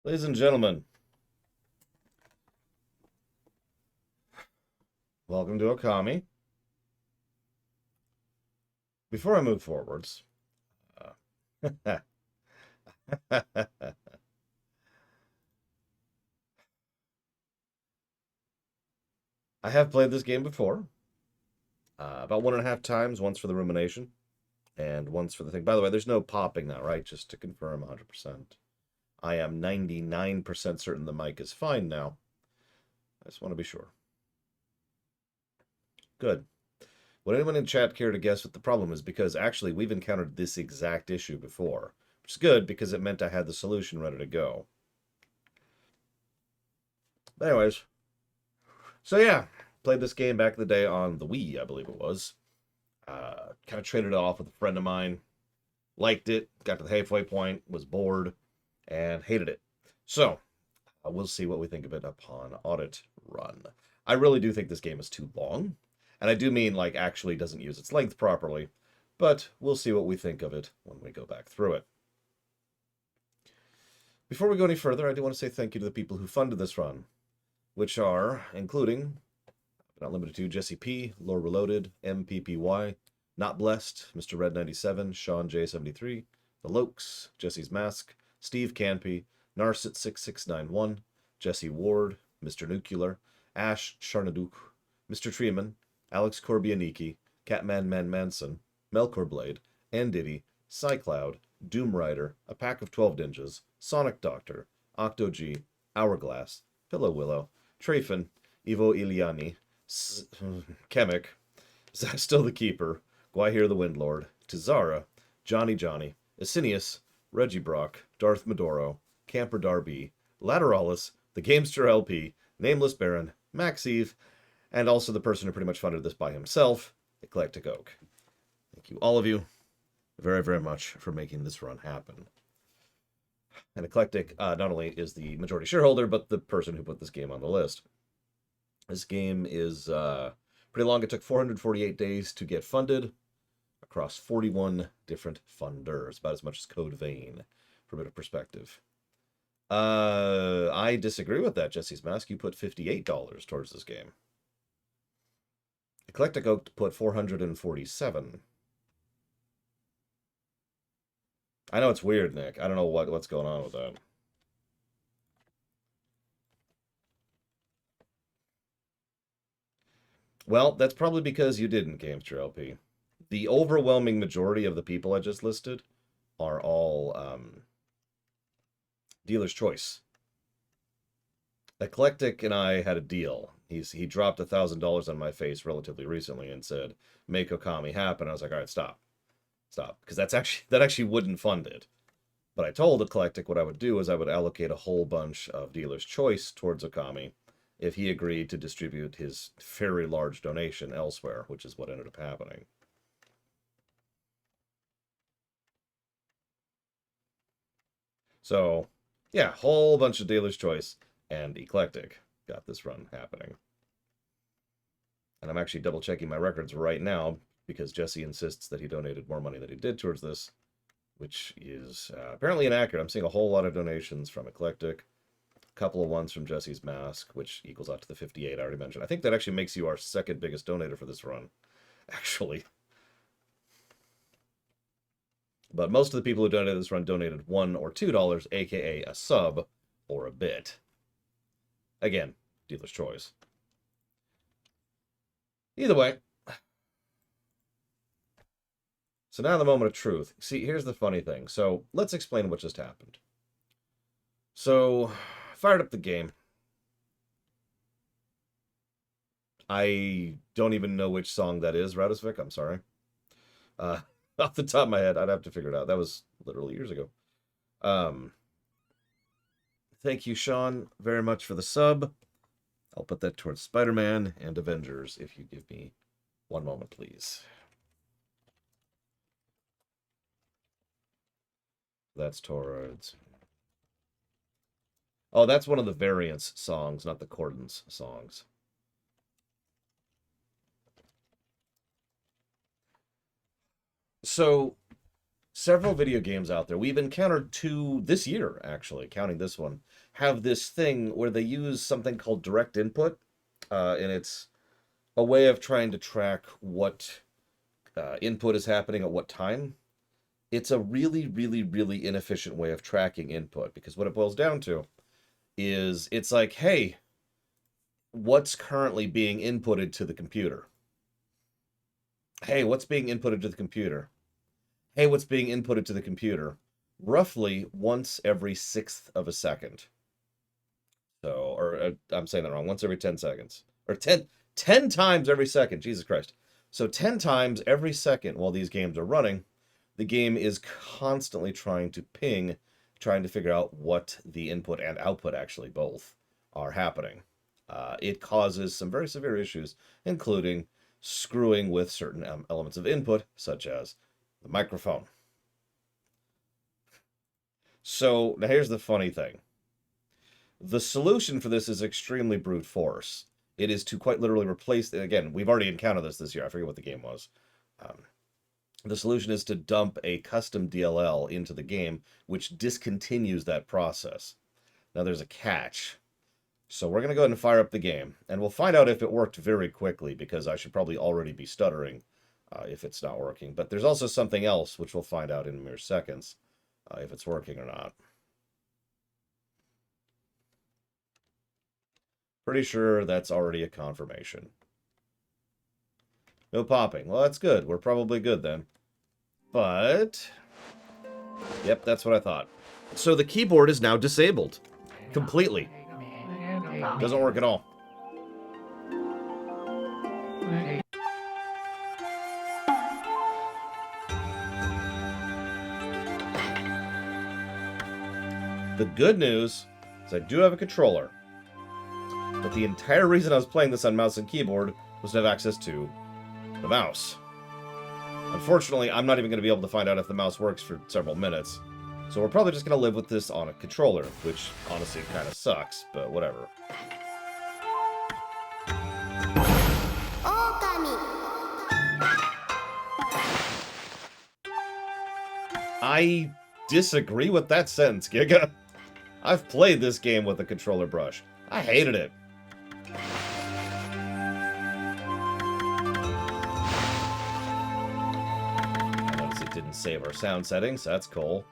Ladies and gentlemen, welcome to Okami. Before I move forwards, uh, I have played this game before, about 1.5 times, once for the rumination and once for the thing. By the way, there's no popping now, right? Just to confirm 100%. I am 99% certain the mic is fine now. I just want to be sure. Good. Would anyone in chat care to guess what the problem is? Because actually, we've encountered this exact issue before, which is good because it meant I had the solution ready to go. But anyways, so yeah, played this game back in the day on the Wii, I believe it was. Kind of traded it off with a friend of mine. Liked it, got to the halfway point, was bored, and hated it. So, we'll see what we think of it upon audit run. I really do think this game is too long. And I do mean, like, actually doesn't use its length properly. But we'll see what we think of it when we go back through it. Before we go any further, I do want to say thank you to the people who funded this run, which are, including, but not limited to, Jesse P, Lore Reloaded, MPPY, Not Blessed, Mr. Red 97, Sean J73, The Lokes, Jesse's Mask, Steve Canpy, Narsit 6691, Jesse Ward, Mr. Nuclear, Ash Charnaduk, Mr. Treeman, Alex Korbianiki, Catman Man Manson, Melkor Blade, Andiddy, Cycloud, Doom Rider, A Pack of 12 Ninjas, Sonic Doctor, Octo G, Hourglass, Pillow Willow, Trafin, Ivo Iliani, Kemek, Zach Still the Keeper, Gwahir the Windlord, Tizara, Johnny Johnny, Asinius, Reggie Brock, Darth Medoro, Camper Darby, Lateralis, the Gamester LP, Nameless Baron, Max Eve, and also the person who pretty much funded this by himself, Eclectic Oak. Thank you, all of you, very, very much for making this run happen. And Eclectic not only is the majority shareholder, but the person who put this game on the list. This game is pretty long. It took 448 days to get funded across 41 different funders, about as much as Code Vein, for a bit of perspective. I disagree with that, Jesse's Mask. You put $58 towards this game. Eclectic Oak put 447. I know it's weird, Nick. I don't know what's going on with that. Well, that's probably because you didn't, Gamester LP. The overwhelming majority of the people I just listed are all dealer's choice. Eclectic and I had a deal. He dropped $1,000 on my face relatively recently and said, "Make Okami happen." I was like, "All right, stop, because that actually wouldn't fund it." But I told Eclectic what I would do is I would allocate a whole bunch of dealer's choice towards Okami if he agreed to distribute his very large donation elsewhere, which is what ended up happening. So, yeah, whole bunch of dealer's choice and Eclectic got this run happening. And I'm actually double checking my records right now because Jesse insists that he donated more money than he did towards this, which is apparently inaccurate. I'm seeing a whole lot of donations from Eclectic, a couple of ones from Jesse's Mask, which equals out to the 58 I already mentioned. I think that actually makes you our second biggest donator for this run, actually. But most of the people who donated this run donated $1 or $2, aka a sub or a bit. Again, dealer's choice. Either way. So now the moment of truth. See, here's the funny thing. So let's explain what just happened. So, fired up the game. I don't even know which song that is, Radosvik. I'm sorry. Off the top of my head, I'd have to figure it out. That was literally years ago. Thank you, Sean, very much for the sub. I'll put that towards Spider-Man and Avengers if you give me one moment, please. That's towards... Oh, that's one of the variants songs, not the Cordons songs. So several video games out there, we've encountered two this year, actually, counting this one, have this thing where they use something called direct input, and it's a way of trying to track what input is happening at what time. It's a really, really, really inefficient way of tracking input, because what it boils down to is it's like, hey, what's currently being inputted to the computer? Hey, what's being inputted to the computer? Hey, what's being inputted to the computer? Roughly once every 1/6 of a second. So, or I'm saying that wrong, once every 10 seconds. Or 10 times every second, Jesus Christ. So 10 times every second while these games are running, the game is constantly trying to ping, trying to figure out what the input and output, actually both, are happening. It causes some very severe issues, including screwing with certain elements of input, such as the microphone. So, now here's the funny thing. The solution for this is extremely brute force. It is to quite literally replace, again, we've already encountered this year, I forget what the game was. The solution is to dump a custom DLL into the game, which discontinues that process. Now there's a catch. So we're going to go ahead and fire up the game, and we'll find out if it worked very quickly, because I should probably already be stuttering if it's not working. But there's also something else, which we'll find out in mere seconds, if it's working or not. Pretty sure that's already a confirmation. No popping. Well, that's good. We're probably good then. But, yep, that's what I thought. So the keyboard is now disabled. Completely. Doesn't work at all. The good news is I do have a controller. But the entire reason I was playing this on mouse and keyboard was to have access to the mouse. Unfortunately, I'm not even going to be able to find out if the mouse works for several minutes. So we're probably just going to live with this on a controller, which honestly kind of sucks, but whatever. Okami. I disagree with that sentence, Giga. I've played this game with a controller brush. I hated it. I noticed it didn't save our sound settings. That's cool.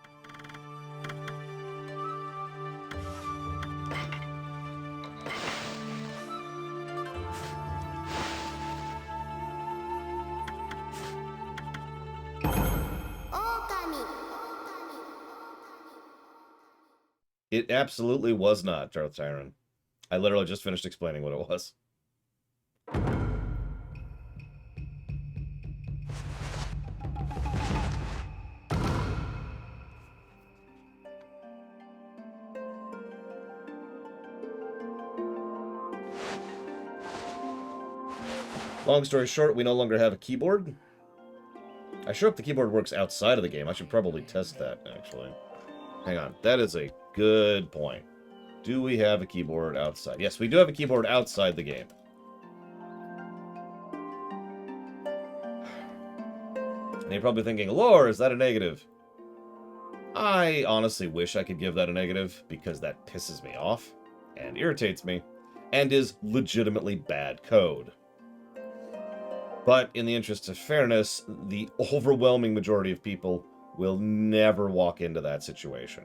Okami. It absolutely was not, Darth Tyron. I literally just finished explaining what it was. Long story short, we no longer have a keyboard. I sure hope the keyboard works outside of the game. I should probably test that, actually. Hang on. That is a good point. Do we have a keyboard outside? Yes, we do have a keyboard outside the game. And you're probably thinking, lore, is that a negative? I honestly wish I could give that a negative, because that pisses me off, and irritates me, and is legitimately bad code. But in the interest of fairness, the overwhelming majority of people will never walk into that situation,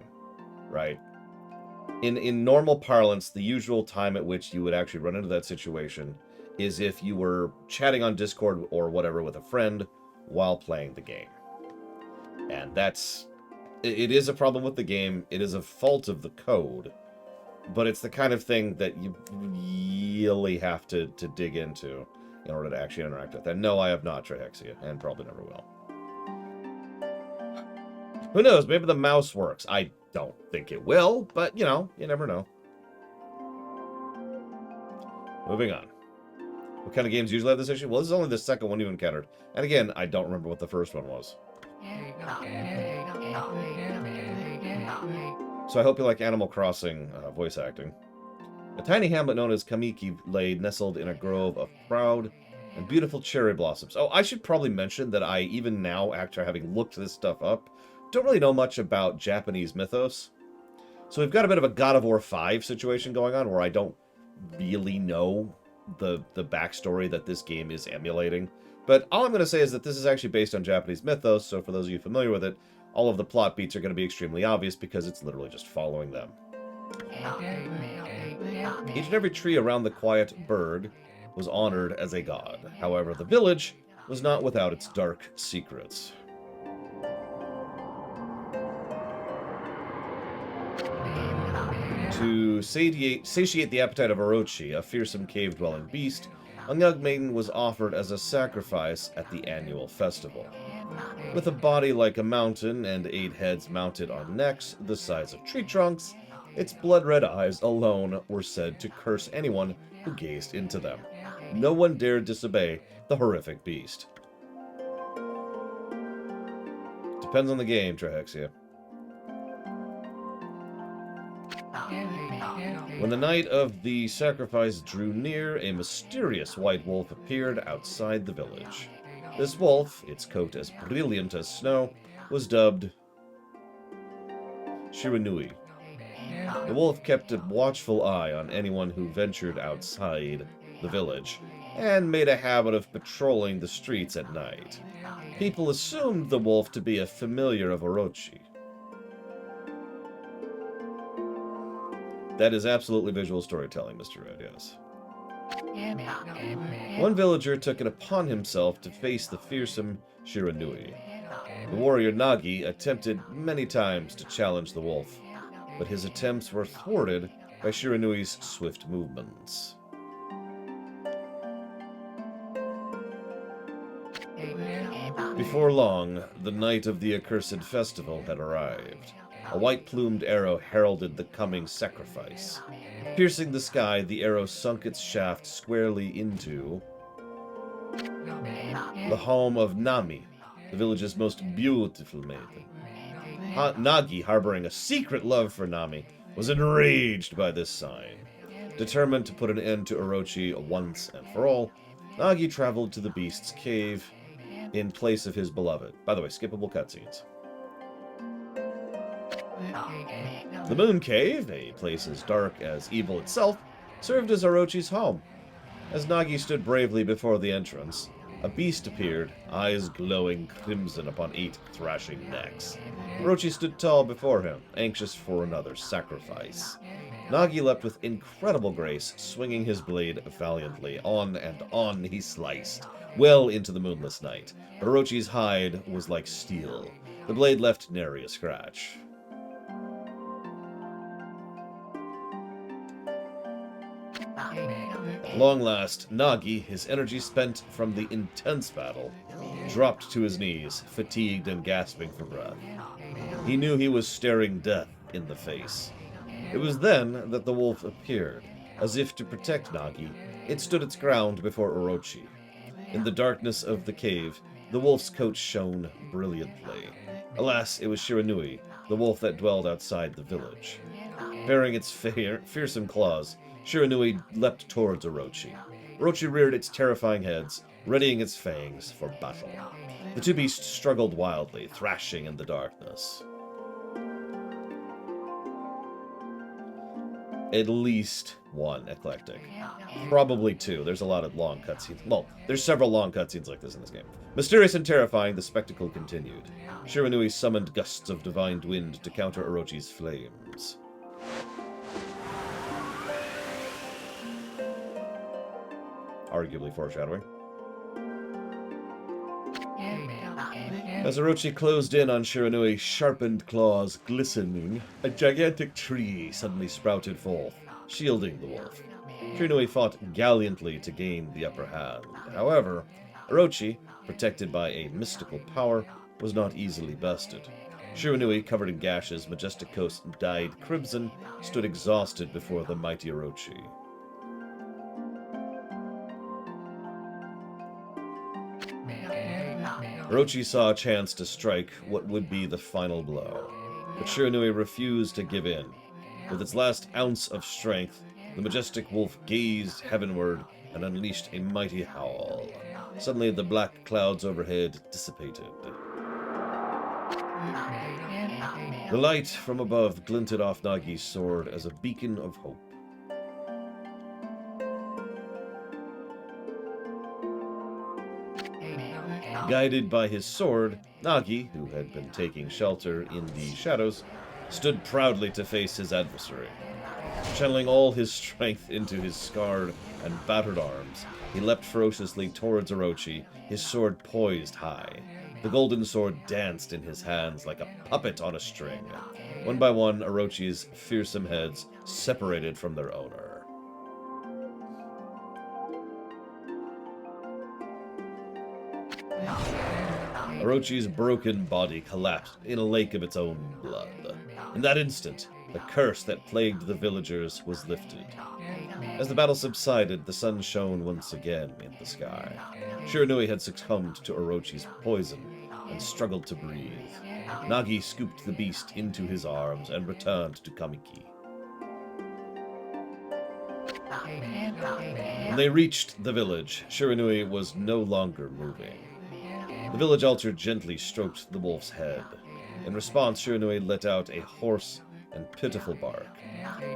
right? In normal parlance, the usual time at which you would actually run into that situation is if you were chatting on Discord or whatever with a friend while playing the game. And it is a problem with the game, it is a fault of the code, but it's the kind of thing that you really have to dig into in order to actually interact with. And no, I have not tried Hexia, and probably never will. Who knows, maybe the mouse works. I don't think it will, but, you know, you never know. Moving on. What kind of games usually have this issue? Well, this is only the second one you encountered. And again, I don't remember what the first one was. So I hope you like Animal Crossing voice acting. A tiny hamlet known as Kamiki lay nestled in a grove of proud and beautiful cherry blossoms. Oh, I should probably mention that I, even now, after having looked this stuff up, don't really know much about Japanese mythos. So we've got a bit of a God of War 5 situation going on where I don't really know the backstory that this game is emulating. But all I'm going to say is that this is actually based on Japanese mythos, so for those of you familiar with it, all of the plot beats are going to be extremely obvious because it's literally just following them. Each and every tree around the quiet burg was honored as a god. However, the village was not without its dark secrets. To satiate the appetite of Orochi, a fearsome cave-dwelling beast, a young maiden was offered as a sacrifice at the annual festival. With a body like a mountain and 8 heads mounted on necks the size of tree trunks, its blood-red eyes alone were said to curse anyone who gazed into them. No one dared disobey the horrific beast. Depends on the game, Trahexia. When the night of the sacrifice drew near, a mysterious white wolf appeared outside the village. This wolf, its coat as brilliant as snow, was dubbed Shiranui. The wolf kept a watchful eye on anyone who ventured outside the village, and made a habit of patrolling the streets at night. People assumed the wolf to be a familiar of Orochi. That is absolutely visual storytelling, Mr. Red, yes. One villager took it upon himself to face the fearsome Shiranui. The warrior Nagi attempted many times to challenge the wolf, but his attempts were thwarted by Shiranui's swift movements. Before long, the night of the accursed festival had arrived. A white-plumed arrow heralded the coming sacrifice. Piercing the sky, the arrow sunk its shaft squarely into the home of Nami, the village's most beautiful maiden. Nagi, harboring a secret love for Nami, was enraged by this sign. Determined to put an end to Orochi once and for all, Nagi traveled to the beast's cave in place of his beloved. By the way, skippable cutscenes. The Moon Cave, a place as dark as evil itself, served as Orochi's home. As Nagi stood bravely before the entrance, a beast appeared, eyes glowing crimson upon 8 thrashing necks. Orochi stood tall before him, anxious for another sacrifice. Nagi leapt with incredible grace, swinging his blade valiantly. On and on he sliced, well into the moonless night. But Orochi's hide was like steel. The blade left nary a scratch. At long last, Nagi, his energy spent from the intense battle, dropped to his knees, fatigued and gasping for breath. He knew he was staring death in the face. It was then that the wolf appeared. As if to protect Nagi, it stood its ground before Orochi. In the darkness of the cave, the wolf's coat shone brilliantly. Alas, it was Shiranui, the wolf that dwelled outside the village. Bearing its fearsome claws, Shiranui leapt towards Orochi. Orochi reared its terrifying heads, readying its fangs for battle. The two beasts struggled wildly, thrashing in the darkness. At least one eclectic. Probably 2. There's a lot of long cutscenes. Well, there's several long cutscenes like this in this game. Mysterious and terrifying, the spectacle continued. Shiranui summoned gusts of divine wind to counter Orochi's flames. Arguably foreshadowing. As Orochi closed in on Shiranui, sharpened claws glistening, a gigantic tree suddenly sprouted forth, shielding the wolf. Shiranui fought gallantly to gain the upper hand. However, Orochi, protected by a mystical power, was not easily bested. Shiranui, covered in gashes, majestic coast dyed crimson, stood exhausted before the mighty Orochi. Orochi saw a chance to strike what would be the final blow, but Shiranui refused to give in. With its last ounce of strength, the majestic wolf gazed heavenward and unleashed a mighty howl. Suddenly, the black clouds overhead dissipated. The light from above glinted off Nagi's sword as a beacon of hope. Guided by his sword, Nagi, who had been taking shelter in the shadows, stood proudly to face his adversary. Channeling all his strength into his scarred and battered arms, he leapt ferociously towards Orochi, his sword poised high. The golden sword danced in his hands like a puppet on a string. One by one, Orochi's fearsome heads separated from their owner. Orochi's broken body collapsed in a lake of its own blood. In that instant, the curse that plagued the villagers was lifted. As the battle subsided, the sun shone once again in the sky. Shiranui had succumbed to Orochi's poison and struggled to breathe. Nagi scooped the beast into his arms and returned to Kamiki. When they reached the village, Shiranui was no longer moving. The village altar gently stroked the wolf's head. In response, Shiranui let out a hoarse and pitiful bark,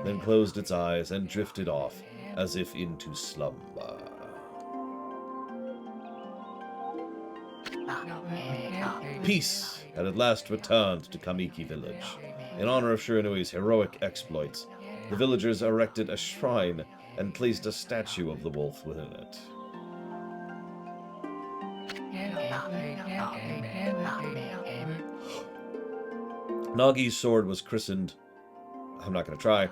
then closed its eyes and drifted off as if into slumber. Peace had at last returned to Kamiki village. In honor of Shiranui's heroic exploits, the villagers erected a shrine and placed a statue of the wolf within it. Nagi's sword was christened, I'm not going to try,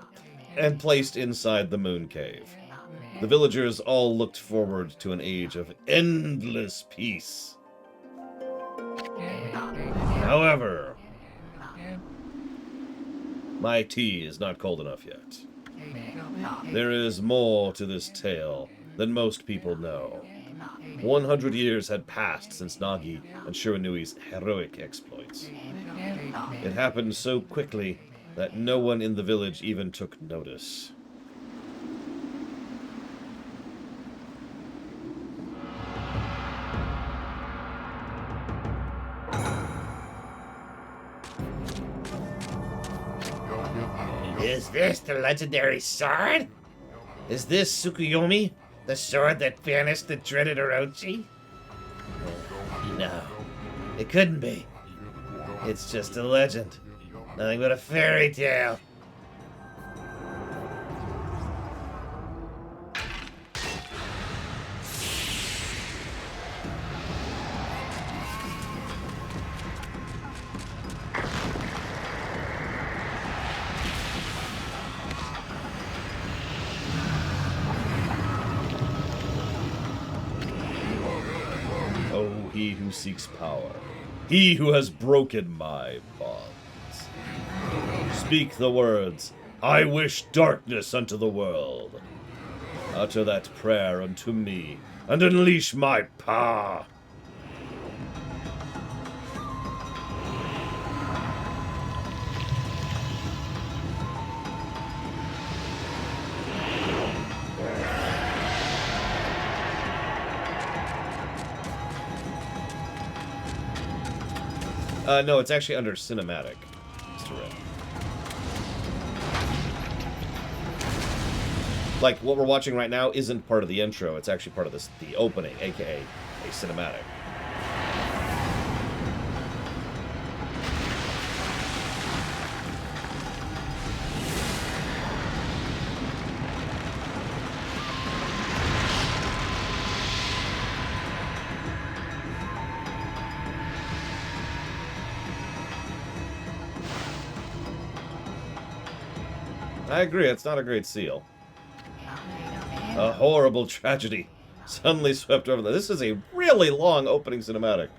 and placed inside the moon cave. The villagers all looked forward to an age of endless peace. However, my tea is not cold enough yet. There is more to this tale than most people know. 100 years had passed since Nagi and Shiranui's heroic exploits. It happened so quickly that no one in the village even took notice. Is this the legendary sword? Is this Tsukuyomi, the sword that banished the dreaded Orochi? No, it couldn't be. It's just a legend. Nothing but a fairy tale. Oh, he who seeks power, he who has broken my bonds. Speak the words, I wish darkness unto the world. Utter that prayer unto me, and unleash my power. No, it's actually under cinematic, Mr. Red. Like, what we're watching right now isn't part of the intro. It's actually part of the opening, aka a cinematic. I agree, it's not a great seal. A horrible tragedy suddenly swept over. This is a really long opening cinematic.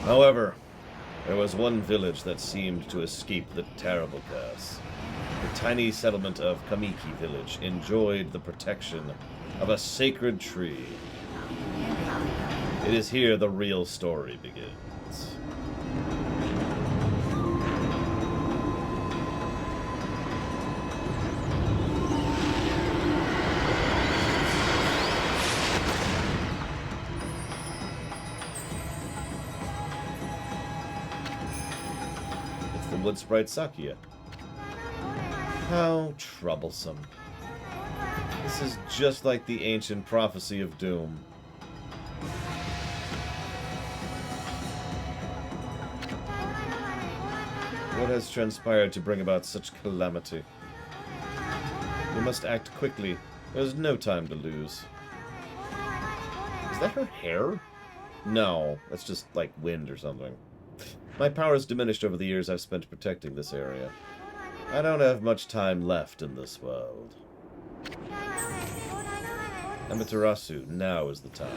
However, there was one village that seemed to escape the terrible curse. The tiny settlement of Kamiki village enjoyed the protection of a sacred tree. It is here the real story begins. wood sprite Sakia. How troublesome. This is just like the ancient prophecy of doom. What has transpired to bring about such calamity? We must act quickly. There's no time to lose. Is that her hair? No, that's just like wind or something. My power has diminished over the years I've spent protecting this area. I don't have much time left in this world. Amaterasu, now is the time.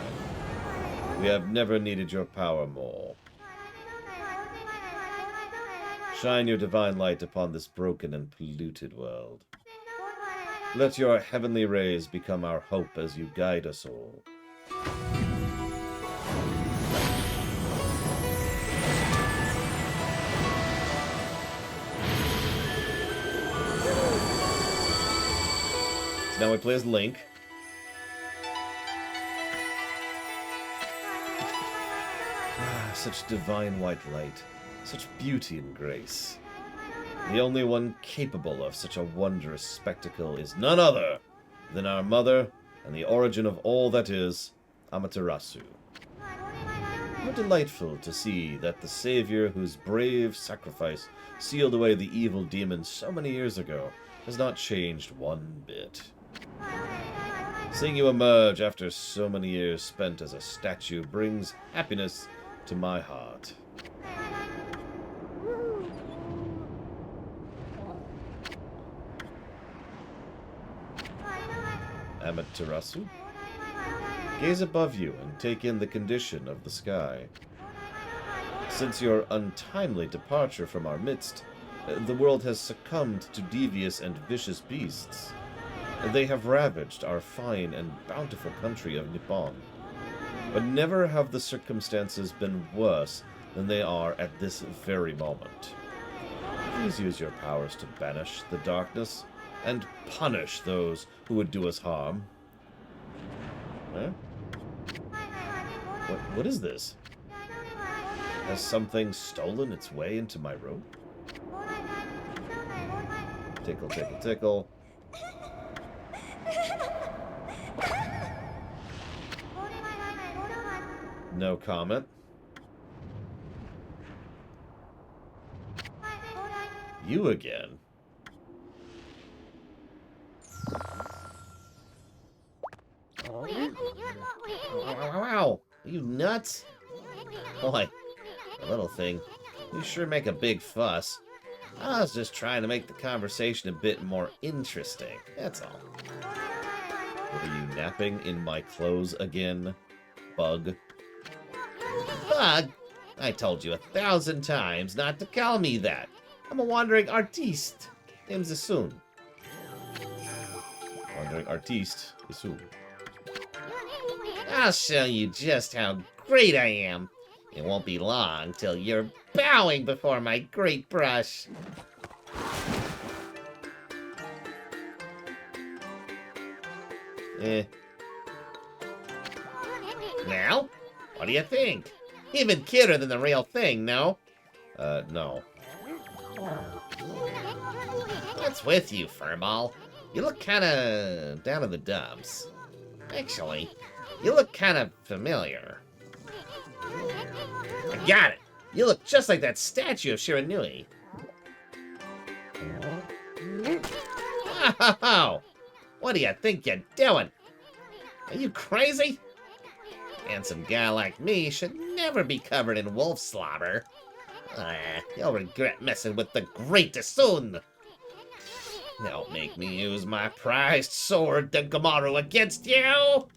We have never needed your power more. Shine your divine light upon this broken and polluted world. Let your heavenly rays become our hope as you guide us all. So now we play as Link. Such divine white light, such beauty and grace. The only one capable of such a wondrous spectacle is none other than our mother and the origin of all that is, Amaterasu. How delightful to see that the savior whose brave sacrifice sealed away the evil demons so many years ago has not changed one bit. Seeing you emerge after so many years spent as a statue brings happiness to my heart. Amaterasu? Gaze above you and take in the condition of the sky. Since your untimely departure from our midst, the world has succumbed to devious and vicious beasts. They have ravaged our fine and bountiful country of Nippon. But never have the circumstances been worse than they are at this very moment. Please use your powers to banish the darkness and punish those who would do us harm. Huh? What is this? Has something stolen its way into my room? Tickle, tickle, tickle. No comment. You again. Wow, are you nuts? Boy, a little thing. You sure make a big fuss. I was just trying to make the conversation a bit more interesting, that's all. What, are you napping in my clothes again, bug? Bug? I told you 1,000 times not to call me that. I'm a wandering artiste named Susano. Wandering artiste, Susano. I'll show you just how great I am. It won't be long till you're bowing before my great brush. Now, what do you think? Even cuter than the real thing, no? No. What's with you, Furball? You look kinda down in the dumps. Actually, you look kinda familiar. I got it! You look just like that statue of Shiranui. Oh, what do you think you're doing? Are you crazy? Handsome guy like me should never be covered in wolf slobber. You'll regret messing with the great Susano. Don't make me use my prized sword, the Gamaru, against you!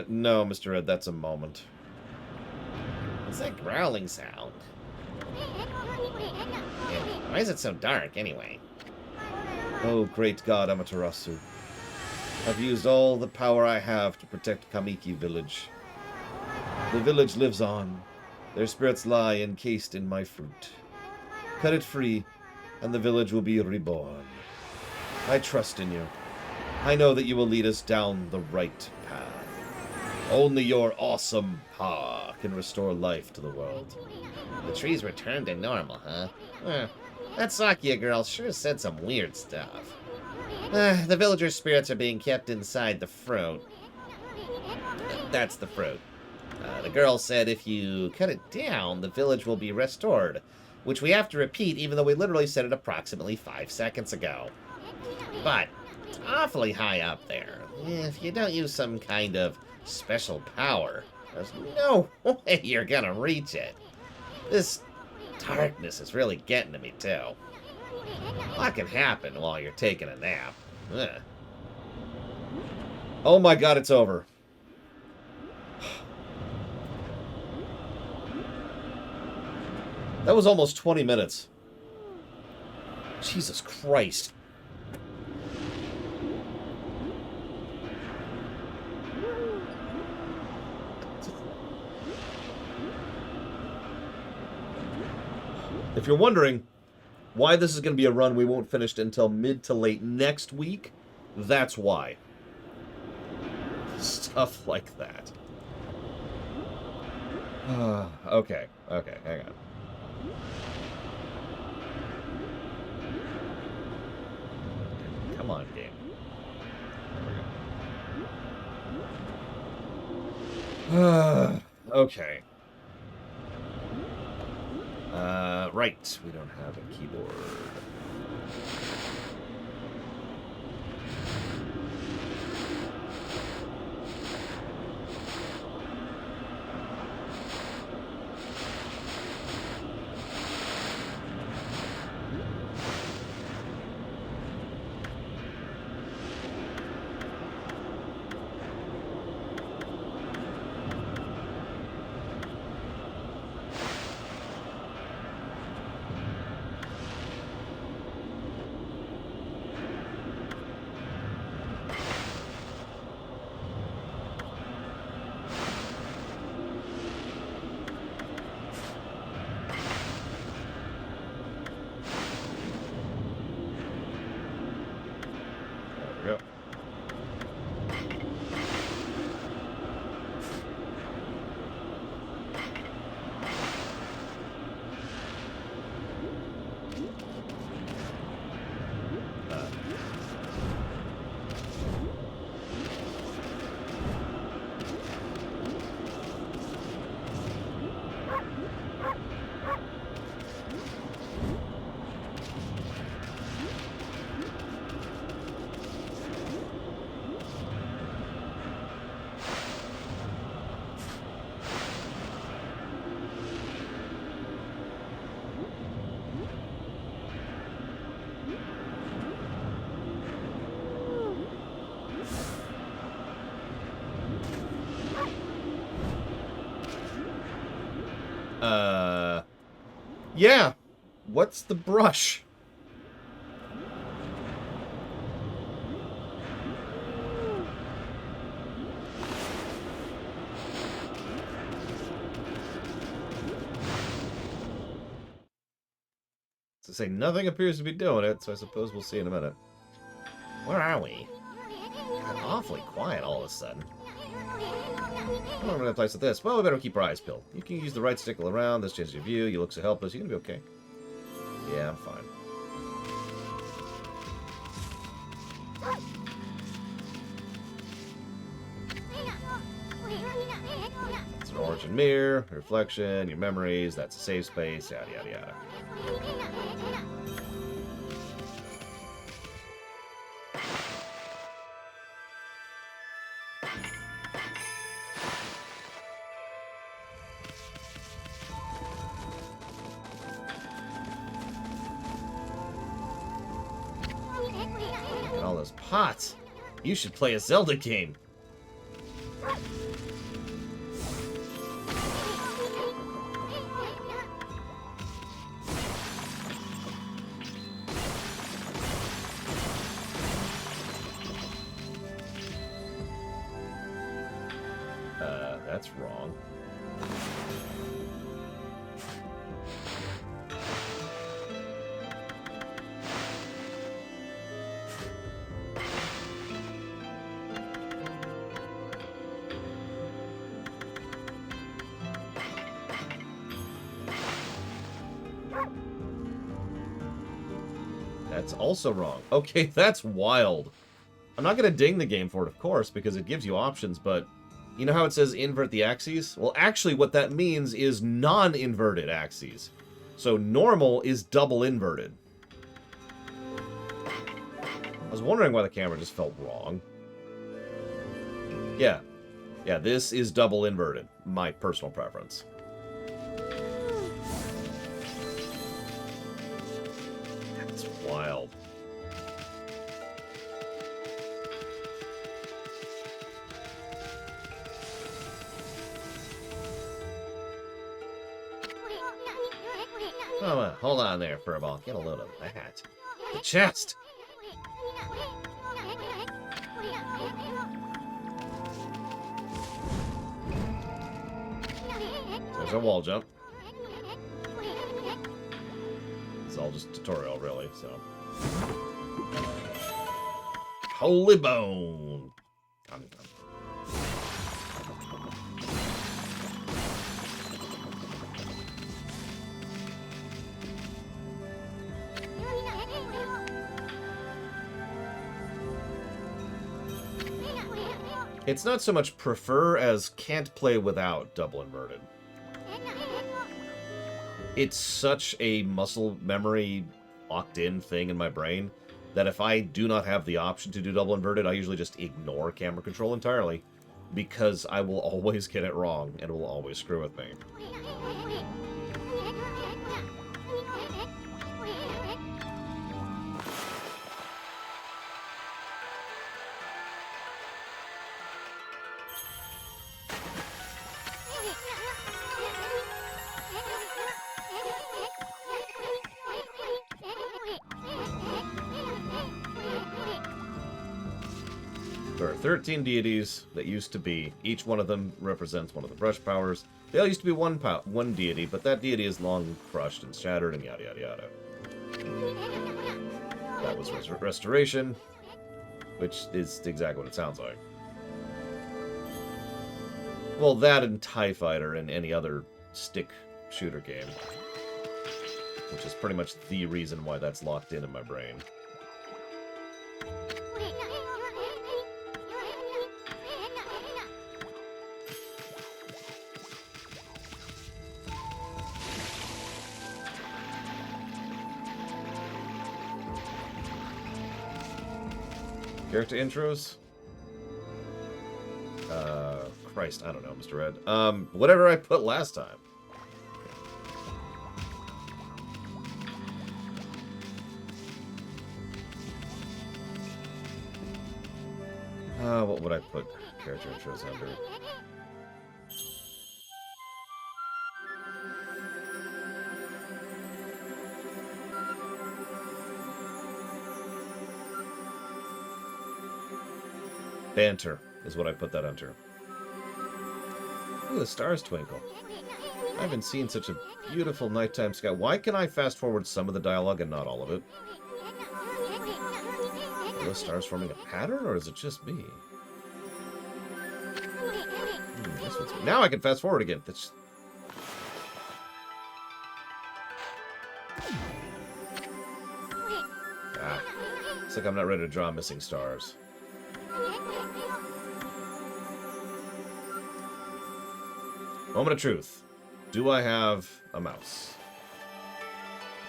No, Mr. Ed, that's a moment. What's that growling sound? And why is it so dark, anyway? Oh, great god Amaterasu. I've used all the power I have to protect Kamiki village. The village lives on. Their spirits lie encased in my fruit. Cut it free, and the village will be reborn. I trust in you. I know that you will lead us down the right path. Only your awesome power can restore life to the world. The trees returned to normal, huh? That Sakia girl sure said some weird stuff. The villagers' spirits are being kept inside the fruit. That's the fruit. The girl said if you cut it down, the village will be restored, which we have to repeat even though we literally said it approximately 5 seconds ago. But it's awfully high up there. If you don't use some kind of special power, there's no way you're gonna reach it. This darkness is really getting to me, too. A lot can happen while you're taking a nap. Ugh. Oh my god, it's over. That was almost 20 minutes. Jesus Christ. If you're wondering why this is going to be a run we won't finish until mid to late next week, that's why. Stuff like that. Okay, hang on. Come on, game. There we go. Okay. Right. We don't have a keyboard. There we go. Yeah. What's the brush? To say nothing appears to be doing it, so I suppose we'll see in a minute. Where are we? Got awfully quiet all of a sudden. I'm going to place with this. Well, we better keep our eyes peeled. You can use the right stick around. This changes your view. You look so helpless. You're going to be okay. Yeah, I'm fine. It's an origin mirror, reflection, your memories. That's a safe space. Yada, yada, yada. And all those pots. You should play a Zelda game. That's wrong. That's also wrong. Okay, that's wild. I'm not going to ding the game for it, of course, because it gives you options, but you know how it says invert the axes? Well, actually, what that means is non-inverted axes. So normal is double inverted. I was wondering why the camera just felt wrong. Yeah. Yeah, this is double inverted. My personal preference. That's wild. Oh, hold on there, Furball. Get a load of that. The chest! There's a wall jump. It's all just tutorial, really, so. Holy bone! It's not so much prefer as can't play without double inverted. It's such a muscle memory locked in thing in my brain that if I do not have the option to do double inverted, I usually just ignore camera control entirely because I will always get it wrong and it will always screw with me. There are 13 deities that used to be. Each one of them represents one of the brush powers. They all used to be one deity, but that deity is long crushed and shattered and yada yada yada. That was restoration, which is exactly what it sounds like. Well, that and TIE Fighter and any other stick shooter game, which is pretty much the reason why that's locked in my brain. Character intros? Christ, I don't know, Mr. Red. Whatever I put last time. What would I put character intros under? Banter is what I put that under. Ooh, the stars twinkle. I haven't seen such a beautiful nighttime sky. Why can I fast forward some of the dialogue and not all of it? Are those stars forming a pattern, or is it just me? This one's... Now I can fast forward again. That's... Ah, looks like I'm not ready to draw missing stars. Moment of truth. Do I have a mouse?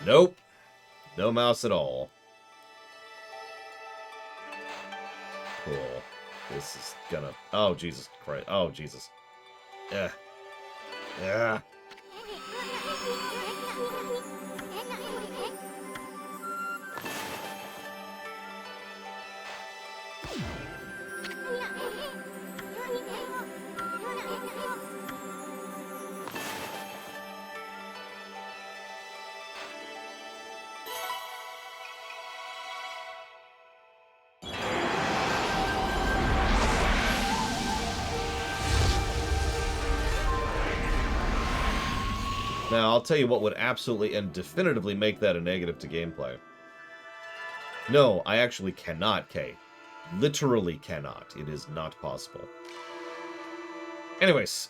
Nope. No mouse at all. Cool. This is gonna... Oh, Jesus Christ. Oh, Jesus. Yeah. Yeah. Now, I'll tell you what would absolutely and definitively make that a negative to gameplay. No, I actually cannot, Kay. Literally cannot. It is not possible. Anyways,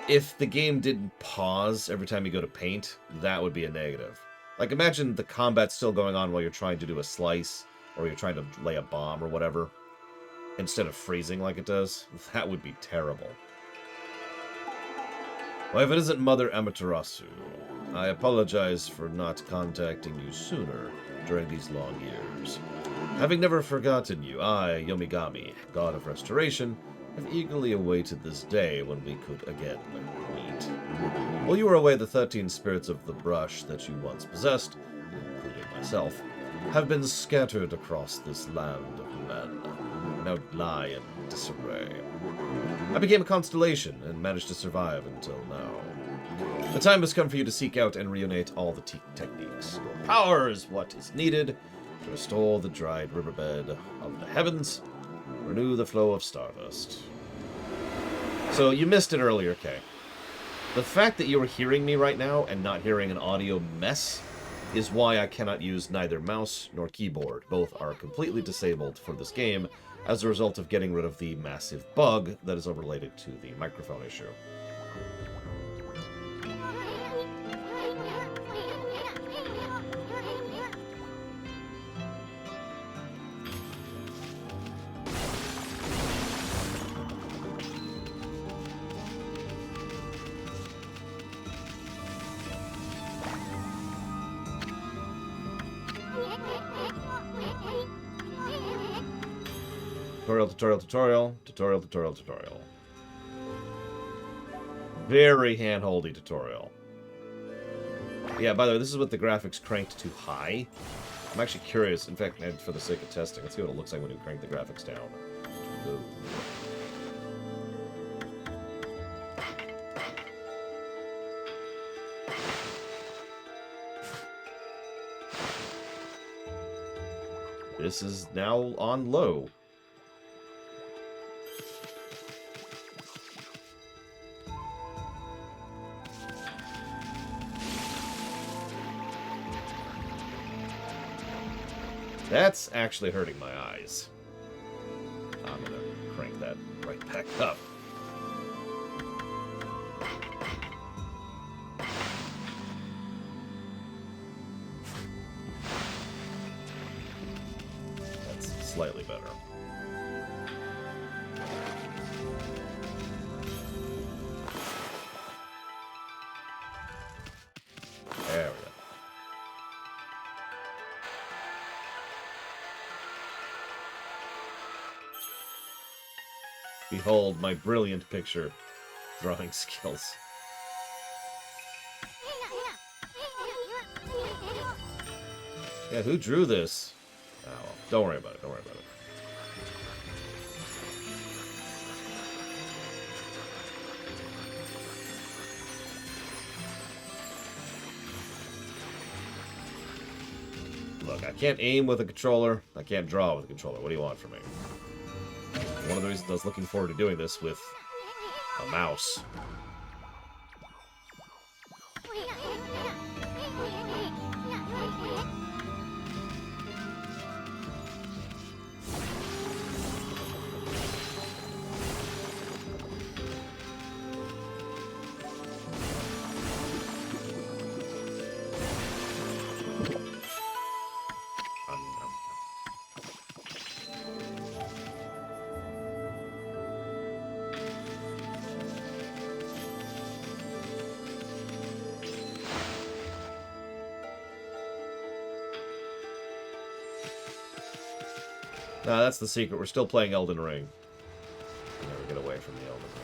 if the game didn't pause every time you go to paint, that would be a negative. Like, imagine the combat still going on while you're trying to do a slice, or you're trying to lay a bomb or whatever, instead of freezing like it does. That would be terrible. Well, if it isn't Mother Amaterasu, I apologize for not contacting you sooner during these long years. Having never forgotten you, I, Yomigami, God of Restoration, have eagerly awaited this day when we could again meet. While you were away, the 13 spirits of the brush that you once possessed, including myself, have been scattered across this land of men, and now lie in disarray. I became a constellation and managed to survive until now. The time has come for you to seek out and reunite all the techniques. Your power is what is needed to restore the dried riverbed of the heavens, renew the flow of stardust. So you missed it earlier, Kay. The fact that you're hearing me right now and not hearing an audio mess is why I cannot use neither mouse nor keyboard. Both are completely disabled for this game as a result of getting rid of the massive bug that is related to the microphone issue. Tutorial. Very hand-holdy tutorial. Yeah, by the way, this is with the graphics cranked too high. I'm actually curious, in fact, and for the sake of testing, let's see what it looks like when you crank the graphics down. Ooh. This is now on low. That's actually hurting my eyes. I'm gonna crank that right back up. That's slightly better. There we go. Behold my brilliant picture drawing skills. Yeah, who drew this? Oh, well, don't worry about it. Don't worry about it. Look, I can't aim with a controller. I can't draw with a controller. What do you want from me? One of the reasons I was looking forward to doing this with a mouse. Nah, that's the secret. We're still playing Elden Ring. We'll never get away from the Elden Ring.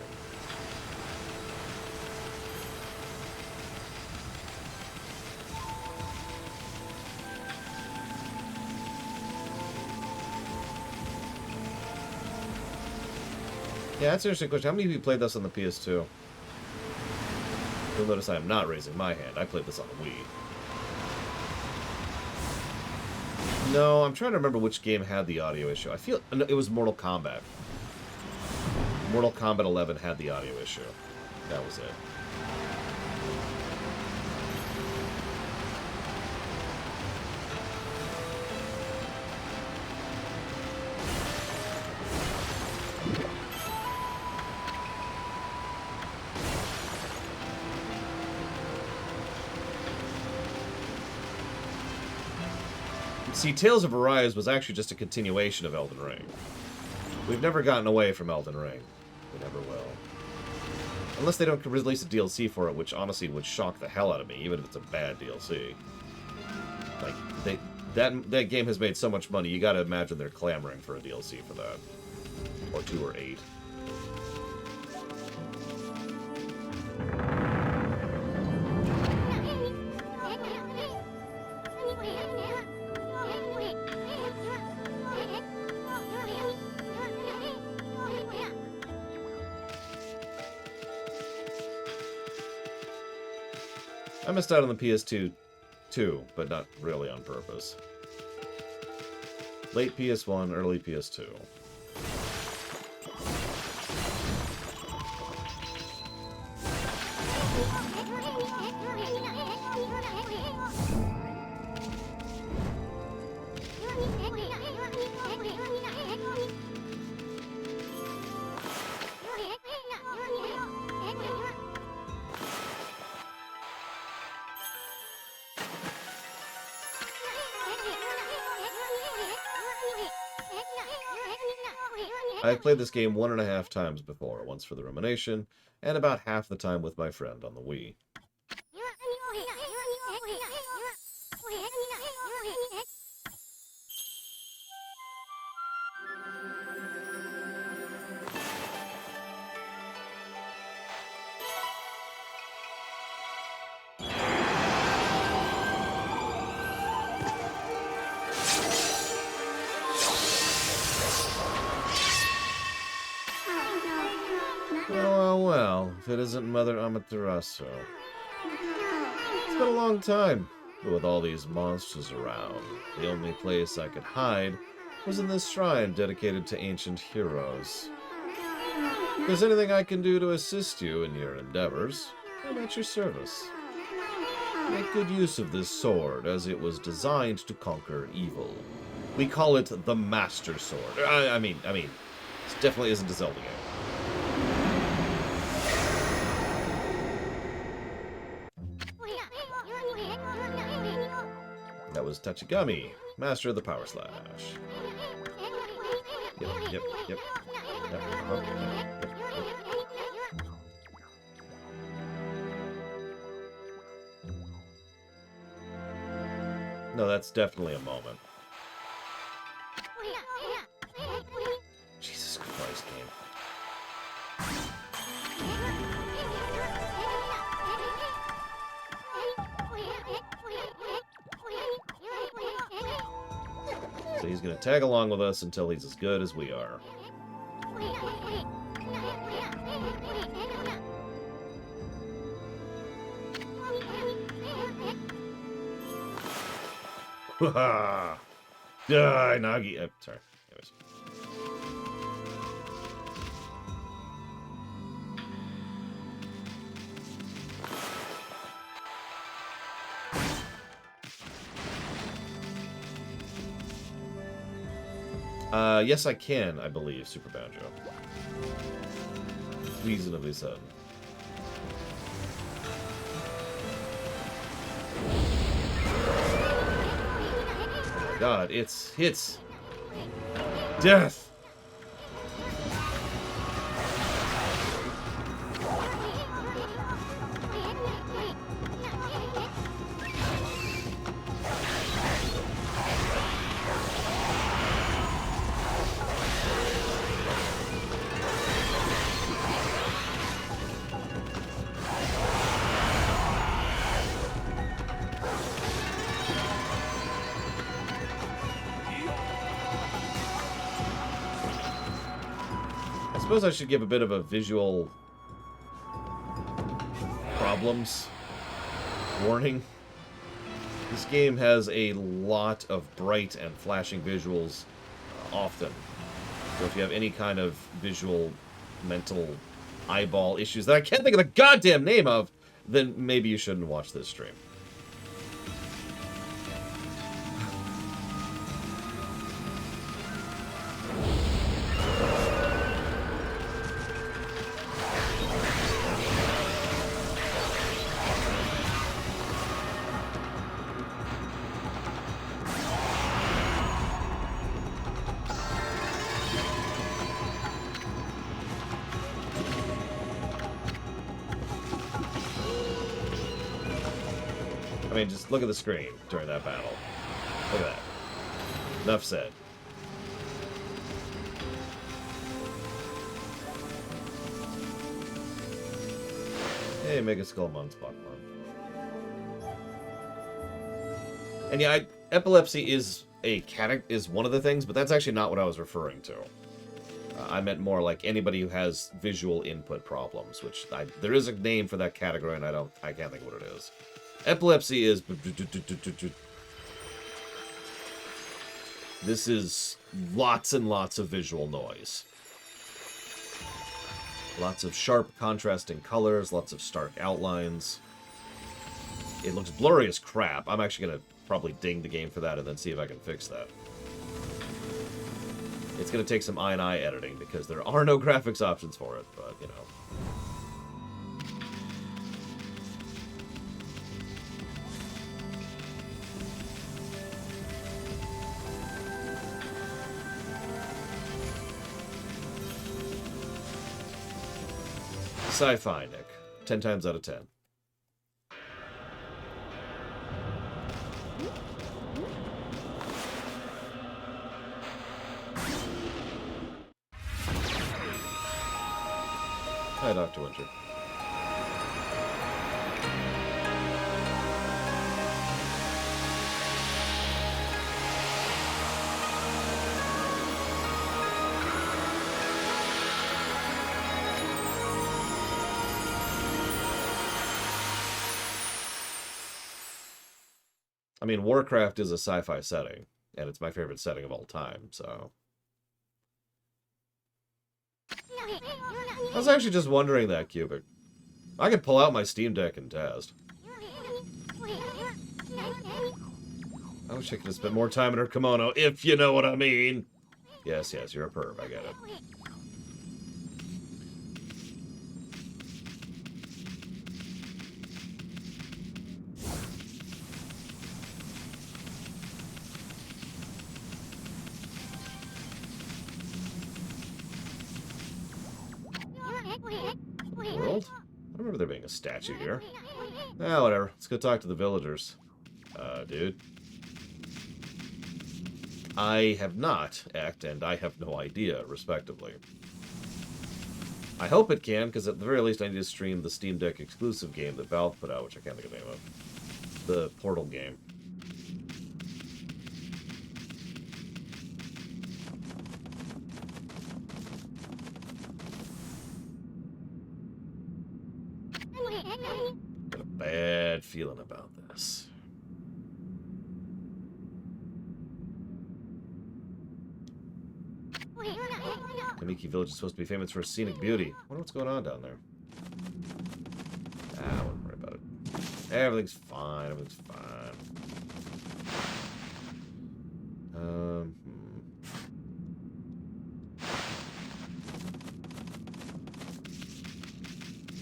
Yeah, that's an interesting question. How many of you played this on the PS2? You'll notice I am not raising my hand. I played this on the Wii. No, I'm trying to remember which game had the audio issue. I feel it was Mortal Kombat. Mortal Kombat 11 had the audio issue. That was it. See, Tales of Arise was actually just a continuation of Elden Ring. We've never gotten away from Elden Ring. We never will. Unless they don't release a DLC for it, which honestly would shock the hell out of me, even if it's a bad DLC. Like, that game has made so much money, you gotta imagine they're clamoring for a DLC for that. Or 2 or 8. I missed out on the PS2 too, but not really on purpose. Late PS1, early PS2. I've played this game 1.5 times before, once for the Rumination, and about half the time with my friend on the Wii. Well, if it isn't Mother Amaterasu. It's been a long time, but with all these monsters around, the only place I could hide was in this shrine dedicated to ancient heroes. If there's anything I can do to assist you in your endeavors, I'm at your service. Make good use of this sword, as it was designed to conquer evil. We call it the Master Sword. I mean, this definitely isn't a Zelda game. That was Tachigami, Master of the Power Slash. Yep. No, that's definitely a moment. Jesus Christ, game. So he's going to tag along with us until he's as good as we are. Haha! Die, Nagi. Sorry. Anyways. Yes, I can, I believe, Super Banjo. Reasonably so. Oh my god, it's death! I suppose I should give a bit of a visual problems warning. This game has a lot of bright and flashing visuals often. So if you have any kind of visual, mental eyeball issues that I can't think of the goddamn name of, then maybe you shouldn't watch this stream. I mean, just look at the screen during that battle. Look at that. Enough said. Hey, Mega Skullmon Spawnmon. And yeah, epilepsy is is one of the things, but that's actually not what I was referring to. I meant more like anybody who has visual input problems, which there is a name for that category, and I can't think of what it is. Epilepsy is. This is lots and lots of visual noise. Lots of sharp, contrasting colors, lots of stark outlines. It looks blurry as crap. I'm actually going to probably ding the game for that and then see if I can fix that. It's going to take some I&I editing because there are no graphics options for it, but, you know. Sci-fi, Nick. 10 times out of 10. Hi, Dr. Winter. I mean, Warcraft is a sci-fi setting, and it's my favorite setting of all time, so... I was actually just wondering that, Cubic. I could pull out my Steam Deck and test. I wish I could have spent more time in her kimono, if you know what I mean. Yes, yes, you're a perv, I get it. World? I don't remember there being a statue here. Ah, whatever. Let's go talk to the villagers. Dude. I have not act, and I have no idea, respectively. I hope it can, because at the very least I need to stream the Steam Deck exclusive game that Valve put out, which I can't think of the name of. The Portal game. Got a bad feeling about this. Kamiki Village is supposed to be famous for its scenic beauty. I wonder what's going on down there. Ah, I wouldn't worry about it. Everything's fine. Everything's fine.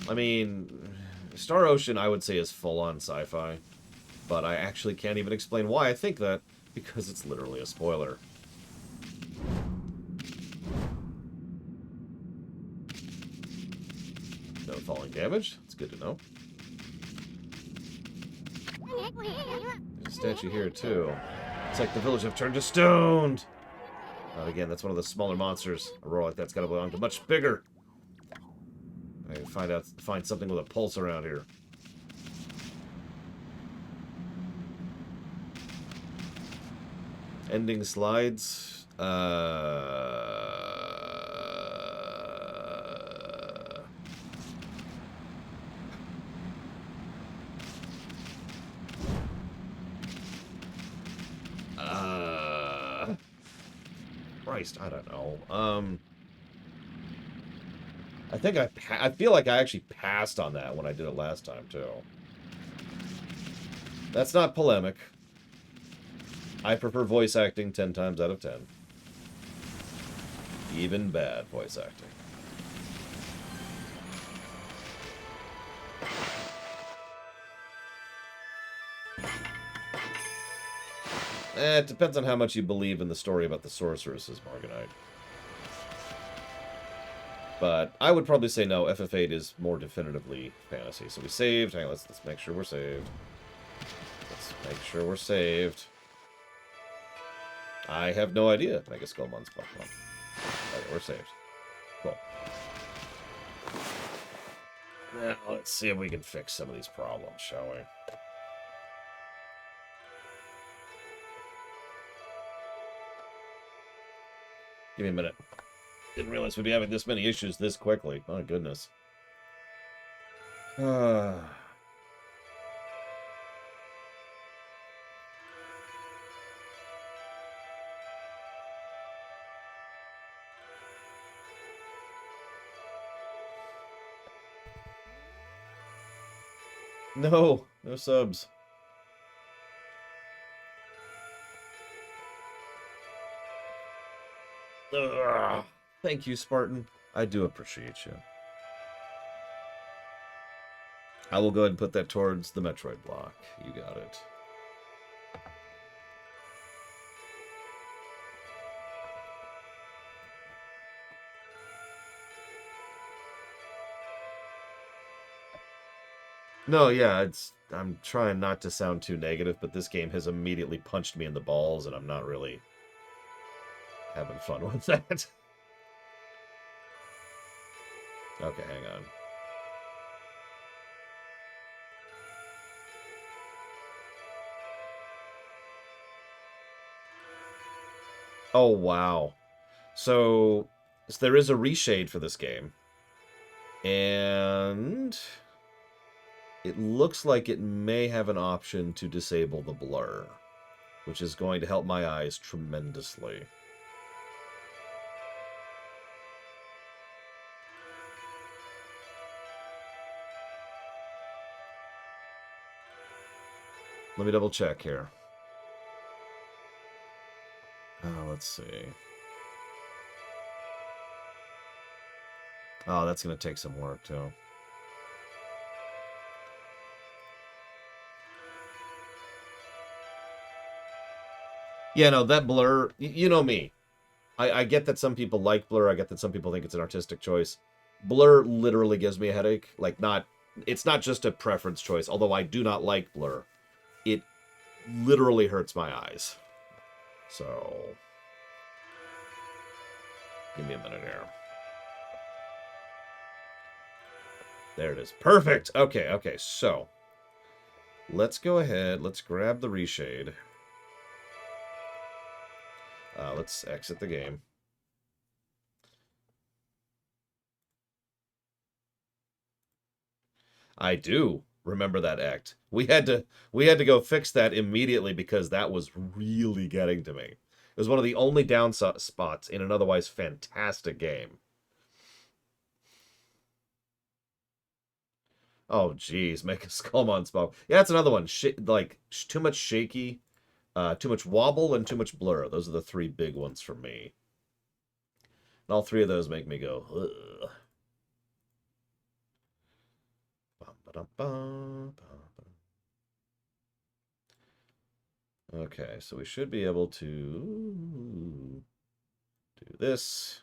I mean, Star Ocean, I would say, is full-on sci-fi. But I actually can't even explain why I think that, because it's literally a spoiler. No falling damage. That's good to know. There's a statue here, too. It's like the village have turned to stone! Again, that's one of the smaller monsters. A roar like that's gotta belong to much bigger. I can find something with a pulse around here. Ending slides. Christ, I don't know. I think I feel like I actually passed on that when I did it last time, too. That's not polemic. I prefer voice acting 10 times out of 10. Even bad voice acting. It depends on how much you believe in the story about the sorceresses, Morganite. But I would probably say no, FF8 is more definitively fantasy. So we saved. Hang on, let's make sure we're saved. Make sure we're saved. I have no idea. Mega Skull Mon's Pokemon. Okay, we're saved. Cool. Now, let's see if we can fix some of these problems, shall we? Give me a minute. Didn't realize we'd be having this many issues this quickly. My goodness. No, no subs. Ugh. Thank you, Spartan. I do appreciate you. I will go ahead and put that towards the Metroid block. You got it. No, yeah, I'm trying not to sound too negative, but this game has immediately punched me in the balls, and I'm not really having fun with that. Okay, hang on. Oh, wow. So there is a reshade for this game. And it looks like it may have an option to disable the blur, which is going to help my eyes tremendously. Let me double check here. Let's see. Oh, that's going to take some work, too. Yeah, no, that blur, you know me. I get that some people like blur. I get that some people think it's an artistic choice. Blur literally gives me a headache. Like, it's not just a preference choice, although I do not like blur. It literally hurts my eyes. So, give me a minute here. There it is. Perfect. Okay, so let's go ahead. Let's grab the reshade. Let's exit the game. I do remember that act. We had to go fix that immediately because that was really getting to me. It was one of the only down spots in an otherwise fantastic game. Oh, geez, make a Skullmon spell. Yeah, that's another one. Too much shaky, too much wobble, and too much blur. Those are the three big ones for me. And all three of those make me go, ugh. Okay, so we should be able to do this.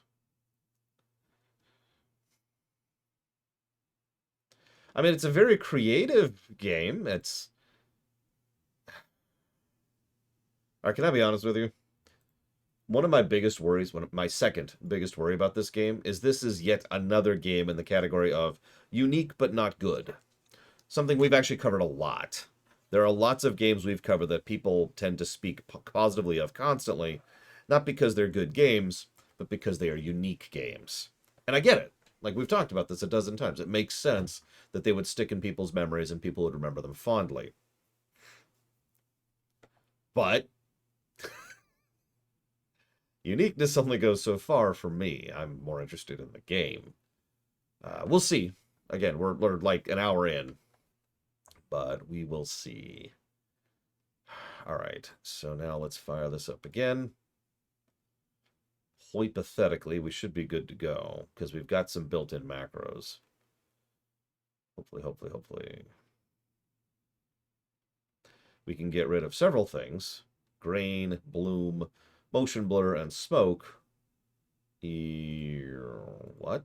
I mean, it's a very creative game. Can I be honest with you? One of my biggest worries, my second biggest worry about this game is this is yet another game in the category of unique but not good. Something we've actually covered a lot. There are lots of games we've covered that people tend to speak positively of constantly, not because they're good games, but because they are unique games. And I get it. Like, we've talked about this a dozen times. It makes sense that they would stick in people's memories and people would remember them fondly. But uniqueness only goes so far for me. I'm more interested in the game. We'll see. Again, we're like an hour in, but we will see. All right, so now let's fire this up again. Hypothetically, we should be good to go because we've got some built-in macros. Hopefully. We can get rid of several things. Grain, bloom, motion blur, and smoke. What?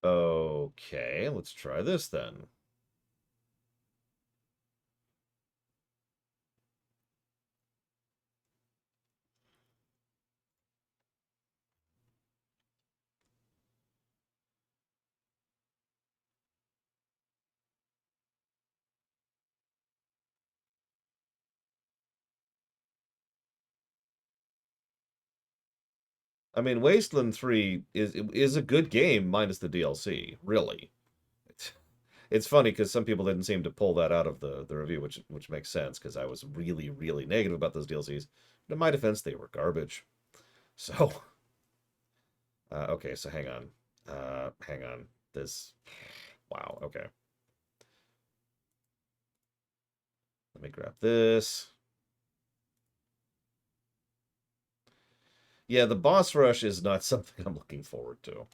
Okay, let's try this then. I mean, Wasteland 3 is a good game minus the DLC, really. It's funny because some people didn't seem to pull that out of the review, which makes sense because I was really, really negative about those DLCs. But in my defense, they were garbage. So, okay, so hang on. Hang on. This, wow, okay. Let me grab this. Yeah, the boss rush is not something I'm looking forward to.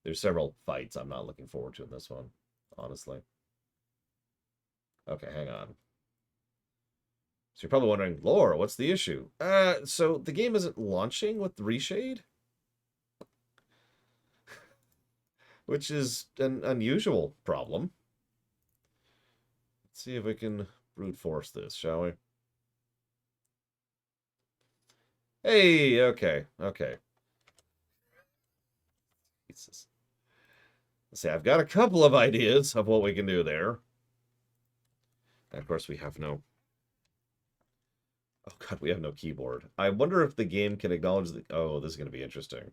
There's several fights I'm not looking forward to in this one, honestly. Okay, hang on. So you're probably wondering, Lore, what's the issue? So the game isn't launching with Reshade? Which is an unusual problem. Let's see if we can brute force this, shall we? Hey, okay, okay. Jesus. Let's see, I've got a couple of ideas of what we can do there. And of course, we have no... Oh god, we have no keyboard. I wonder if the game can acknowledge the... Oh, this is going to be interesting.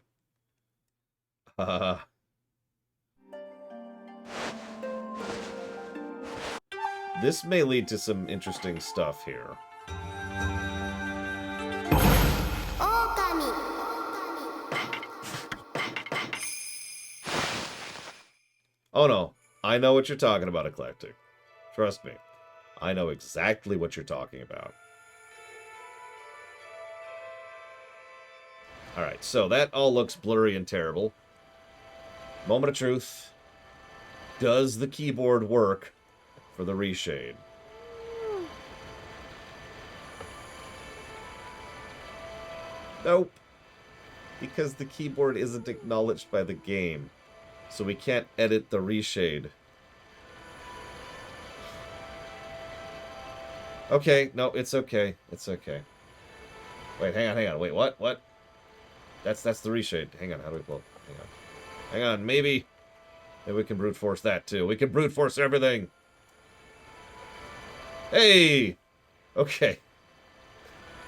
This may lead to some interesting stuff here. Okami. Oh no, I know what you're talking about, Eclectic. Trust me. I know exactly what you're talking about. Alright, so that all looks blurry and terrible. Moment of truth. Does the keyboard work for the Reshade? Nope. Because the keyboard isn't acknowledged by the game. So we can't edit the Reshade. Okay, no, it's okay. It's okay. Wait, hang on. Wait, what? What? That's the Reshade. Hang on, how do we pull? Hang on, maybe we can brute force that too. We can brute force everything. Hey! Okay.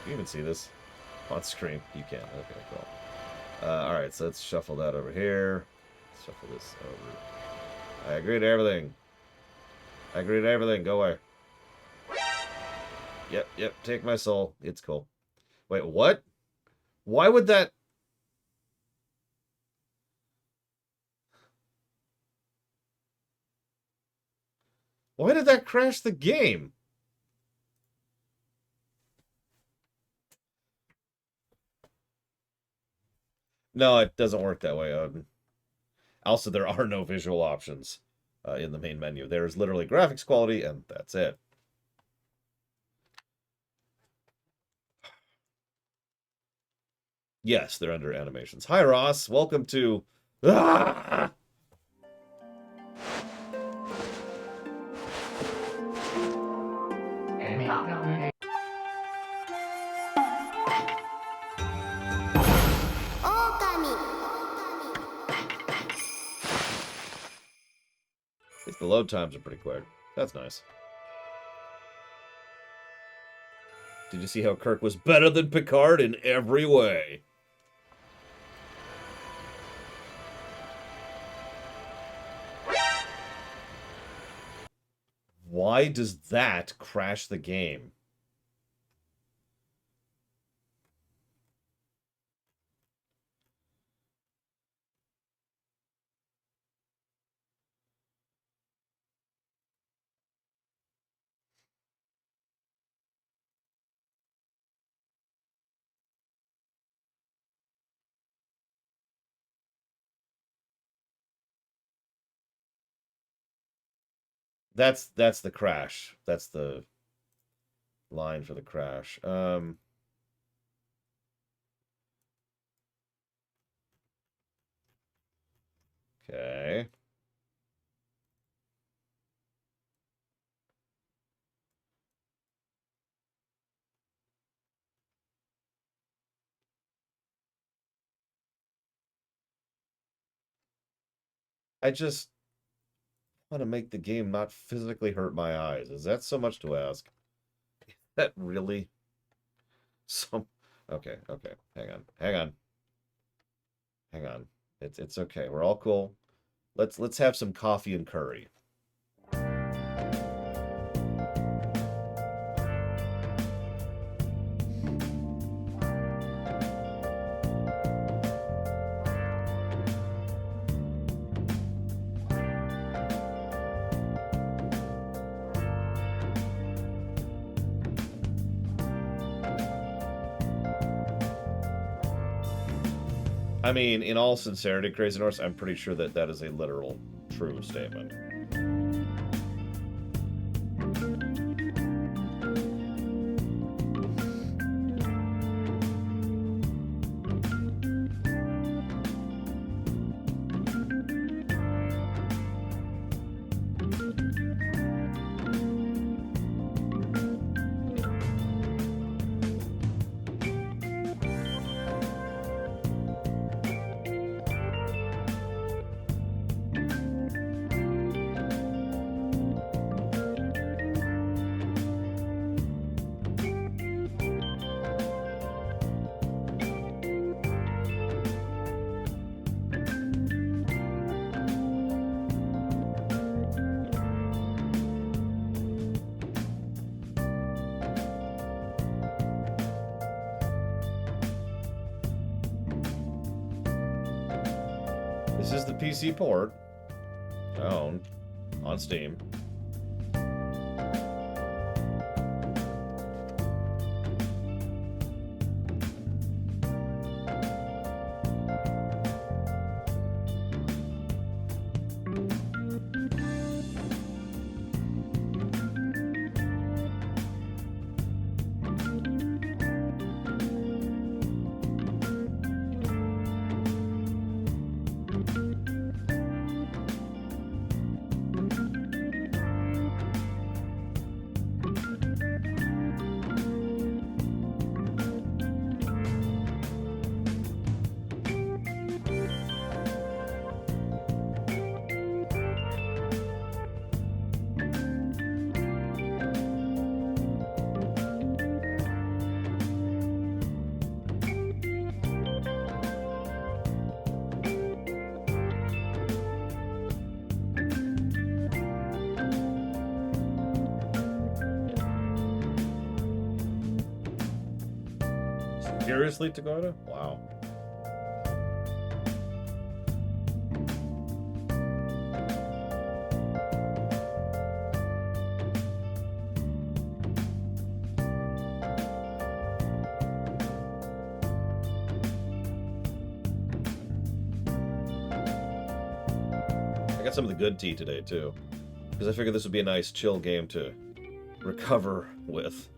Can you even see this on screen? You can. Okay, cool. Alright, so let's shuffle that over here. Let's shuffle this over. I agree to everything. I agree to everything. Go away. Yep, take my soul. It's cool. Wait, what? Why would that... Why did that crash the game? No, it doesn't work that way. Also, there are no visual options in the main menu. There's literally graphics quality, and that's it. Yes, they're under animations. Hi, Ross. Welcome to... Ah! Okami. At least the load times are pretty quick. That's nice. Did you see how Kirk was better than Picard in every way? Why does that crash the game? That's the crash. That's the line for the crash. Okay. I just want to make the game not physically hurt my eyes. Is that so much to ask? That really? So, okay, okay. Hang on. Hang on. Hang on. It's okay. We're all cool. Let's have some coffee and curry. I mean, in all sincerity, Crazy Norse, I'm pretty sure that that is a literal, true statement. This is the PC port. Owned. On Steam. Seriously, Dakota? Wow. I got some of the good tea today, too. Because I figured this would be a nice, chill game to recover with.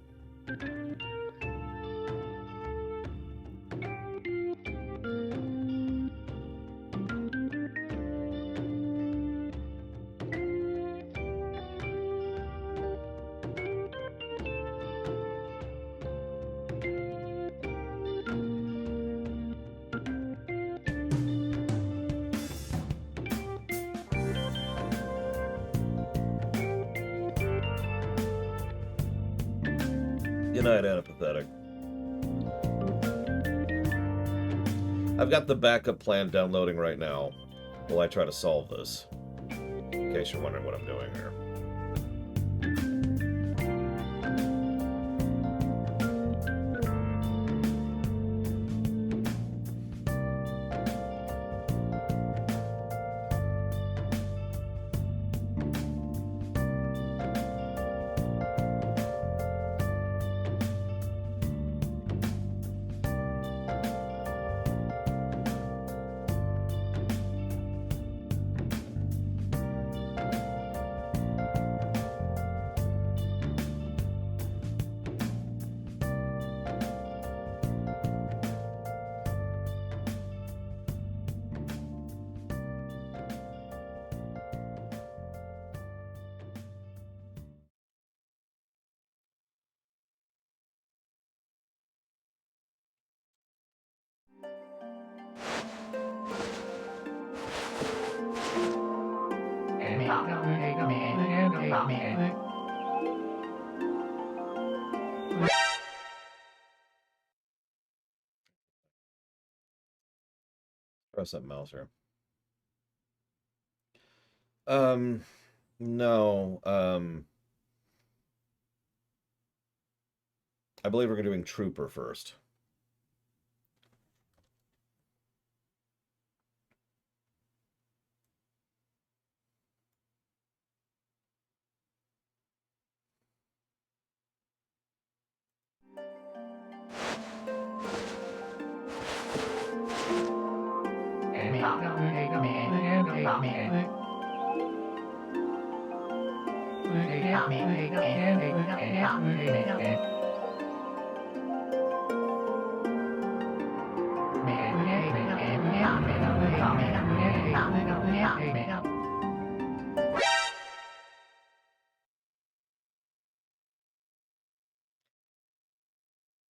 Good night, Anapathetic. I've got the backup plan downloading right now while I try to solve this. In case you're wondering what I'm doing here. Press that mouse here. No. I believe we're doing Trooper first.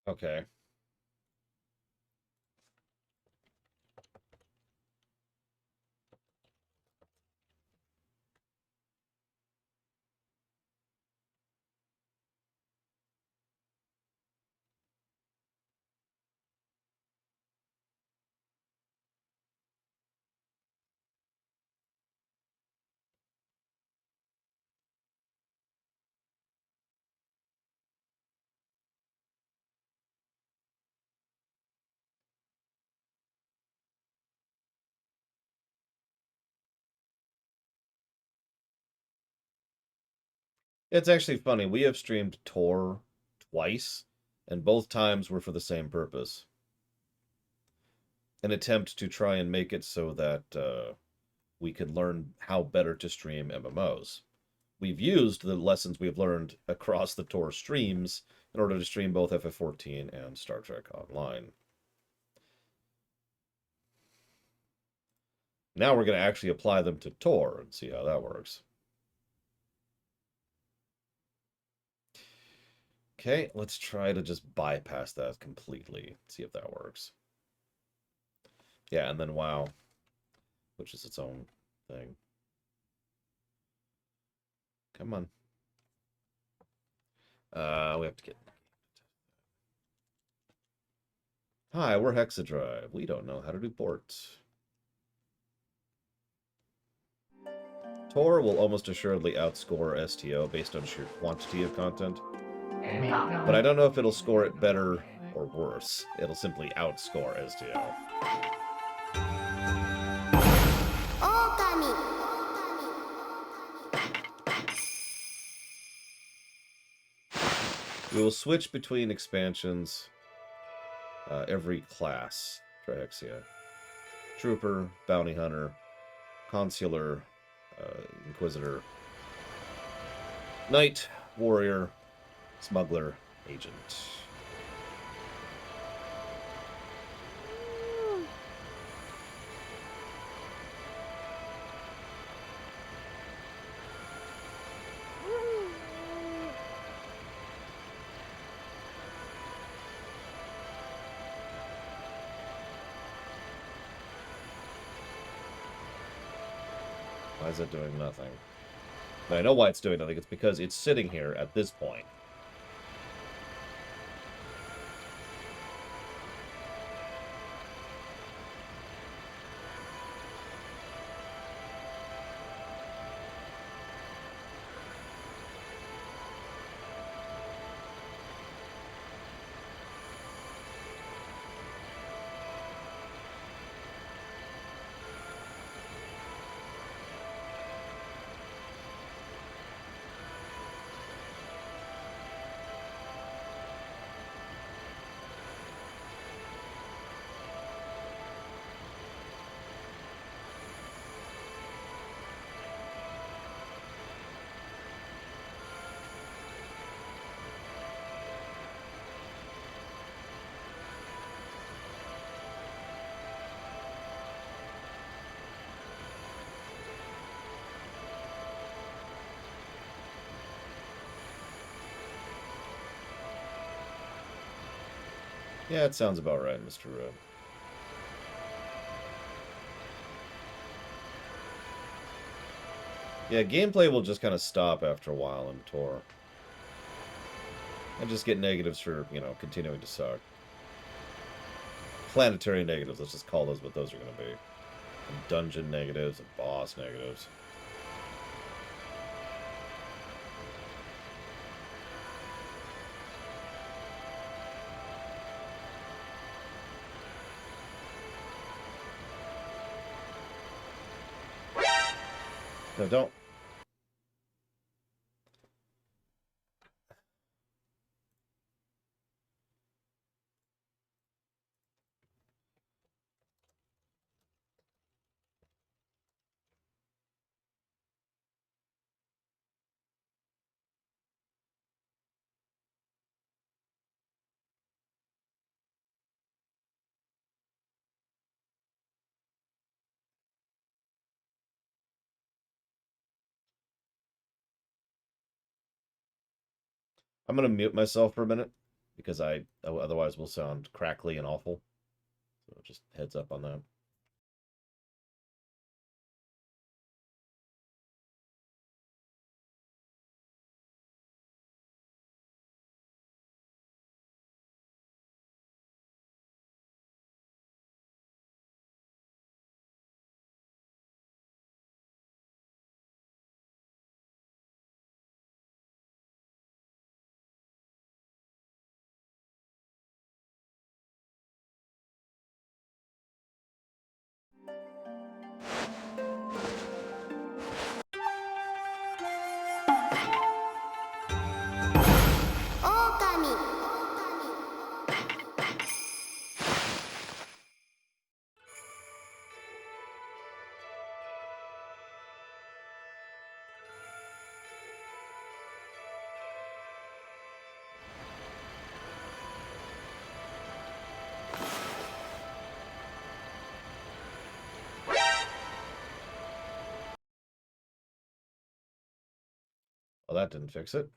Okay. It's actually funny. We have streamed Tor twice, and both times were for the same purpose. An attempt to try and make it so that we could learn how better to stream MMOs. We've used the lessons we've learned across the Tor streams in order to stream both FF14 and Star Trek Online. Now we're going to actually apply them to Tor and see how that works. Okay, let's try to just bypass that completely. See if that works. Yeah, and then WoW, which is its own thing. Come on. We have to get... Hi, we're Hexadrive. We don't know how to do ports. Tor will almost assuredly outscore STO based on sheer quantity of content. But I don't know if it'll score it better or worse. It'll simply outscore STO. Okami. We will switch between expansions every class. Trihexia. Trooper, Bounty Hunter, Consular, Inquisitor, Knight, Warrior, Smuggler, Agent. Why is it doing nothing? But I know why it's doing nothing. It's because it's sitting here at this point. Yeah, it sounds about right, Mr. Rowe. Yeah, gameplay will just kind of stop after a while in Tor. And just get negatives for, you know, continuing to suck. Planetary negatives, let's just call those what those are going to be. And dungeon negatives and boss negatives. No, don't. I'm going to mute myself for a minute because I otherwise will sound crackly and awful. So just heads up on that. Okami. Well, that didn't fix it.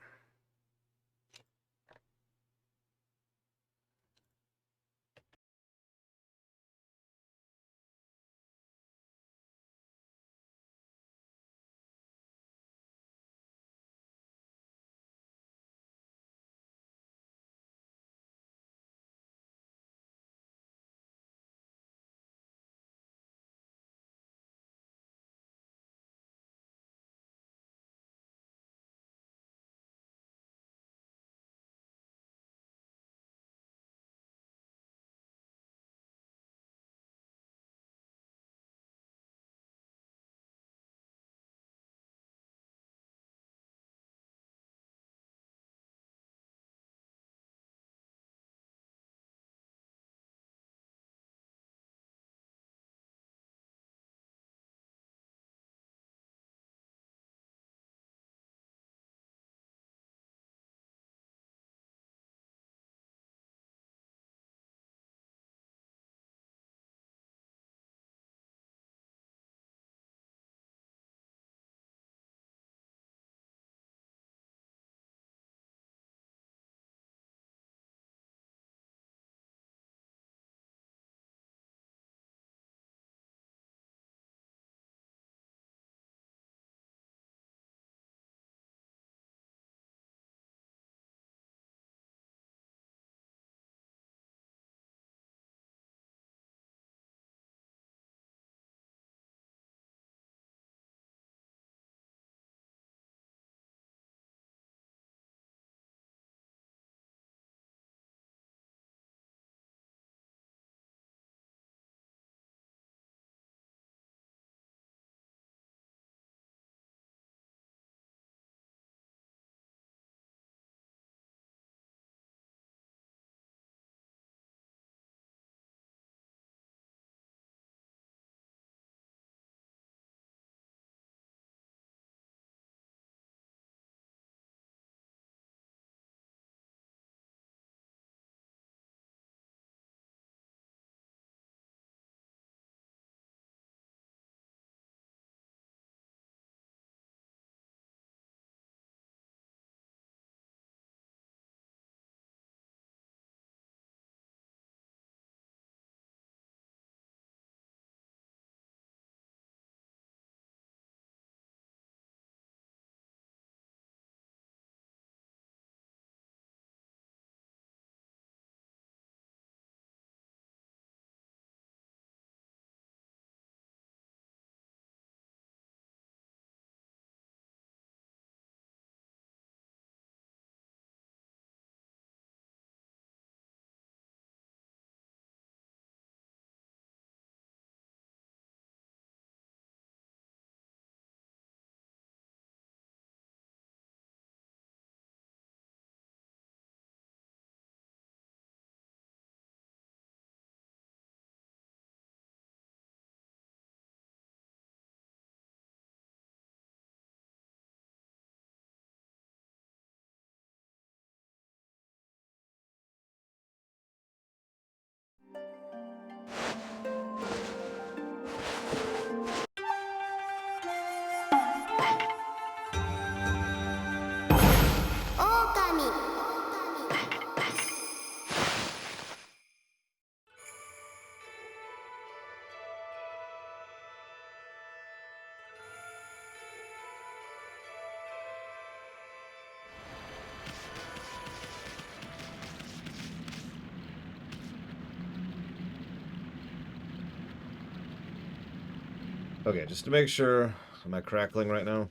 Okay, just to make sure, am I crackling right now?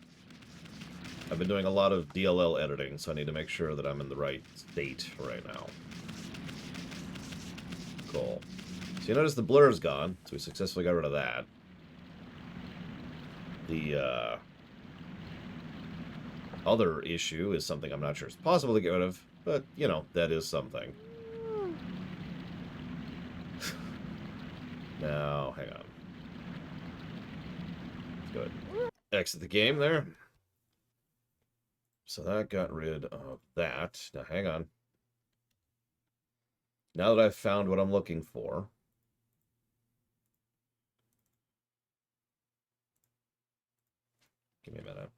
I've been doing a lot of DLL editing, so I need to make sure that I'm in the right state right now. Cool. So you notice the blur's gone, so we successfully got rid of that. The other issue is something I'm not sure it's possible to get rid of, but, you know, that is something. Now, hang on. Let's go ahead and exit the game there. So that got rid of that. Now, hang on. Now that I've found what I'm looking for, give me a minute.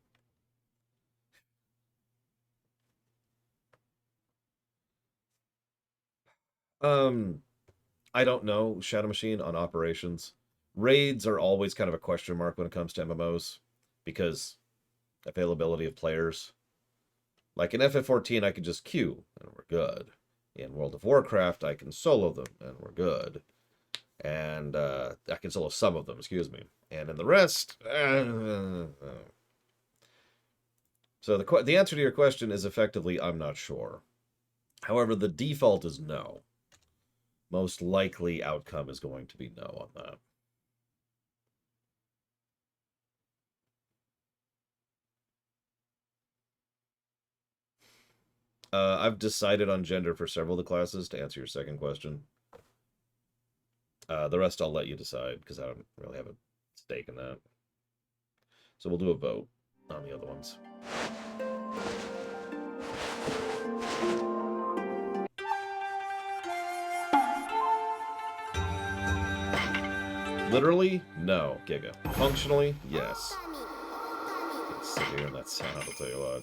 I don't know Shadow Machine on operations. Raids are always kind of a question mark when it comes to MMOs because availability of players. Like in FF14, I can just queue and we're good. In World of Warcraft, I can solo them and we're good. And I can solo some of them, excuse me. And in the rest, so the answer to your question is effectively, I'm not sure. However, the default is no. Most likely outcome is going to be no on that. I've decided on gender for several of the classes, to answer your second question. The rest I'll let you decide, because I don't really have a stake in that. So we'll do a vote on the other ones. Literally, no, Giga. Functionally, yes. Let's sit here and that sound, I'll tell you what.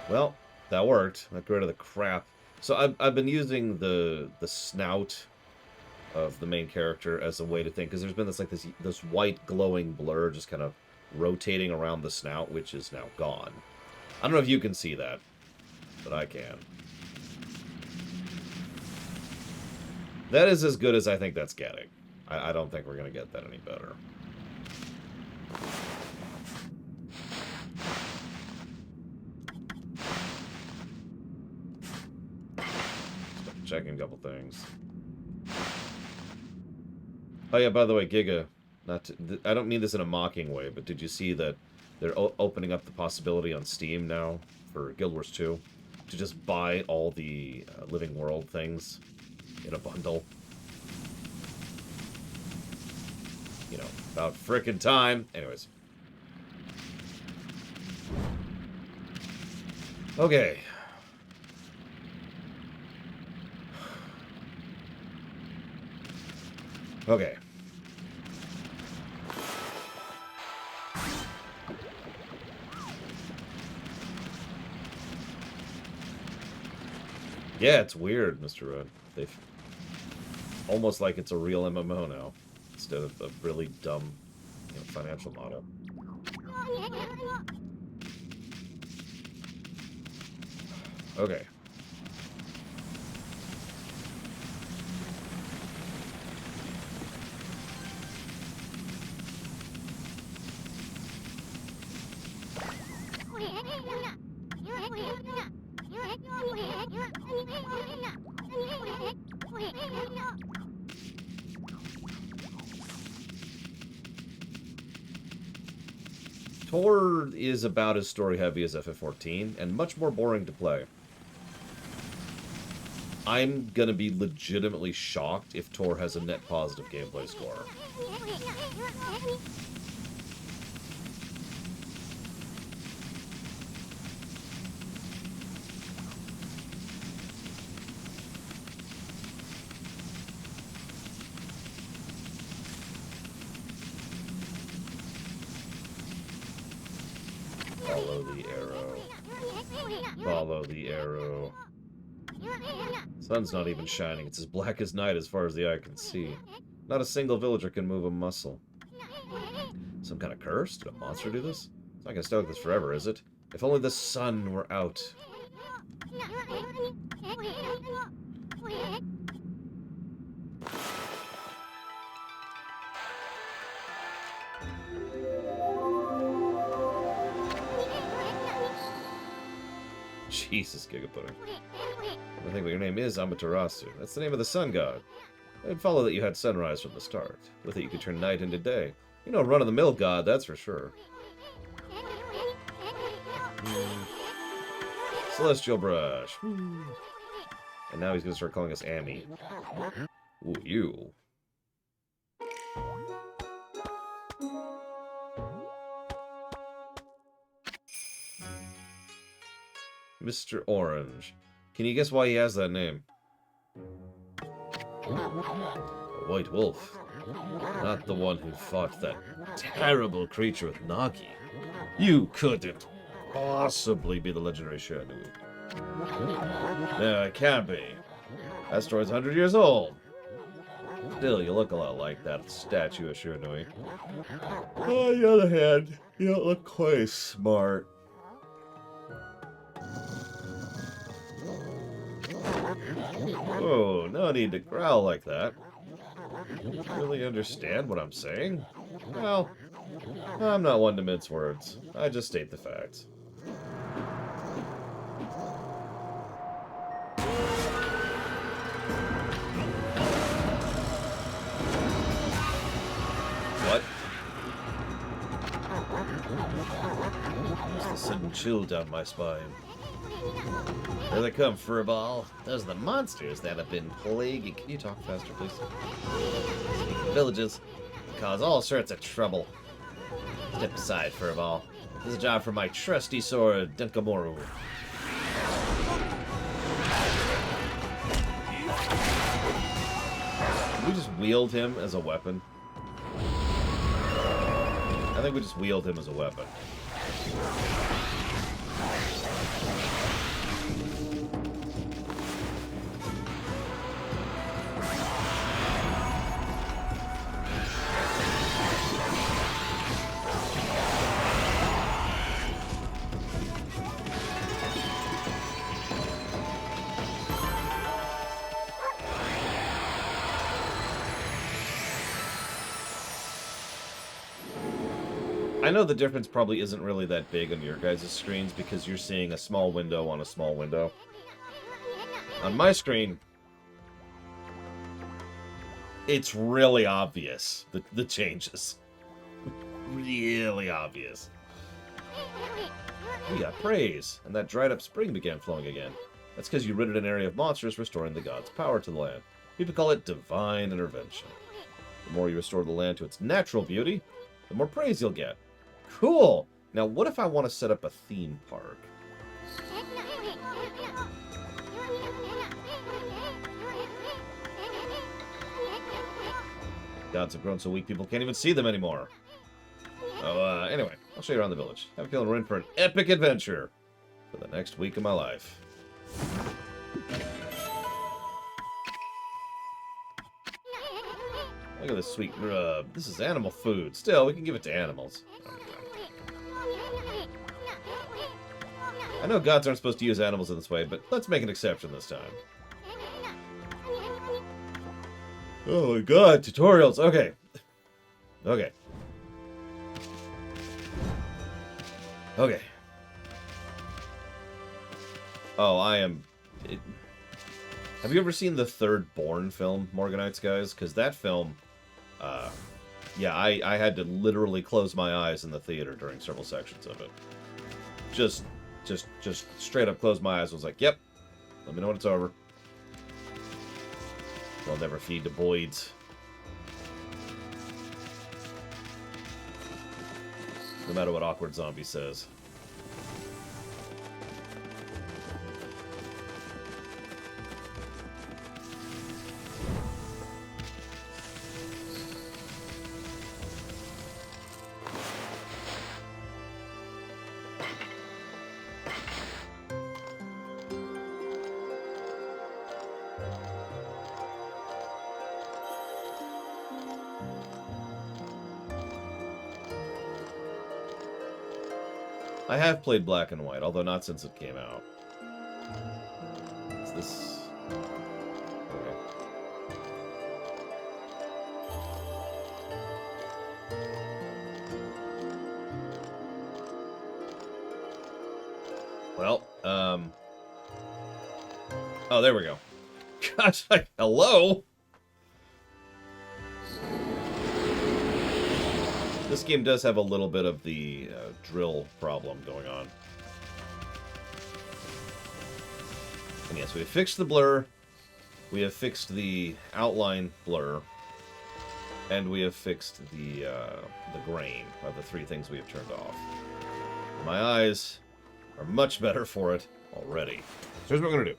Well, that worked. I got rid of the crap. So I've been using the snout of the main character as a way to think, because there's been this white glowing blur just kind of rotating around the snout, which is now gone. I don't know if you can see that, but I can. That is as good as I think that's getting. I don't think we're going to get that any better. Checking a couple things. Oh yeah, by the way, Giga, I don't mean this in a mocking way, but did you see that they're opening up the possibility on Steam now for Guild Wars 2 to just buy all the Living World things in a bundle? You know, about frickin' time. Anyways. Okay. Okay. Yeah, it's weird, Mr. Red. They've almost like it's a real MMO now, instead of a really dumb, you know, financial model. Okay. Tor is about as story-heavy as FF14, and much more boring to play. I'm gonna be legitimately shocked if Tor has a net positive gameplay score. Follow the arrow. Follow the arrow. Sun's not even shining. It's as black as night as far as the eye can see. Not a single villager can move a muscle. Some kind of curse? Did a monster do this? It's not gonna stay like this forever, is it? If only the sun were out. Jesus, Gigapudding. I think what your name is Amaterasu. That's the name of the sun god. It'd follow that you had sunrise from the start. With it, you could turn night into day. You know, run-of-the-mill god, that's for sure. Celestial brush. Woo. And now he's gonna start calling us Amy. Ooh, you. Mr. Orange. Can you guess why he has that name? A white wolf. Not the one who fought that terrible creature with Nagi. You couldn't possibly be the legendary Shanui. No, it can't be. That story's 100 years old. Still, you look a lot like that statue of Shanui. On the other hand, you don't look quite smart. Oh, no need to growl like that. You really understand what I'm saying? Well, I'm not one to mince words. I just state the facts. What? Just a sudden chill down my spine. Here they come, Furball. Those are the monsters that have been plaguing. Can you talk faster, please? Villages cause all sorts of trouble. Step aside, Furball. This is a job for my trusty sword, Dunkamoru. We just wield him as a weapon. I think we just wield him as a weapon. I know the difference probably isn't really that big on your guys' screens because you're seeing a small window on a small window. On my screen, it's really obvious, the changes. Really obvious. We got praise, and that dried up spring began flowing again. That's because you ridded an area of monsters, restoring the god's power to the land. People call it divine intervention. The more you restore the land to its natural beauty, the more praise you'll get. Cool! Now, what if I want to set up a theme park? Gods have grown so weak people can't even see them anymore. Oh, anyway, I'll show you around the village. Have a feeling we're in for an epic adventure for the next week of my life. Look at this sweet grub. This is animal food. Still, we can give it to animals. I know gods aren't supposed to use animals in this way, but let's make an exception this time. Oh my god, tutorials. Okay. Okay. Okay. Oh, I am... Have you ever seen the Third Born film, Morganites, guys? Because that film... yeah, I had to literally close my eyes in the theater during several sections of it. Just straight up closed my eyes. I was like, yep, let me know when it's over. They'll never feed the boids. No matter what Awkward Zombie says. I have played Black and White, although not since it came out. Is this... Okay. Well, oh, there we go. Gosh, like, hello? This game does have a little bit of the drill problem going on. And yes, we have fixed the blur, we have fixed the outline blur, and we have fixed the grain of the three things we have turned off. My eyes are much better for it already. So here's what we're going to do.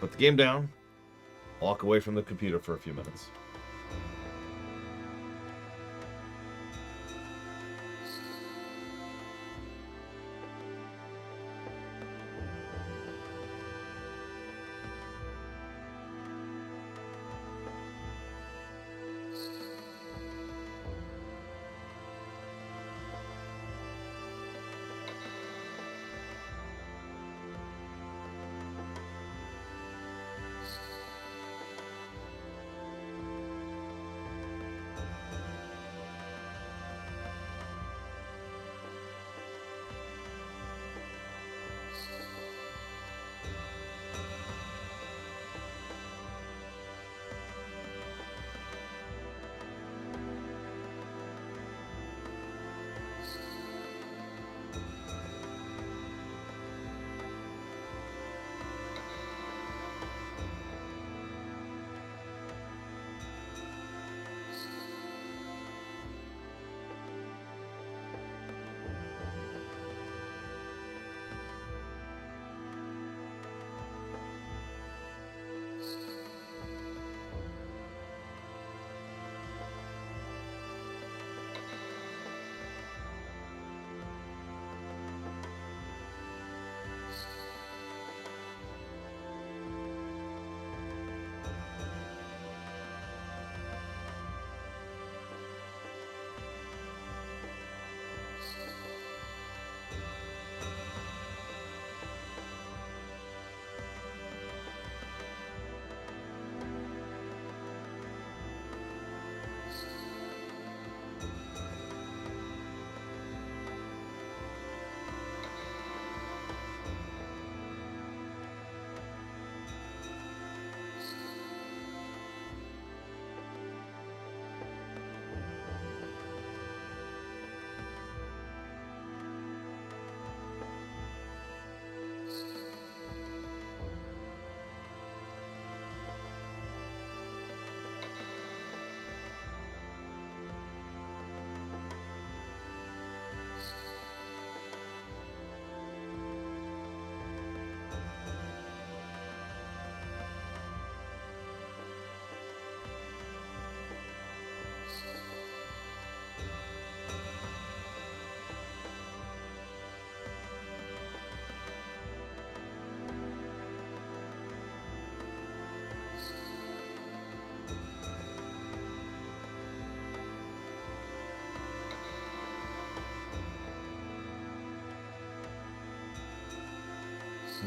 Put the game down, walk away from the computer for a few minutes.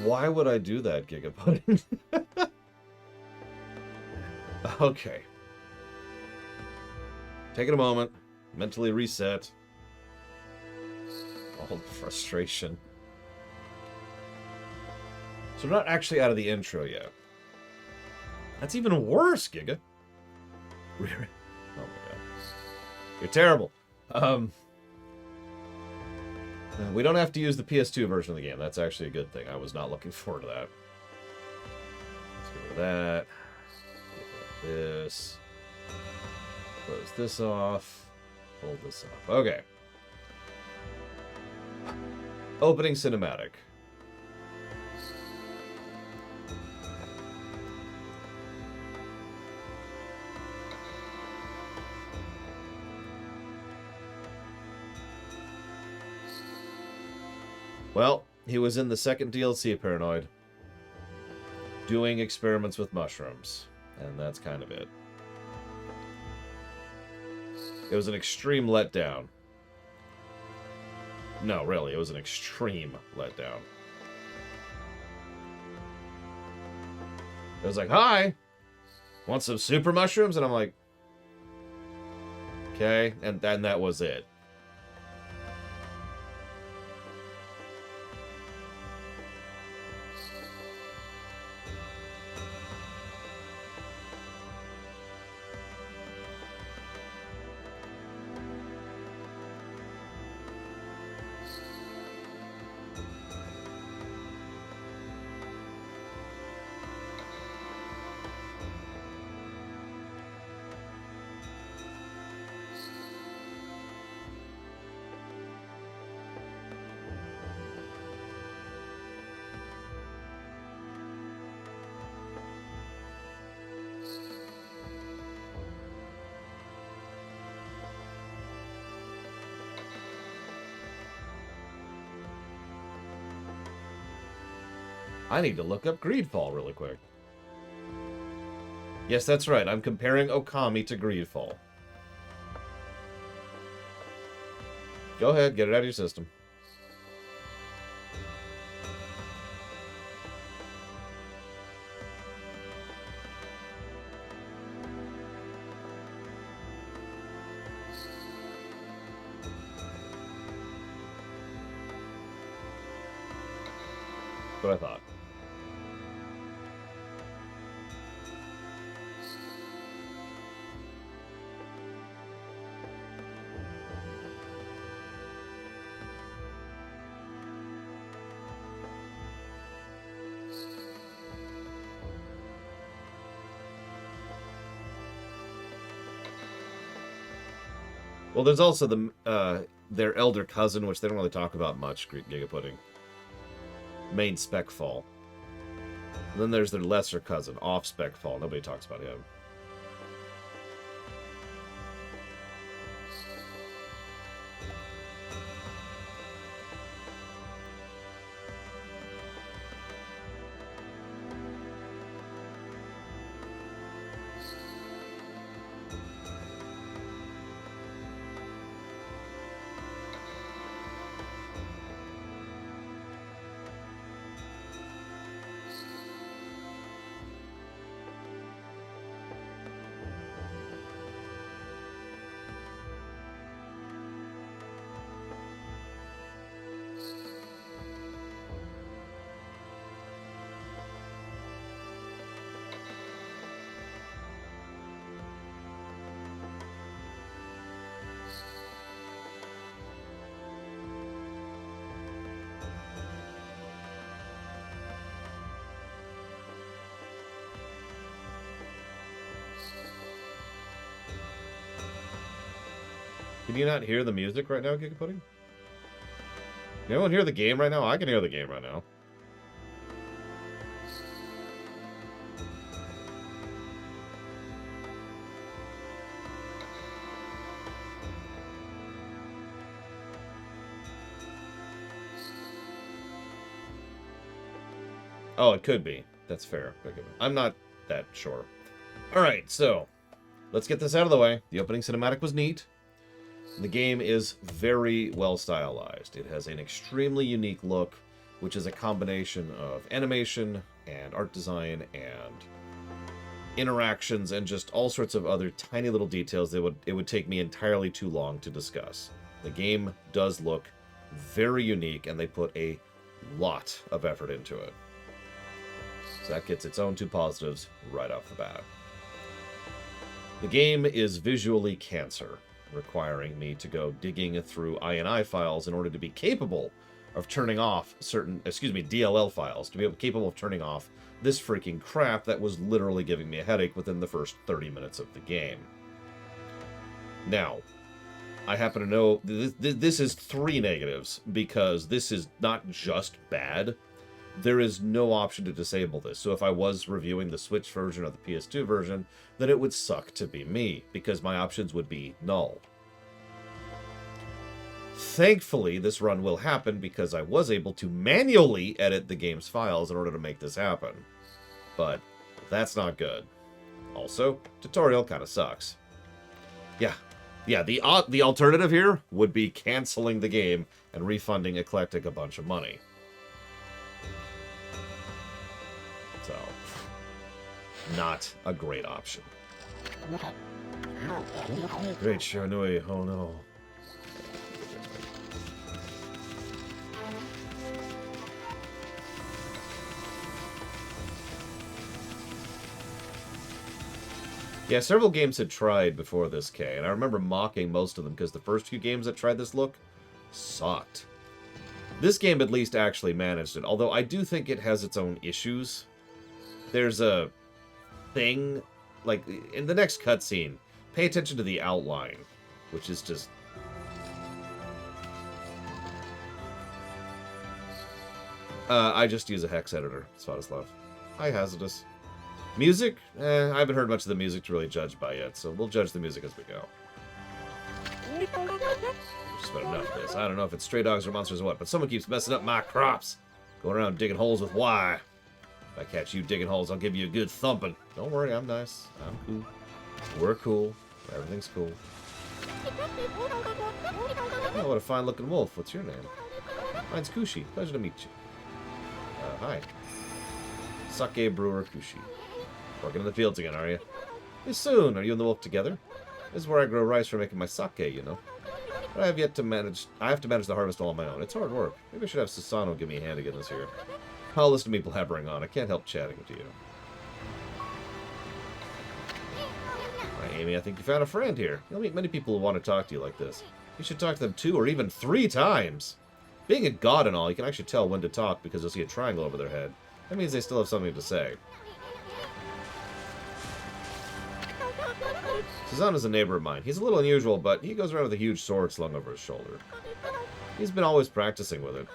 Why would I do that, Gigapudding? Okay. Taking a moment. Mentally reset. All the frustration. So we're not actually out of the intro yet. That's even worse, Giga. Oh my god. You're terrible. We don't have to use the PS2 version of the game. That's actually a good thing. I was not looking forward to that. Let's get rid of that. Get rid of this. Close this off. Hold this off. Okay. Opening cinematic. Well, he was in the second DLC of Paranoid, doing experiments with mushrooms, and that's kind of it. It was an extreme letdown. No, really, it was an extreme letdown. It was like, hi, want some super mushrooms? And I'm like, okay, and then that was it. I need to look up Greedfall really quick. Yes, that's right. I'm comparing Okami to Greedfall. Go ahead, get it out of your system. What I thought. Well, there's also their elder cousin, which they don't really talk about much, Giga Pudding. Main spec fall. And then there's their lesser cousin, off spec fall. Nobody talks about him. Can you not hear the music right now, Giga Pudding? Can anyone hear the game right now? I can hear the game right now. Oh, it could be. That's fair. I'm not that sure. Alright, so let's get this out of the way. The opening cinematic was neat. The game is very well stylized. It has an extremely unique look, which is a combination of animation and art design and interactions and just all sorts of other tiny little details that it would take me entirely too long to discuss. The game does look very unique, and they put a lot of effort into it. So that gets its own 2 positives right off the bat. The game is visually cancer, requiring me to go digging through INI files in order to be capable of turning off certain, DLL files, to be capable of turning off this freaking crap that was literally giving me a headache within the first 30 minutes of the game. Now, I happen to know this is 3 negatives, because this is not just bad. There is no option to disable this. So if I was reviewing the Switch version or the PS2 version, then it would suck to be me, because my options would be null. Thankfully, this run will happen because I was able to manually edit the game's files in order to make this happen. But that's not good. Also, tutorial kind of sucks. Yeah, Yeah, the alternative here would be canceling the game and refunding Eclectic a bunch of money. So, not a great option. Great Shiranui, oh no. Yeah, several games had tried before this, K, and I remember mocking most of them because the first few games that tried this look sucked. This game at least actually managed it, although I do think it has its own issues. There's a thing, like, in the next cutscene, pay attention to the outline, which is just... I just use a hex editor, Svatoslav. Hi, Hazardous. Music? I haven't heard much of the music to really judge by yet, so we'll judge the music as we go. Just about enough of this. I don't know if it's stray dogs or monsters or what, but someone keeps messing up my crops. Going around digging holes with Y. If I catch you digging holes, I'll give you a good thumping. Don't worry, I'm nice. I'm cool. We're cool. Everything's cool. Oh, what a fine-looking wolf. What's your name? Mine's Kushi. Pleasure to meet you. Hi. Sake Brewer Kushi. Working in the fields again, are you? Hey, soon. Are you and the wolf together? This is where I grow rice for making my sake, you know. But I have yet to manage... I have to manage the harvest all on my own. It's hard work. Maybe I should have Susano give me a hand again this year. I'll listen to me blabbering on. I can't help chatting to you. Hi, Amy. I think you found a friend here. You'll meet many people who want to talk to you like this. You should talk to them 2 or even 3 times. Being a god and all, you can actually tell when to talk because you'll see a triangle over their head. That means they still have something to say. Susano's a neighbor of mine. He's a little unusual, but he goes around with a huge sword slung over his shoulder. He's been always practicing with it.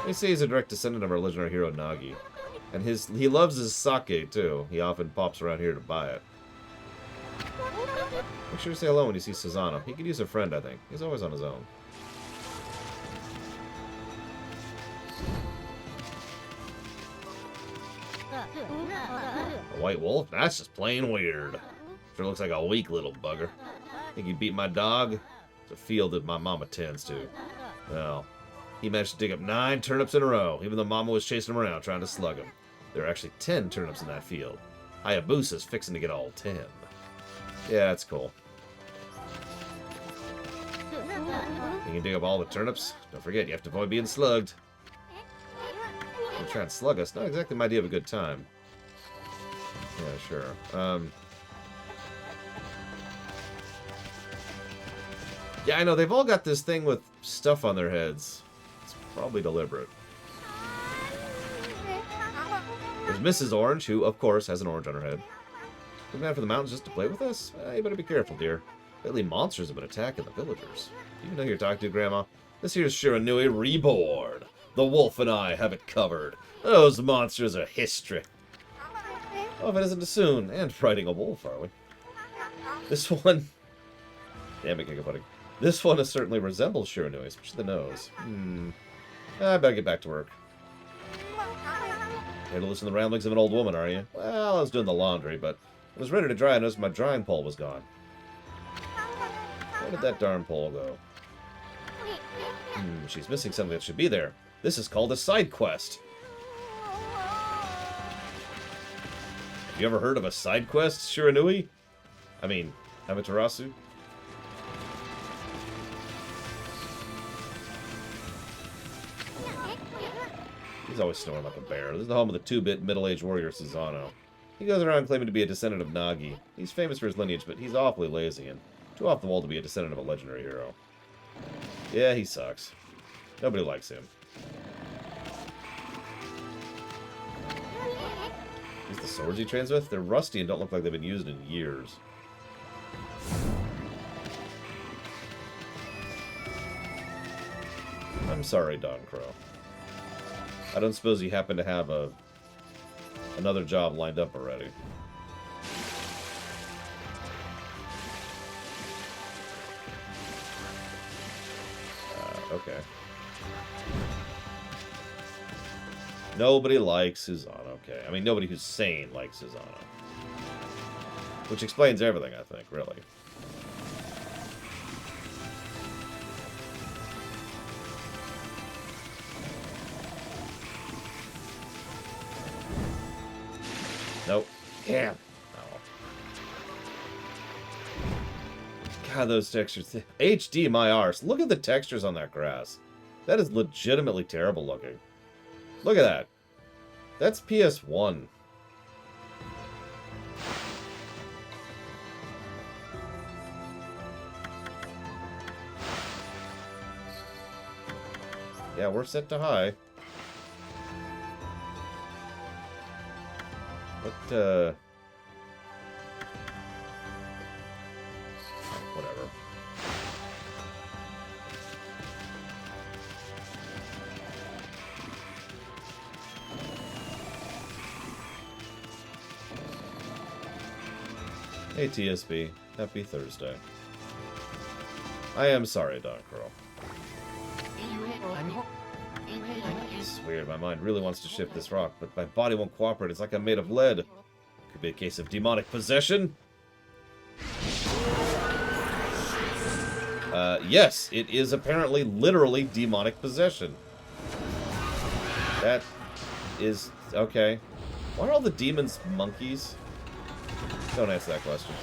They say he's a direct descendant of our legendary hero Nagi. And he loves his sake, too. He often pops around here to buy it. Make sure to say hello when you see Susano. He could use a friend, I think. He's always on his own. A white wolf? That's just plain weird. Sure looks like a weak little bugger. Think he beat my dog? It's a field that my mama tends to. Well, he managed to dig up 9 turnips in a row, even though mama was chasing him around trying to slug him. There are actually 10 turnips in that field. Hayabusa's fixing to get all 10. Yeah, that's cool. You can dig up all the turnips? Don't forget, you have to avoid being slugged. You're trying to slug us? Not exactly my idea of a good time. Yeah, sure. Yeah, I know, they've all got this thing with stuff on their heads. It's probably deliberate. There's Mrs. Orange, who, of course, has an orange on her head. Come down from the mountains just to play with us? You better be careful, dear. Lately, monsters have been attacking the villagers. Do you know who you're talking to, Grandma? This here's Shiranui Reborn. The wolf and I have it covered. Those monsters are history. Oh, if it isn't too soon. And riding a wolf, are we? This one... Damn it, Gigapudding. This one certainly resembles Shiranui, especially the nose. I better get back to work. Here to listen to the ramblings of an old woman, are you? Well, I was doing the laundry, but I was ready to dry and noticed my drying pole was gone. Where did that darn pole go? She's missing something that should be there. This is called a side quest. Have you ever heard of a side quest, Shiranui? I mean, Amaterasu? He's always snoring like a bear. This is the home of the 2-bit middle-aged warrior Susano. He goes around claiming to be a descendant of Nagi. He's famous for his lineage, but he's awfully lazy and too off the wall to be a descendant of a legendary hero. Yeah, he sucks. Nobody likes him. These the swords he trains with? They're rusty and don't look like they've been used in years. I'm sorry, Don Crow. I don't suppose you happen to have another job lined up already. Okay. Nobody likes Susano. Okay. I mean, nobody who's sane likes Susano. Which explains everything, I think, really. Nope. Damn. No. God, those textures. HD my arse. Look at the textures on that grass. That is legitimately terrible looking. Look at that. That's PS1. Yeah, we're set to high. What, whatever. Hey, TSB. Happy Thursday. I am sorry, Don Crow. It's weird. My mind really wants to shift this rock, but my body won't cooperate. It's like I'm made of lead. Could be a case of demonic possession. Yes, it is apparently literally demonic possession. That is... okay. Why are all the demons monkeys? Don't answer that question.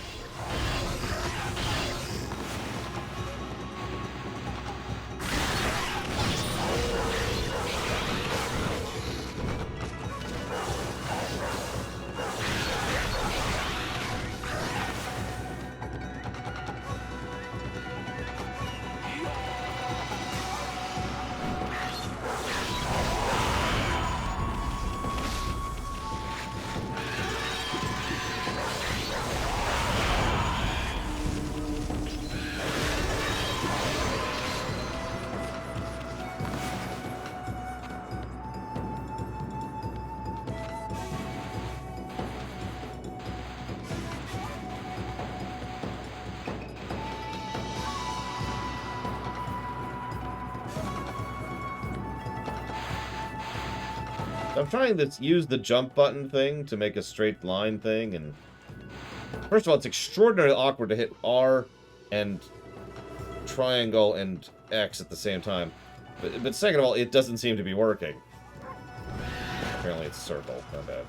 I'm trying to use the jump button thing to make a straight line thing, and first of all, it's extraordinarily awkward to hit R and triangle and X at the same time. But second of all, it doesn't seem to be working. Apparently it's circle. Not bad.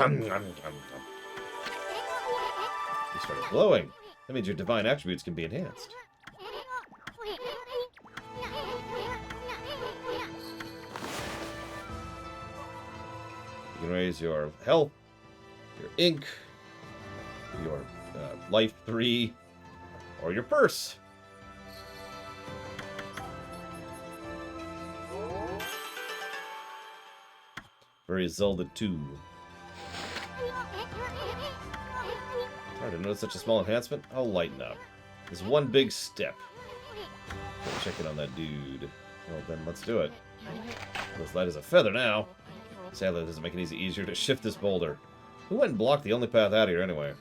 You started glowing. That means your divine attributes can be enhanced. You can raise your health, your ink, your life 3, or your purse. Very Zelda 2. Hard to notice such a small enhancement. I'll lighten up. There's one big step. Go check in on that dude. Well, then let's do it. As light as a feather now. Sadly, it doesn't make it easier to shift this boulder. Who went and blocked the only path out here anyway?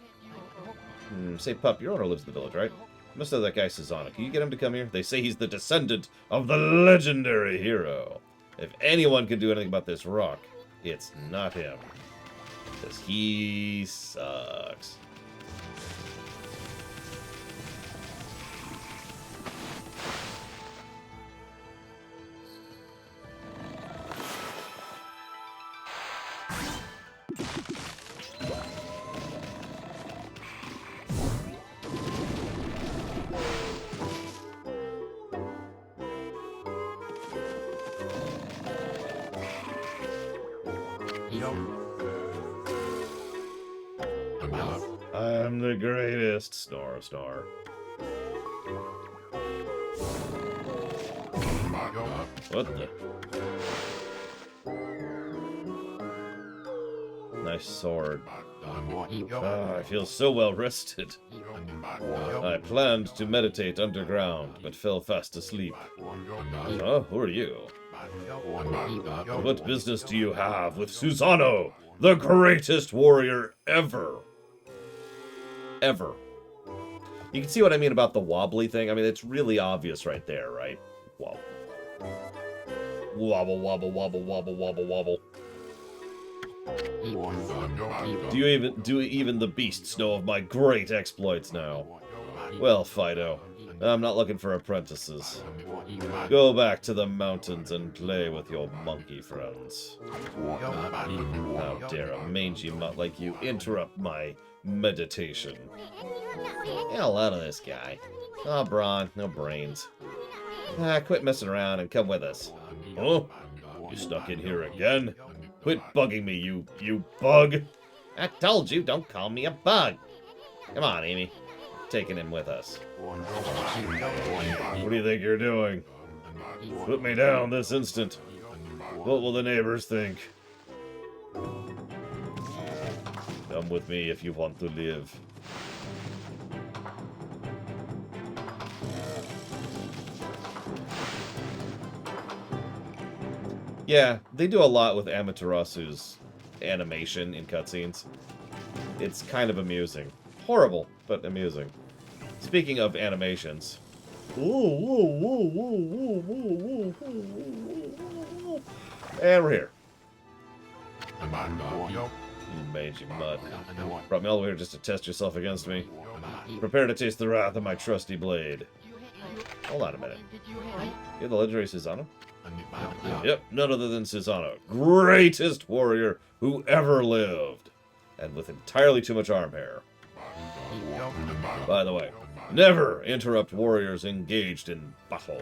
Say, pup, your owner lives in the village, right? You must know that guy Susano. Can you get him to come here? They say he's the descendant of the legendary hero. If anyone can do anything about this rock, it's not him. Because he sucks. I'm the greatest. Snore, snore. What the? Nice sword. I feel so well rested. I planned to meditate underground, but fell fast asleep. Who are you? What business do you have with Susano, the greatest warrior ever? Ever. You can see what I mean about the wobbly thing. I mean, it's really obvious right there, right? Whoa. Wobble, wobble, wobble, wobble, wobble, wobble. Do even the beasts know of my great exploits now? Well, Fido, I'm not looking for apprentices. Go back to the mountains and play with your monkey friends. How dare a mangy mutt like you interrupt my meditation? Hell out of this guy. Oh, brawn, no brains. Quit messing around and come with us. Oh, you snuck in here again? Quit bugging me, you bug! I told you, don't call me a bug. Come on, Amy. Taking him with us. What do you think you're doing? Put me down this instant. What will the neighbors think? Come with me if you want to live. Yeah, they do a lot with Amaterasu's animation in cutscenes. It's kind of amusing. Horrible, but amusing. Speaking of animations. And we're here. You mangy mud. Brought me all the way here just to test yourself against me. Prepare to taste the wrath of my trusty blade. Hold on a minute. You're the legendary Susano? Yep, none other than Susano. Greatest warrior who ever lived. And with entirely too much arm hair. By the way, never interrupt warriors engaged in battle.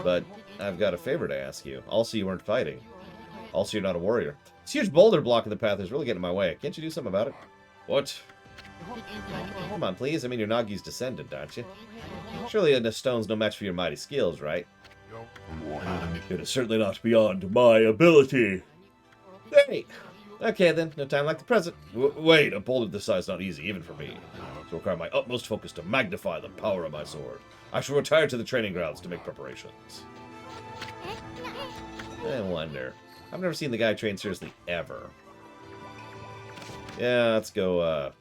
But I've got a favor to ask you. Also, you weren't fighting. Also, you're not a warrior. This huge boulder blocking the path is really getting in my way. Can't you do something about it? What? Come on, please. I mean, you're Nagi's descendant, aren't you? Surely a stone's no match for your mighty skills, right? It is certainly not beyond my ability. Hey! Okay then, no time like the present. Wait, a boulder this size is not easy, even for me. It will require my utmost focus to magnify the power of my sword. I shall retire to the training grounds to make preparations. I wonder. I've never seen the guy train seriously, ever. Yeah, let's go,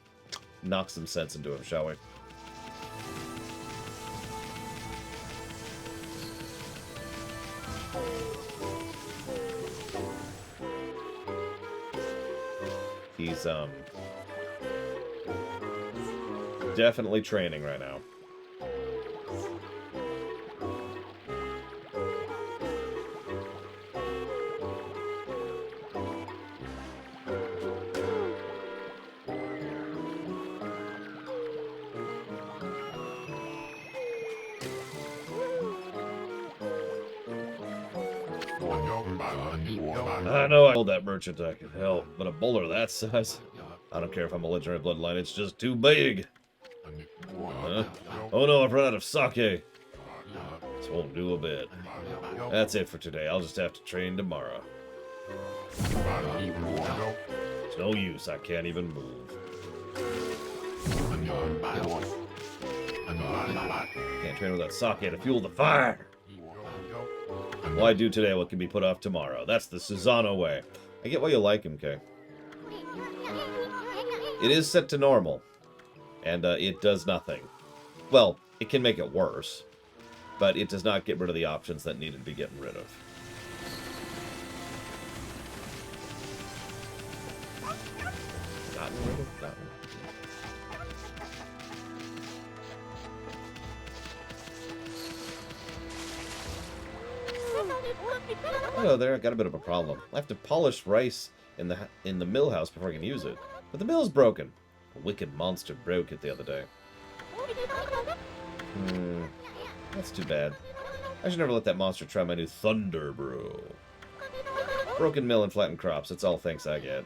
knock some sense into him, shall we? He's, definitely training right now. I know I told that merchant I could help, but a boulder that size? I don't care if I'm a legendary bloodline, it's just too big. Oh no, I've run out of sake. This won't do a bit. That's it for today. I'll just have to train tomorrow. It's no use. I can't even move. Can't train without sake to fuel the fire. Why do today what can be put off tomorrow? That's the Susano way. I get why you like him, Kay. It is set to normal. And it does nothing. Well, it can make it worse. But it does not get rid of the options that needed to be getting rid of. Gotten rid of? Gotten. Hello there, I got a bit of a problem. I have to polish rice in the mill house before I can use it. But the mill's broken. A wicked monster broke it the other day. That's too bad. I should never let that monster try my new Thunder Brew. Broken mill and flattened crops, that's all thanks I get.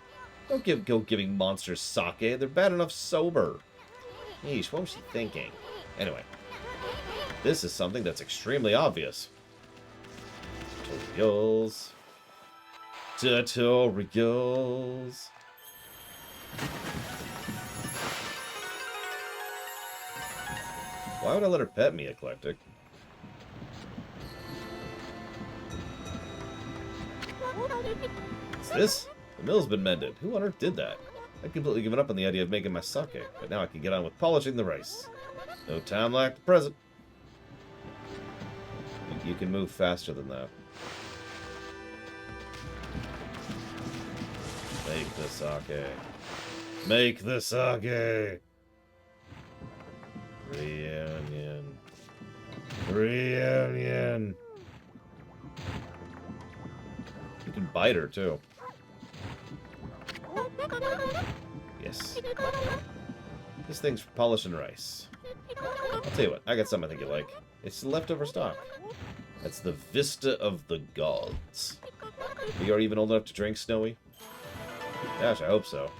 Don't go giving monsters sake, they're bad enough sober. Yeesh, what was she thinking? Anyway, this is something that's extremely obvious. Tutorials. Tutorials. Why would I let her pet me, Eclectic? What's this? The mill's been mended. Who on earth did that? I'd completely given up on the idea of making my sake, but now I can get on with polishing the rice. No time like the present. You can move faster than that. the sake. Make the sake. Reunion. Reunion. You can bite her, too. Yes. This thing's for polishing rice. I'll tell you what, I got something I think you like. It's leftover stock. That's the Vista of the Gods. You are even old enough to drink, Snowy? Gosh, I hope so.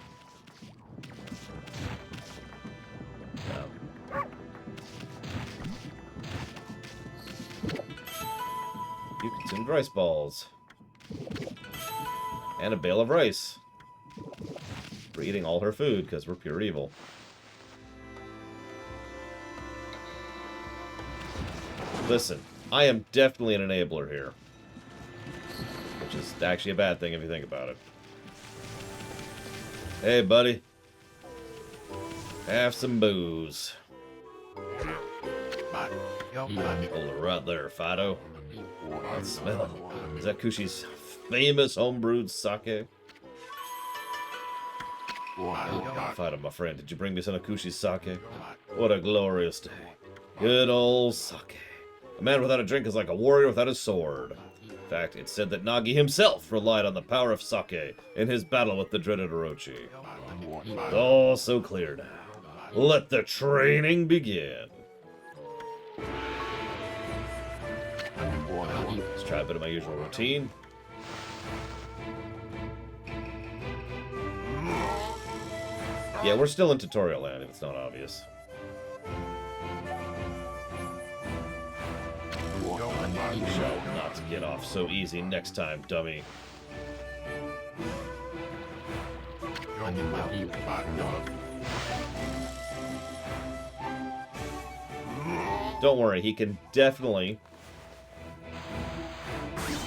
You consumed rice balls. And a bale of rice. For eating all her food, because we're pure evil. Listen, I am definitely an enabler here. Which is actually a bad thing if you think about it. Hey, buddy. Have some booze. Hold it right there, Fido. That smell. Is that Kushi's famous homebrewed sake? Fido, my friend, did you bring me some of Kushi's sake? What a glorious day. Good old sake. A man without a drink is like a warrior without a sword. In fact, it's said that Nagi himself relied on the power of sake in his battle with the dreaded Orochi. It's all so clear now. Let the training begin. Let's try a bit of my usual routine. Yeah, we're still in tutorial land, if it's not obvious. You shall not get off so easy next time, dummy. Don't worry, he can definitely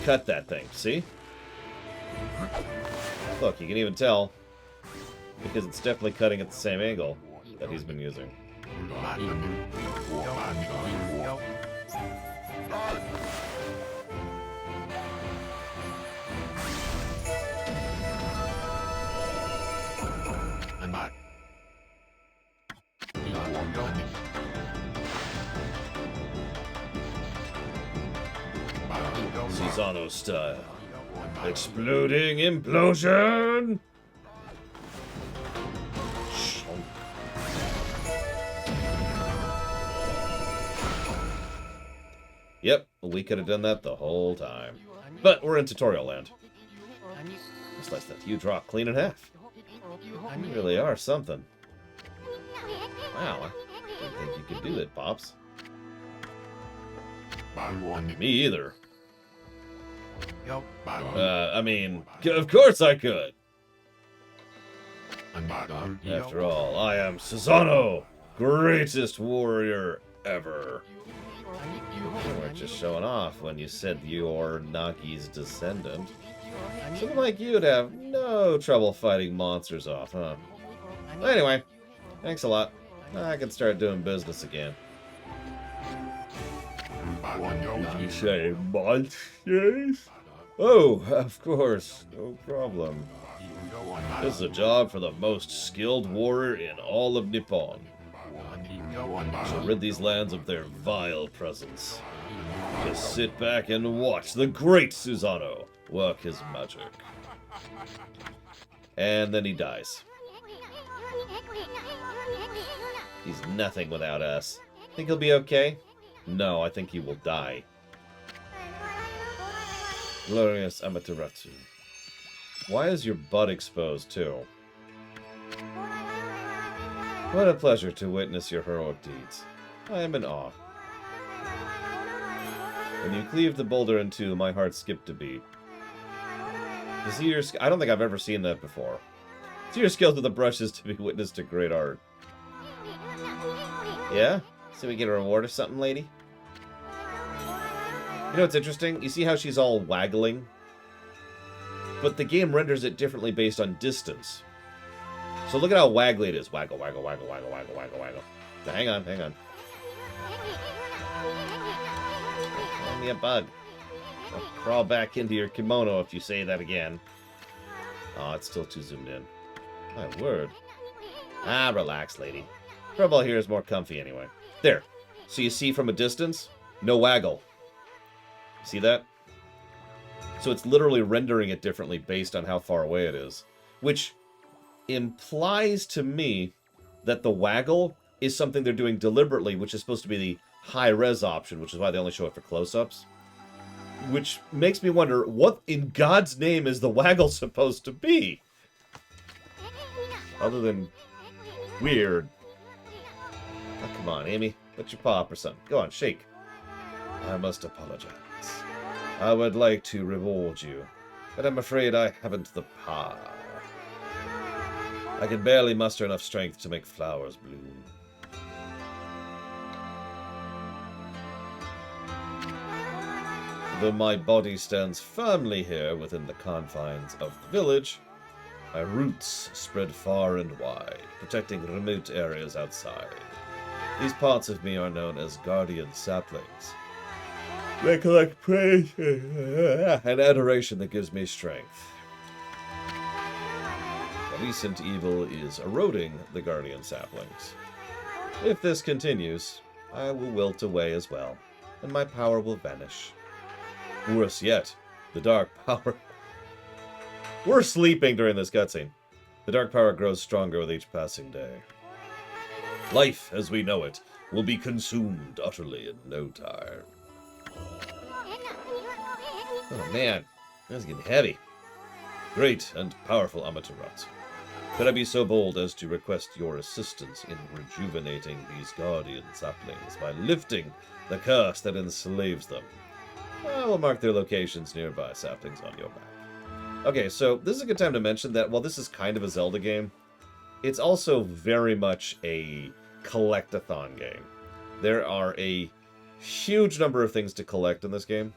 cut that thing, see? Look, you can even tell, because it's definitely cutting at the same angle that he's been using. Susano style. Exploding implosion! Yep, we could have done that the whole time. But we're in tutorial land. Just let that you drop clean in half. You really are something. Wow, I didn't think you could do it, Pops. Me either. I mean, of course I could. After all, I am Susano, greatest warrior ever. You weren't just showing off when you said you're Nagi's descendant. Someone like you'd have no trouble fighting monsters off, huh? Anyway, thanks a lot. I can start doing business again. You say monsters? Oh, of course. No problem. This is a job for the most skilled warrior in all of Nippon. So rid these lands of their vile presence. Just sit back and watch the great Susano work his magic. And then he dies. He's nothing without us. Think he'll be okay? No, I think he will die. Glorious Amaterasu. Why is your butt exposed, too? What a pleasure to witness your heroic deeds. I am in awe. When you cleaved the boulder in two, my heart skipped a beat. To see your I don't think I've ever seen that before. See your skills with the brushes to be witness to great art. Yeah? So we get a reward or something, lady? You know what's interesting? You see how she's all waggling? But the game renders it differently based on distance. So look at how waggly it is. Waggle, waggle, waggle, waggle, waggle, waggle, waggle. Now, hang on, hang on. Call me a bug. I'll crawl back into your kimono if you say that again. Oh, it's still too zoomed in. My word. Ah, relax, lady. Furball here is more comfy anyway. There. So you see from a distance, no waggle. See that? So it's literally rendering it differently based on how far away it is. Which implies to me that the waggle is something they're doing deliberately, which is supposed to be the high-res option, which is why they only show it for close-ups. Which makes me wonder, what in God's name is the waggle supposed to be? Other than weird. Oh, come on, Amy. Put your paw up or something. Go on, shake. I must apologize. I would like to reward you, but I'm afraid I haven't the power. I can barely muster enough strength to make flowers bloom. Though my body stands firmly here within the confines of the village, my roots spread far and wide, protecting remote areas outside. These parts of me are known as guardian saplings. They collect praise and adoration that gives me strength. The recent evil is eroding the guardian saplings. If this continues, I will wilt away as well, and my power will vanish. Worse yet, the dark power... We're sleeping during this cutscene. The dark power grows stronger with each passing day. Life, as we know it, will be consumed utterly in no time. Oh man, that's getting heavy. Great and powerful Amaterasu. Could I be so bold as to request your assistance in rejuvenating these guardian saplings by lifting the curse that enslaves them? I will mark their locations nearby saplings on your map. Okay, so this is a good time to mention that while this is kind of a Zelda game, it's also very much a collect-a-thon game. There are a huge number of things to collect in this game,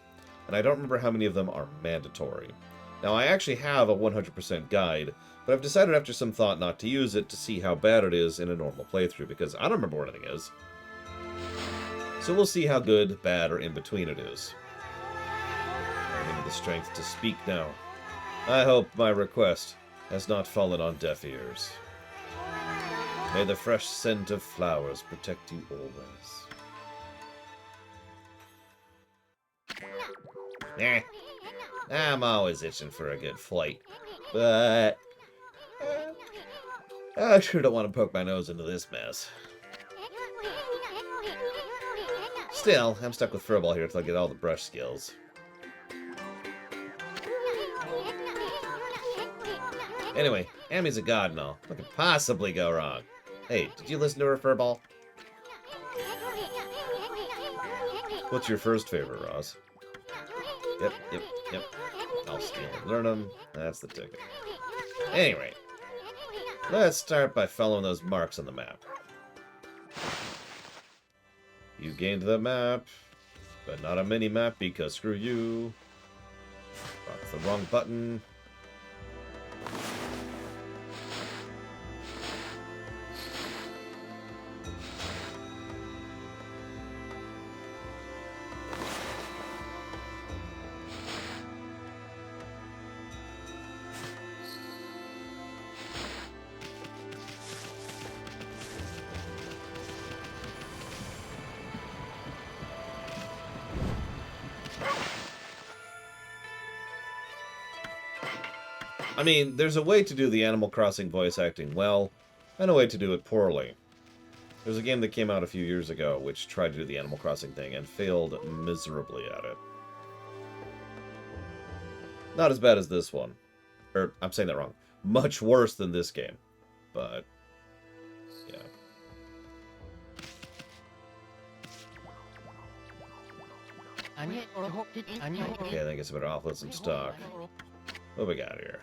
and I don't remember how many of them are mandatory. Now, I actually have a 100% guide, but I've decided after some thought not to use it to see how bad it is in a normal playthrough, because I don't remember where anything is. So we'll see how good, bad, or in between it is. I have the strength to speak now. I hope my request has not fallen on deaf ears. May the fresh scent of flowers protect you always. I'm always itching for a good fight, but I sure don't want to poke my nose into this mess. Still, I'm stuck with Furball here until I get all the brush skills. Anyway, Amy's a god and all. What could possibly go wrong? Hey, did you listen to her, Furball? What's your first favorite, Ross? Yep. I'll steal and learn them. That's the ticket. Anyway, let's start by following those marks on the map. You gained the map, but not a mini-map because screw you. That's the wrong button. I mean, there's a way to do the Animal Crossing voice acting well, and a way to do it poorly. There's a game that came out a few years ago which tried to do the Animal Crossing thing and failed miserably at it. Not as bad as this one. Or, I'm saying that wrong. Much worse than this game. But, yeah. Okay, I think it's better offload some stock. What we got here?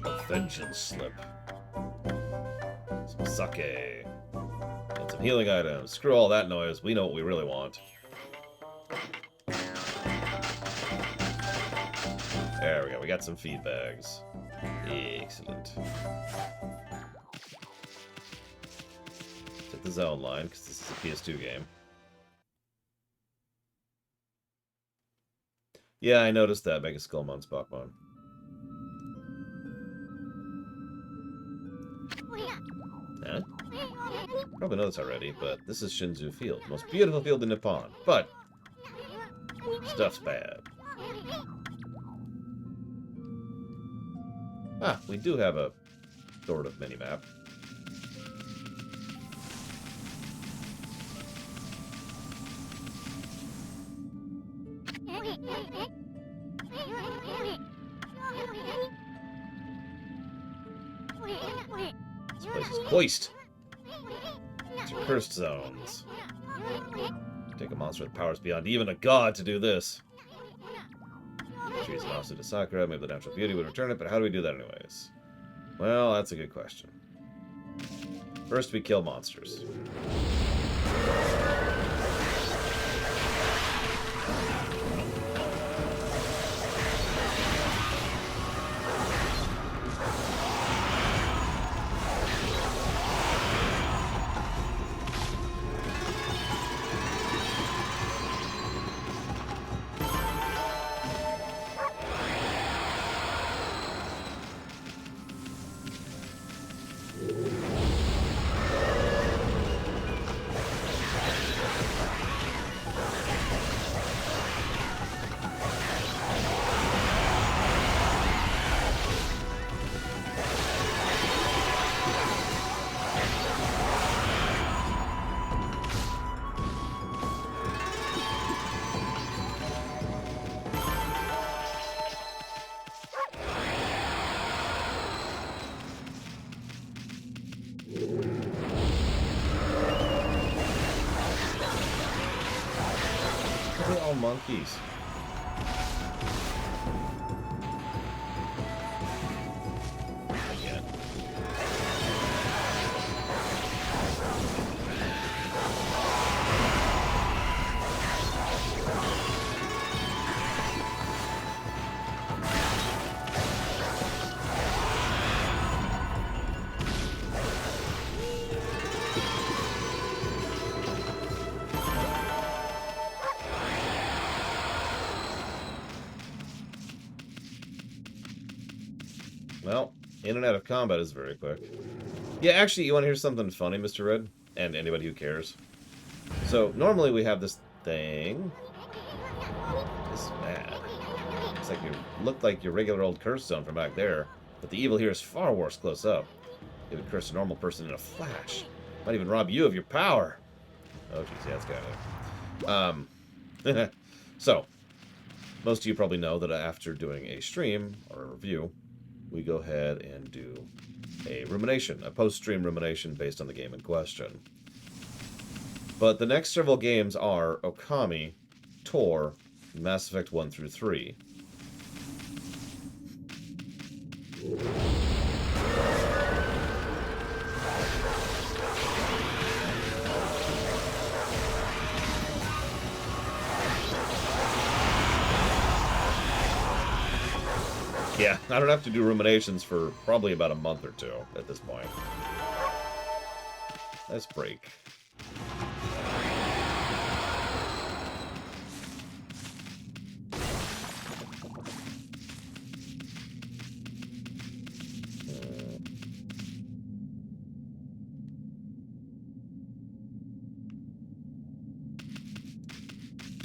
A vengeance slip. Some sake. And some healing items. Screw all that noise. We know what we really want. There we go. We got some feed bags. Excellent. Take the zone line, because this is It's a PS2 game. Yeah, I noticed that. Mega Skullmon's Pokemon. Huh? Probably know this already, but this is Shinzu Field. Most beautiful field in Nippon. But stuff's bad. Ah, we do have a sort of mini-map. This place is poised. It's cursed zones. Take a monster with powers beyond even a god to do this. Trees an opposite to Sakura. Maybe the natural beauty would return it, but how do we do that anyways? Well, that's a good question. First, we kill monsters. They're all monkeys. Again. Well, in and out of combat is very quick. Yeah, actually, you want to hear something funny, Mr. Red? And anybody who cares. So, normally we have this thing. This is bad. It's like you look like your regular old curse zone from back there, but the evil here is far worse close up. It would curse a normal person in a flash. Might even rob you of your power. Oh, jeez, yeah, that's kind of... So, most of you probably know that after doing a stream, or a review, we go ahead and do a rumination, a post-stream rumination based on the game in question. But the next several games are Okami, Tor, and Mass Effect 1 through 3. Yeah, I don't have to do ruminations for probably about a month or two at this point. Let's break.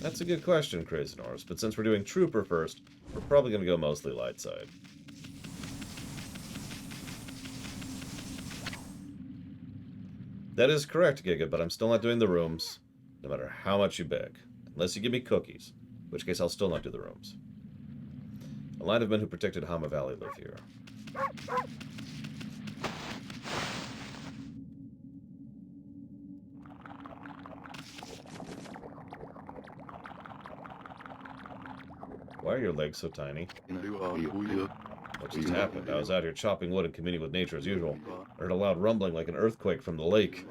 That's a good question, Crazy Norse, but since we're doing Trooper first, we're probably going to go mostly light side. That is correct, Giga, but I'm still not doing the rooms, no matter how much you beg. Unless you give me cookies, in which case I'll still not do the rooms. A line of men who protected Hama Valley live here. Why are your legs so tiny? What just happened? I was out here chopping wood and communing with nature as usual. I heard a loud rumbling like an earthquake from the lake.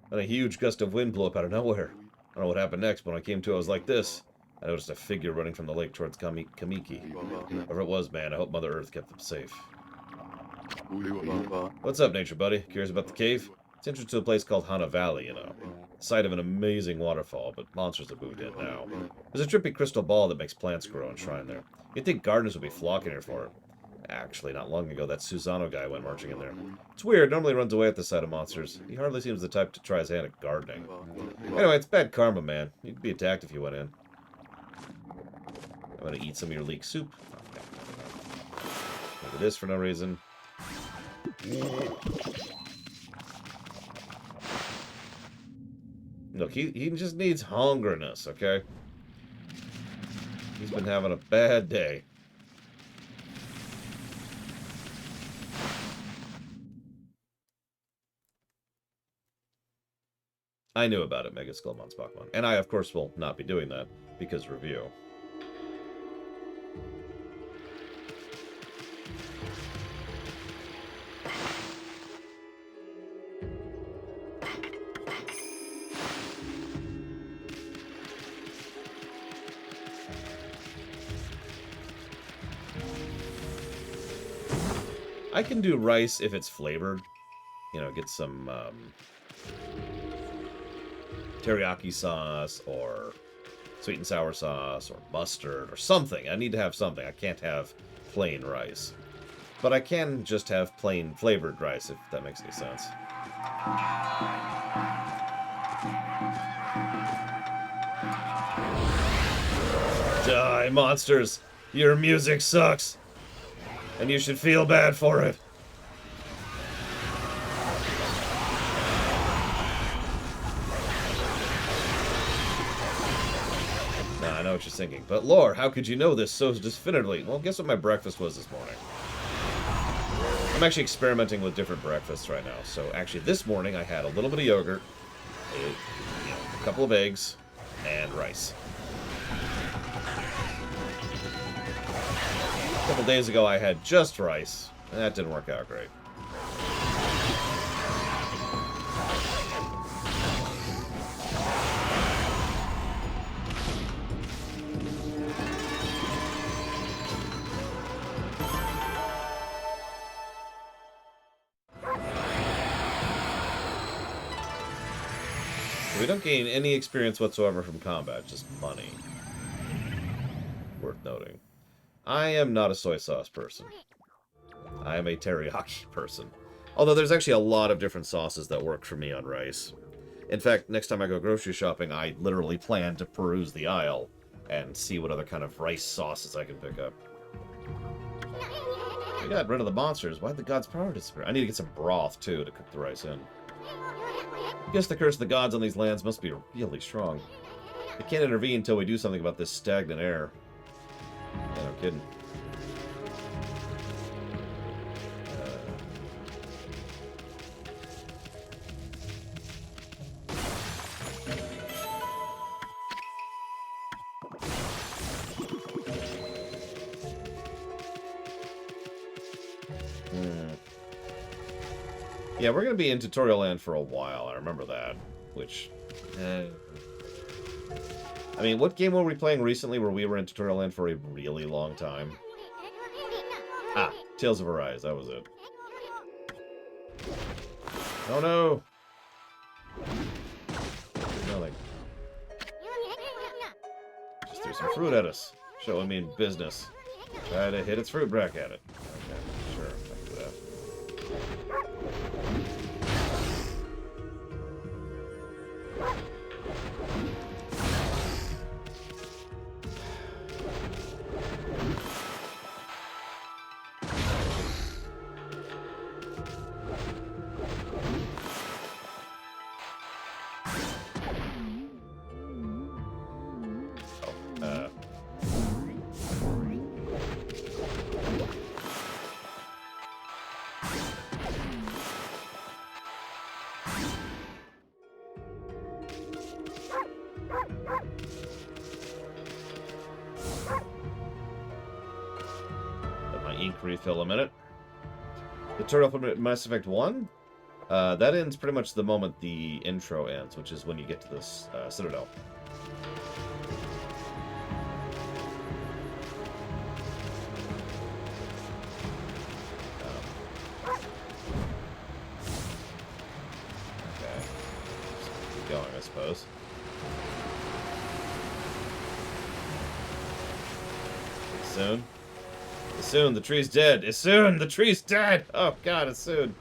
Then a huge gust of wind blew up out of nowhere. I don't know what happened next, but when I came to, I was like this. I noticed a figure running from the lake towards Kamiki. Whoever it was, man, I hope Mother Earth kept them safe. What's up, nature buddy? Curious about the cave? It's entrance to a place called Hana Valley, you know. Site of an amazing waterfall, but monsters have moved in now. There's a trippy crystal ball that makes plants grow enshrined there. You'd think gardeners would be flocking here for it. Actually, not long ago, that Susano guy went marching in there. It's weird, normally runs away at the sight of monsters. He hardly seems the type to try his hand at gardening. Anyway, it's bad karma, man. You'd be attacked if you went in. I'm gonna eat some of your leek soup. Look at this for no reason. Look, he just needs hungerness, okay? He's been having a bad day. I knew about it, Mega Skullmon's Pokemon. And I, of course, will not be doing that, because review. I can do rice if it's flavored. You know, get some teriyaki sauce or sweet and sour sauce or mustard or something. I need to have something. I can't have plain rice. But I can just have plain flavored rice, if that makes any sense. Die, monsters! Your music sucks! And you should feel bad for it. Nah, I know what you're thinking. But Lore, how could you know this so definitively? Well, guess what my breakfast was this morning? I'm actually experimenting with different breakfasts right now. So actually this morning I had a little bit of yogurt, a couple of eggs, and rice. A couple days ago I had just rice, and that didn't work out great. We don't gain any experience whatsoever from combat, just money. Worth noting. I am not a soy sauce person. I am a teriyaki person. Although there's actually a lot of different sauces that work for me on rice. In fact, next time I go grocery shopping, I literally plan to peruse the aisle and see what other kind of rice sauces I can pick up. We got rid of the monsters. Why'd the gods' power disappear? I need to get some broth, too, to cook the rice in. I guess the curse of the gods on these lands must be really strong. They can't intervene until we do something about this stagnant air. Yeah, no kidding. Yeah, we're going to be in tutorial land for a while. I remember that. Which... I mean, what game were we playing recently where we were in tutorial land for a really long time? Ah, Tales of Arise, that was it. Oh no! Nothing. Just threw some fruit at us. Showing me business. Try to hit its fruit back at it. Okay, sure, I can do that. Let my ink refill a minute. The turtle from Mass Effect 1? That ends pretty much the moment the intro ends, which is when you get to this Citadel. suppose. Soon. Soon, the tree's dead. Soon, the tree's dead. Oh god, soon.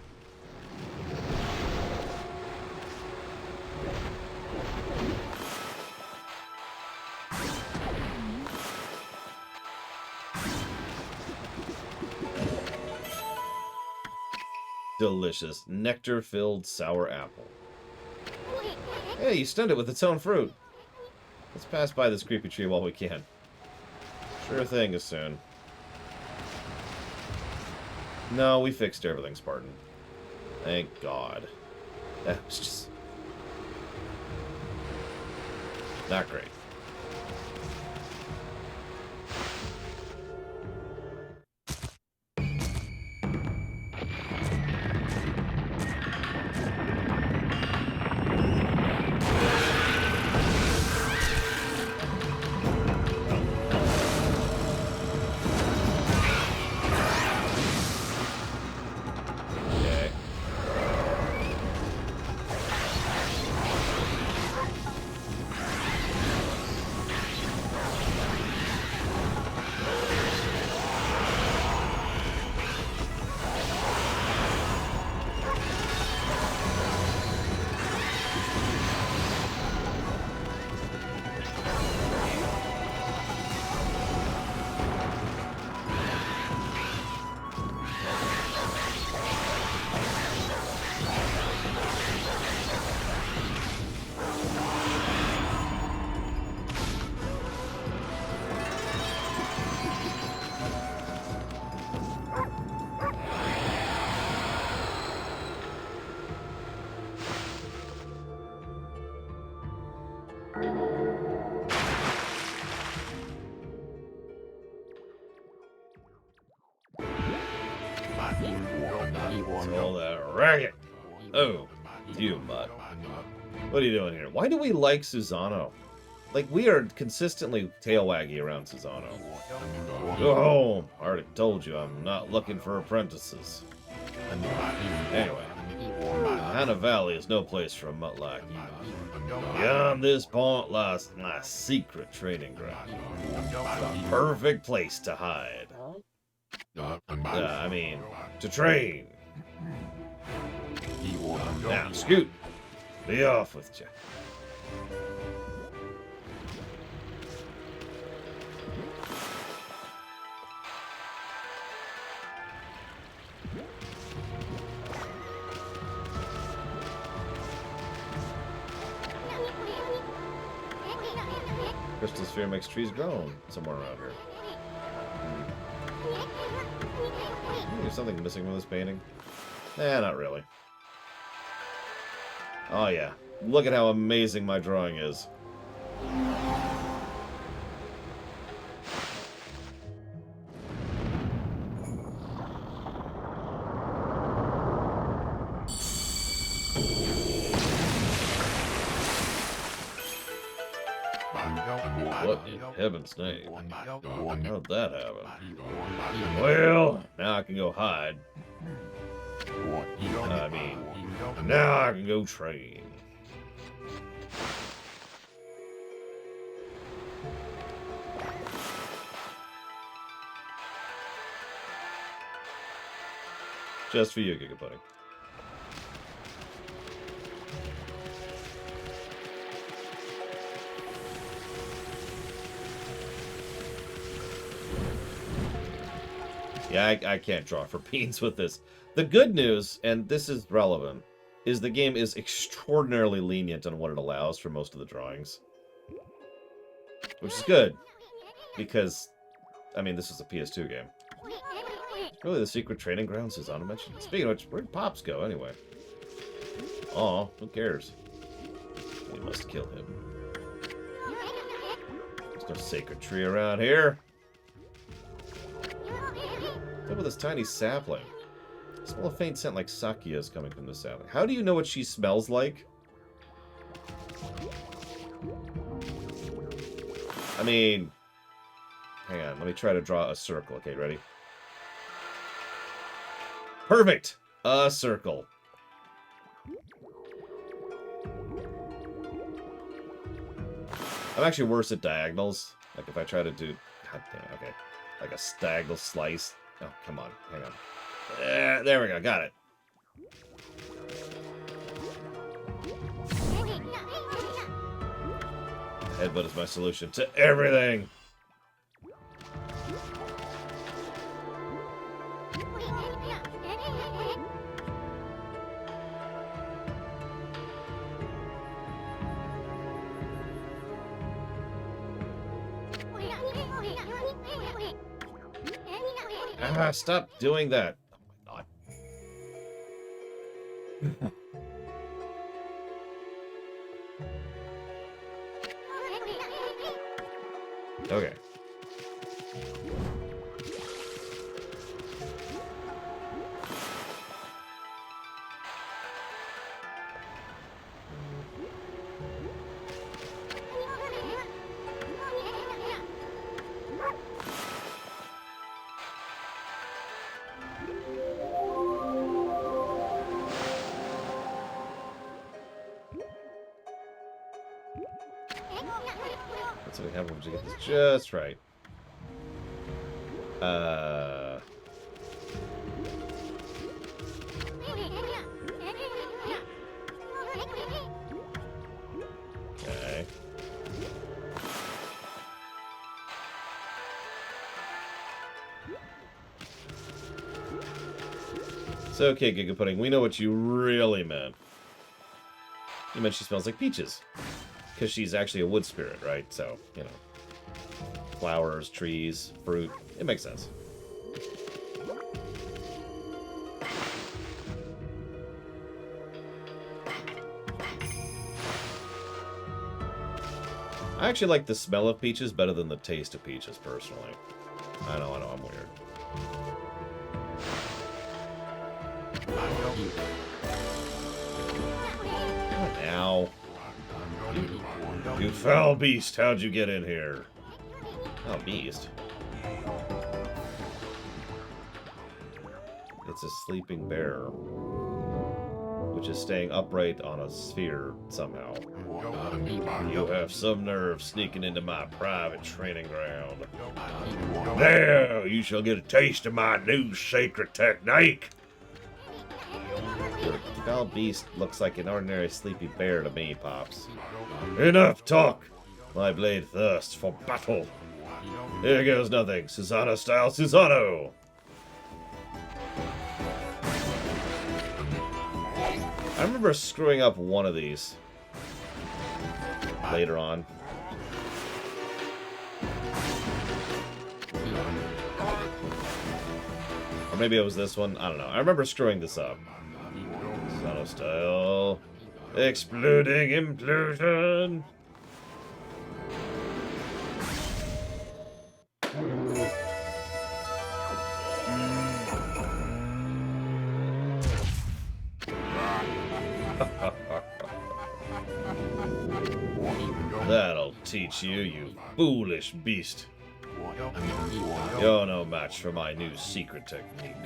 Delicious. Nectar-filled sour apple. Hey, you stunned it with its own fruit. Let's pass by this creepy tree while we can. Sure thing, Susano. No, we fixed everything, Spartan. Thank God. That was just... not great. All that ragged. Oh, you mutt. What are you doing here? Why do we like Susano? Like, we are consistently tail-waggy around Susano. Go home. I already told you I'm not looking for apprentices. Anyway, Hana Valley is no place for a mutt like you. Beyond this point lies my secret training ground. The perfect place to hide. I mean, to train. Now, Scoot, be off with you. Crystal sphere makes trees grow somewhere around here. There's something missing from this painting. Nah, not really. Oh yeah, look at how amazing my drawing is. What in heaven's name? How'd that happen? Well, now I can go hide. I mean, now I can go train. Just for you, Gigaputty. Yeah, I can't draw for beans with this. The good news, and this is relevant, is the game is extraordinarily lenient on what it allows for most of the drawings. Which is good, because, I mean, this is a PS2 game. Really, the secret training grounds Susano mentioned. Speaking of which, where'd Pops go, anyway? Aw, who cares? We must kill him. There's no sacred tree around here. Look at this tiny sapling. I smell a faint scent like Sakia is coming from the sapling. How do you know what she smells like? I mean... hang on, let me try to draw a circle. Okay, ready? Perfect! A circle. I'm actually worse at diagonals. Like if I try to do... God damn it, okay. Like a diagonal slice. Oh, come on. Hang on. There we go. Got it. Headbutt is my solution to everything. Ah, stop doing that. Oh my god. Okay. That's what we have when we get this just right. Okay. So, okay, Giga Pudding, we know what you really meant. You meant she smells like peaches. Because she's actually a wood spirit, right? So, you know. Flowers, trees, fruit. It makes sense. I actually like the smell of peaches better than the taste of peaches, personally. I know, I'm weird. Now. You foul beast, how'd you get in here? Oh, beast. It's a sleeping bear, which is staying upright on a sphere somehow. You have some nerve sneaking into my private training ground. There, you shall get a taste of my new sacred technique. The foul beast looks like an ordinary sleepy bear to me, Pops. Enough talk! My blade thirsts for battle. Here goes nothing. Susano style Susano! I remember screwing up one of these later on. Or maybe it was this one. I don't know. I remember screwing this up. Susano style. Exploding implosion! That'll teach you, you foolish beast. You're no match for my new secret technique.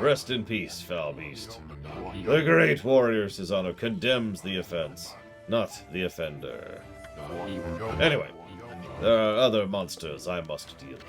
Rest in peace, foul beast. The great warrior Susano condemns the offense, not the offender. Anyway, there are other monsters I must deal with.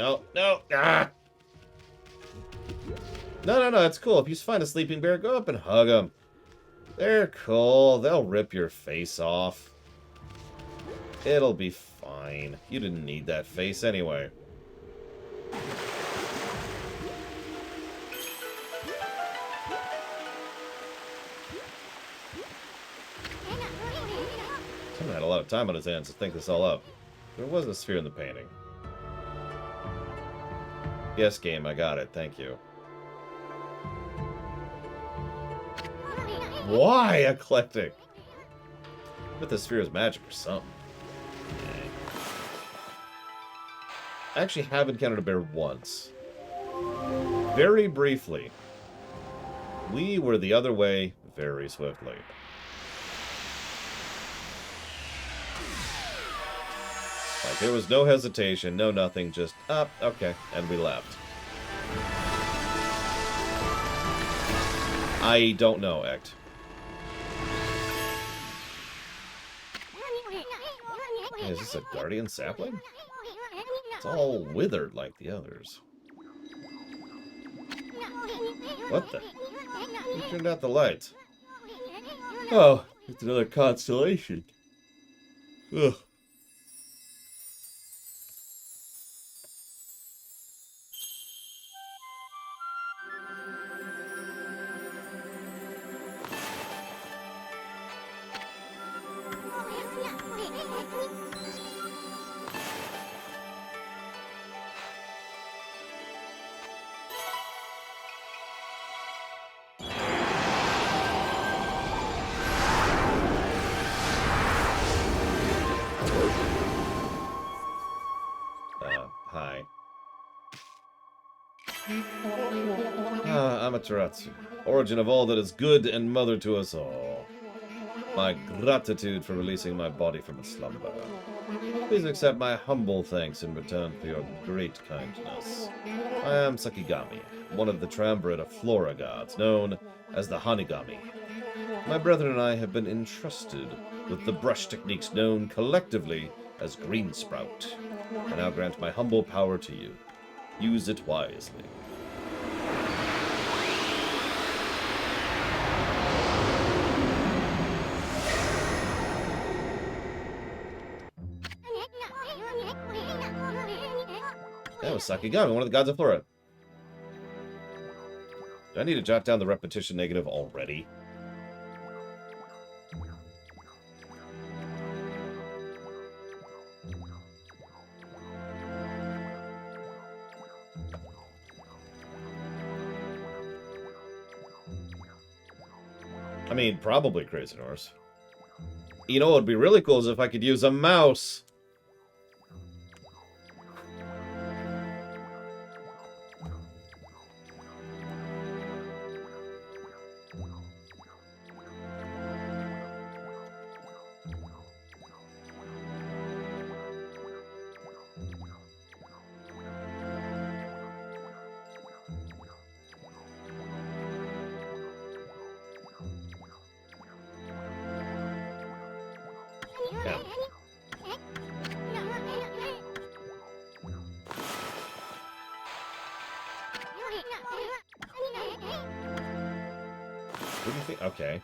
No, no. Ah! No, it's cool. If you find a sleeping bear, go up and hug them. They're cool. They'll rip your face off. It'll be fine. You didn't need that face anyway. Someone had a lot of time on his hands to think this all up. There was a sphere in the painting. Yes, game, I got it. Thank you. Why eclectic? But the sphere is magic or something. I actually have encountered a bear once. Very briefly. We were the other way very swiftly. Like, there was no hesitation, no nothing, just up, okay, and we left. I don't know, Ect. Hey, is this a guardian sapling? It's all withered like the others. What the? Who turned out the lights? Oh, it's another constellation. Ugh. Hi. Amaterasu, origin of all that is good and mother to us all. My gratitude for releasing my body from its slumber. Please accept my humble thanks in return for your great kindness. I am Sakigami, one of the triumvirate of flora gods, known as the Hanigami. My brethren and I have been entrusted with the brush techniques known collectively as Green Sprout. I now grant my humble power to you. Use it wisely. That was Sakigami, one of the gods of flora. Do I need to jot down the repetition negative already? I mean, probably Crazy Norse. You know what would be really cool is if I could use a mouse. Yeah. What do you think? Okay.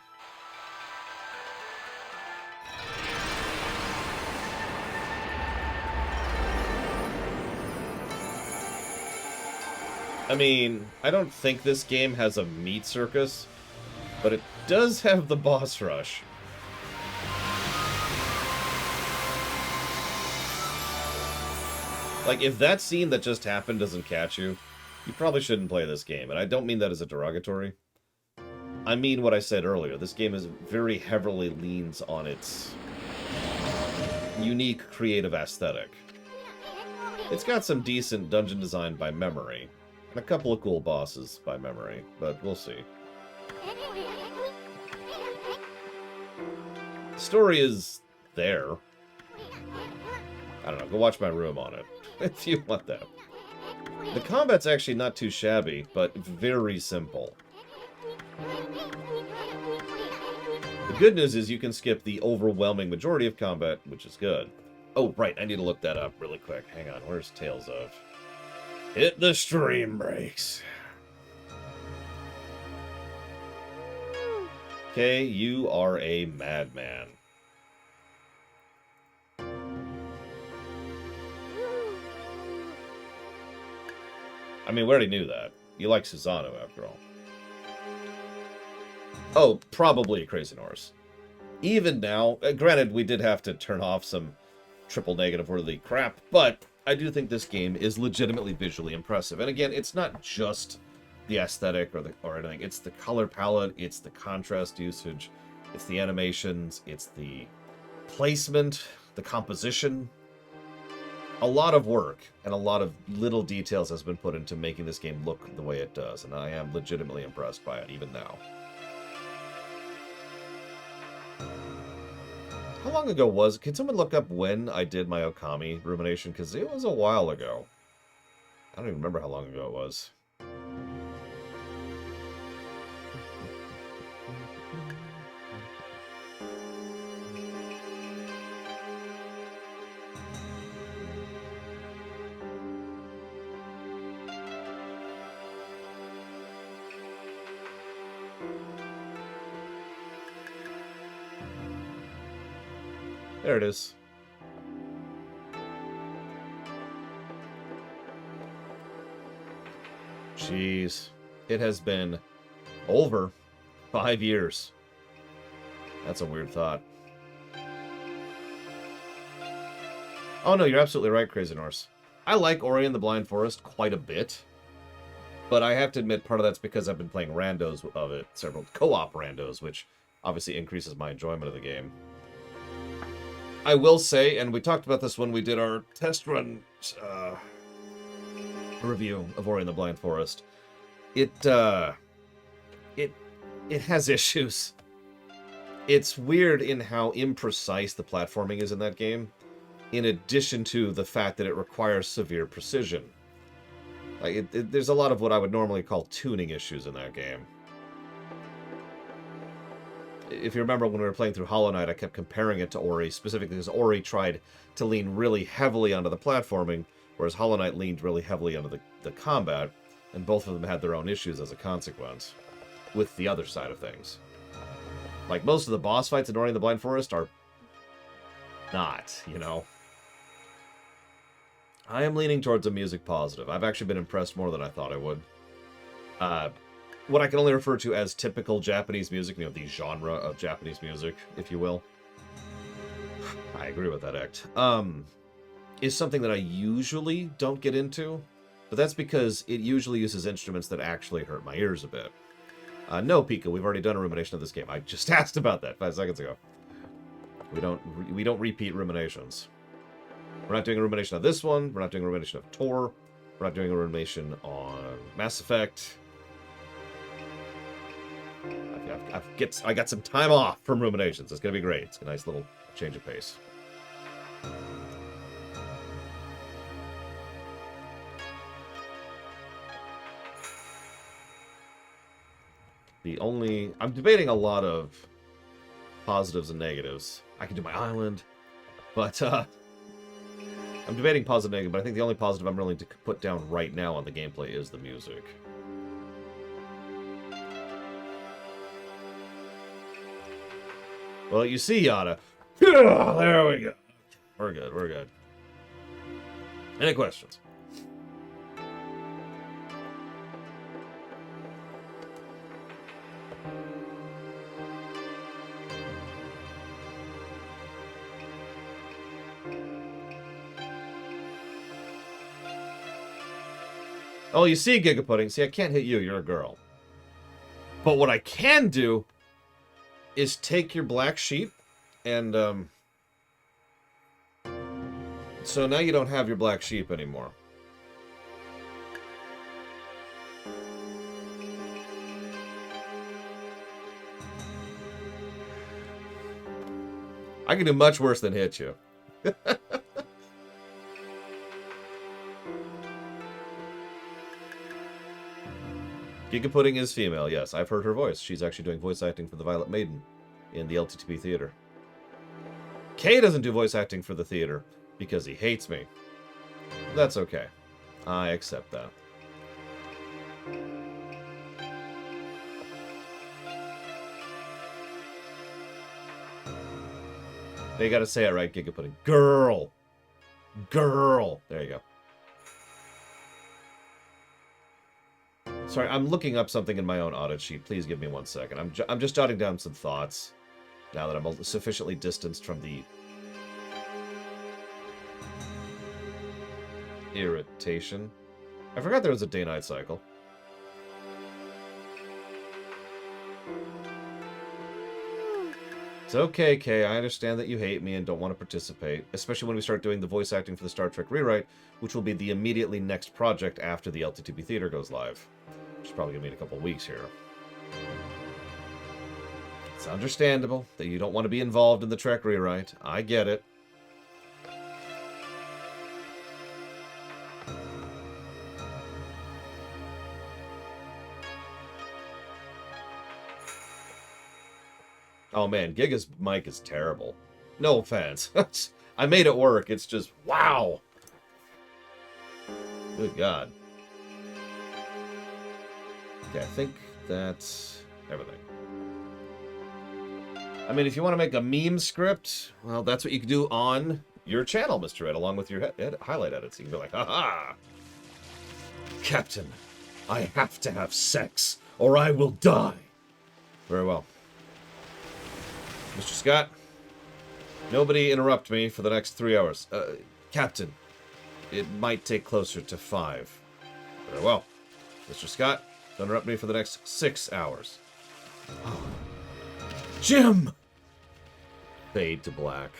I mean, I don't think this game has a meat circus, but it does have the boss rush. Like, if that scene that just happened doesn't catch you, you probably shouldn't play this game. And I don't mean that as a derogatory. I mean what I said earlier. This game is very heavily leans on its unique creative aesthetic. It's got some decent dungeon design by memory, and a couple of cool bosses by memory, but we'll see. The story is there. I don't know, go watch my room on it, if you want that. The combat's actually not too shabby, but very simple. The good news is you can skip the overwhelming majority of combat, which is good. Oh, right, I need to look that up really quick. Hang on, where's Tales of? Hit the stream brakes. Okay, you are a madman. I mean, we already knew that. You like Susano, after all. Oh, probably Crazy Norse. Even now, granted, we did have to turn off some triple negative worthy crap, but I do think this game is legitimately visually impressive. And again, it's not just the aesthetic or anything. It's the color palette, it's the contrast usage, it's the animations, it's the placement, the composition. A lot of work and a lot of little details has been put into making this game look the way it does, and I am legitimately impressed by it even now. How long ago was... Can someone look up when I did my Okami rumination? Because it was a while ago. I don't even remember how long ago it was. There it is. Jeez. It has been over 5 years. That's a weird thought. Oh no, you're absolutely right, Crazy Norse. I like Ori and the Blind Forest quite a bit. But I have to admit, part of that's because I've been playing randos of it, several co-op randos, which obviously increases my enjoyment of the game. I will say, and we talked about this when we did our test run review of Ori and the Blind Forest, it has issues. It's weird in how imprecise the platforming is in that game, in addition to the fact that it requires severe precision. Like there's a lot of what I would normally call tuning issues in that game. If you remember when we were playing through Hollow Knight, I kept comparing it to Ori, specifically because Ori tried to lean really heavily onto the platforming, whereas Hollow Knight leaned really heavily onto the combat, and both of them had their own issues as a consequence, with the other side of things. Like, most of the boss fights in Ori and the Blind Forest are not, you know. I am leaning towards a music positive. I've actually been impressed more than I thought I would. What I can only refer to as typical Japanese music, you know, the genre of Japanese music, if you will. I agree with that act. Is something that I usually don't get into, but that's because it usually uses instruments that actually hurt my ears a bit. No, Pika, we've already done a rumination of this game. I just asked about that 5 seconds ago. We don't repeat ruminations. We're not doing a rumination of this one. We're not doing a rumination of Tor. We're not doing a rumination on Mass Effect. I got some time off from ruminations. It's going to be great. It's a nice little change of pace. I'm debating a lot of positives and negatives. I can do my island, but I'm debating positive and negative, but I think the only positive I'm willing to put down right now on the gameplay is the music. Well, you see, Yada. There we go. We're good, we're good. Any questions? Oh, you see, Gigapudding. See, I can't hit you. You're a girl. But what I can do is take your black sheep and, so now you don't have your black sheep anymore. I can do much worse than hit you. Gigapudding is female, yes. I've heard her voice. She's actually doing voice acting for the Violet Maiden in the LTTP theater. Kay doesn't do voice acting for the theater because he hates me. That's okay. I accept that. You gotta say it right, Giga Pudding. Girl! Girl! There you go. Sorry, I'm looking up something in my own audit sheet. Please give me 1 second. I'm just jotting down some thoughts now that I'm sufficiently distanced from the irritation. I forgot there was a day-night cycle. It's okay, Kay. I understand that you hate me and don't want to participate, especially when we start doing the voice acting for the Star Trek rewrite, which will be the immediately next project after the LTTB Theater goes live, which is probably going to be in a couple weeks here. It's understandable that you don't want to be involved in the Trek rewrite. I get it. Oh man, Giga's mic is terrible. No offense. I made it work. It's just, wow. Good God. Okay, I think that's everything. I mean, if you want to make a meme script, well, that's what you can do on your channel, Mr. Ed, along with your highlight edits. You can be like, haha. Captain, I have to have sex, or I will die. Very well. Mr. Scott, nobody interrupt me for the next 3 hours. Captain, it might take closer to 5. Very well. Mr. Scott, don't interrupt me for the next 6 hours. Jim! Fade to black.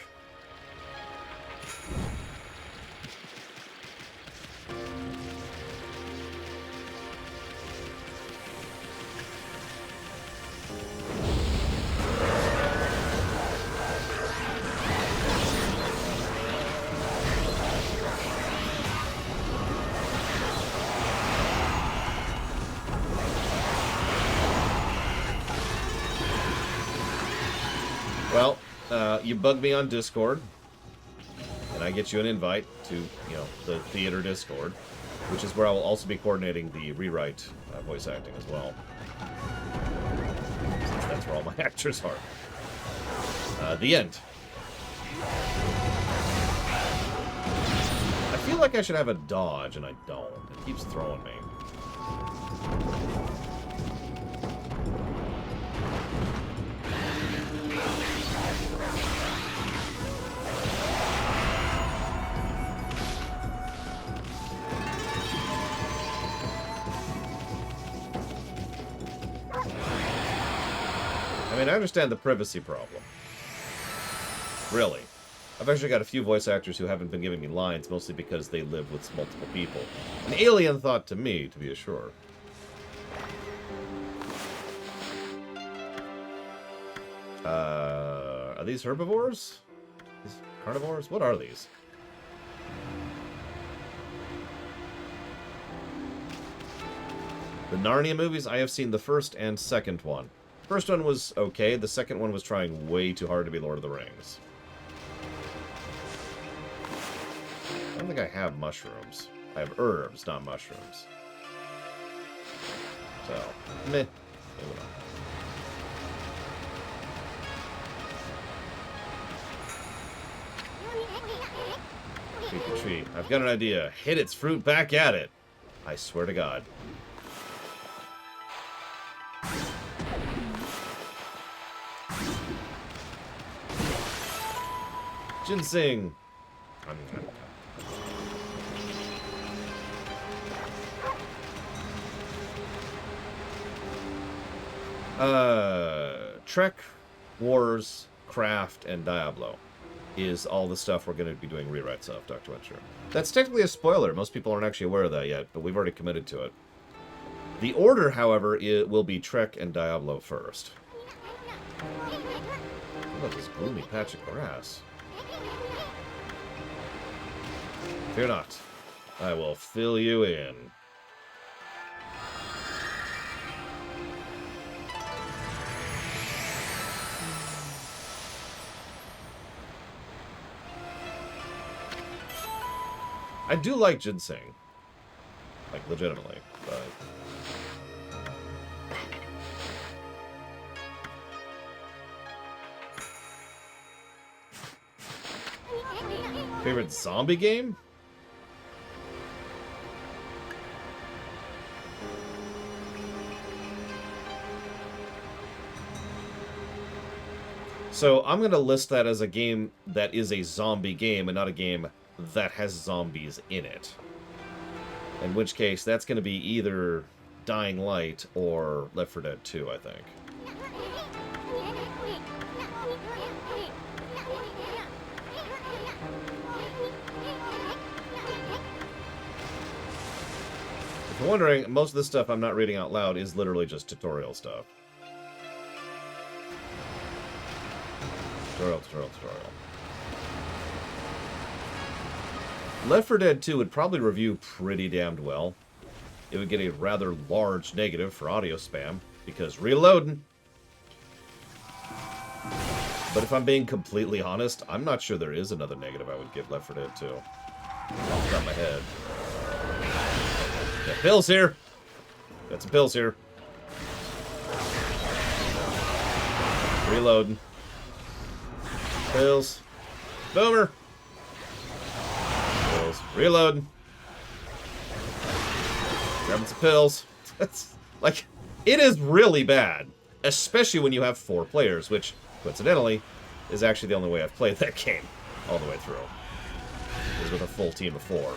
Well, you bug me on Discord, and I get you an invite to, you know, the theater Discord, which is where I will also be coordinating the rewrite voice acting as well, since that's where all my actors are. The end. I feel like I should have a dodge, and I don't. It keeps throwing me. I mean, I understand the privacy problem. Really. I've actually got a few voice actors who haven't been giving me lines, mostly because they live with multiple people. An alien thought to me, to be sure. Are these herbivores? These carnivores? What are these? The Narnia movies, I have seen the first and second one. First one was okay, the second one was trying way too hard to be Lord of the Rings. I don't think I have mushrooms. I have herbs, not mushrooms. So, meh. Moving on. Treat the tree. I've got an idea. Hit its fruit back at it. I swear to God. Ginseng. Trek, Wars, Craft, and Diablo is all the stuff we're going to be doing rewrites of, Dr. Wetcher. That's technically a spoiler. Most people aren't actually aware of that yet, but we've already committed to it. The order, however, it will be Trek and Diablo first. Look at this gloomy patch of grass. Fear not. I will fill you in. I do like ginseng. like legitimately. But favorite zombie game? So I'm going to list that as a game that is a zombie game and not a game that has zombies in it. In which case, that's going to be either Dying Light or Left 4 Dead 2, I think. If you're wondering, most of the stuff I'm not reading out loud is literally just tutorial stuff. Tutorial. Left 4 Dead 2 would probably review pretty damned well. It would get a rather large negative for audio spam, because reloading. But if I'm being completely honest, I'm not sure there is another negative I would give Left 4 Dead 2. Off the top of my head. Got pills here. Got some pills here. Reloading. Pills. Boomer. Pills. Reloading. Grabbing some pills. It's like, it is really bad. Especially when you have 4 players, which, coincidentally, is actually the only way I've played that game all the way through. Is with a full team of 4.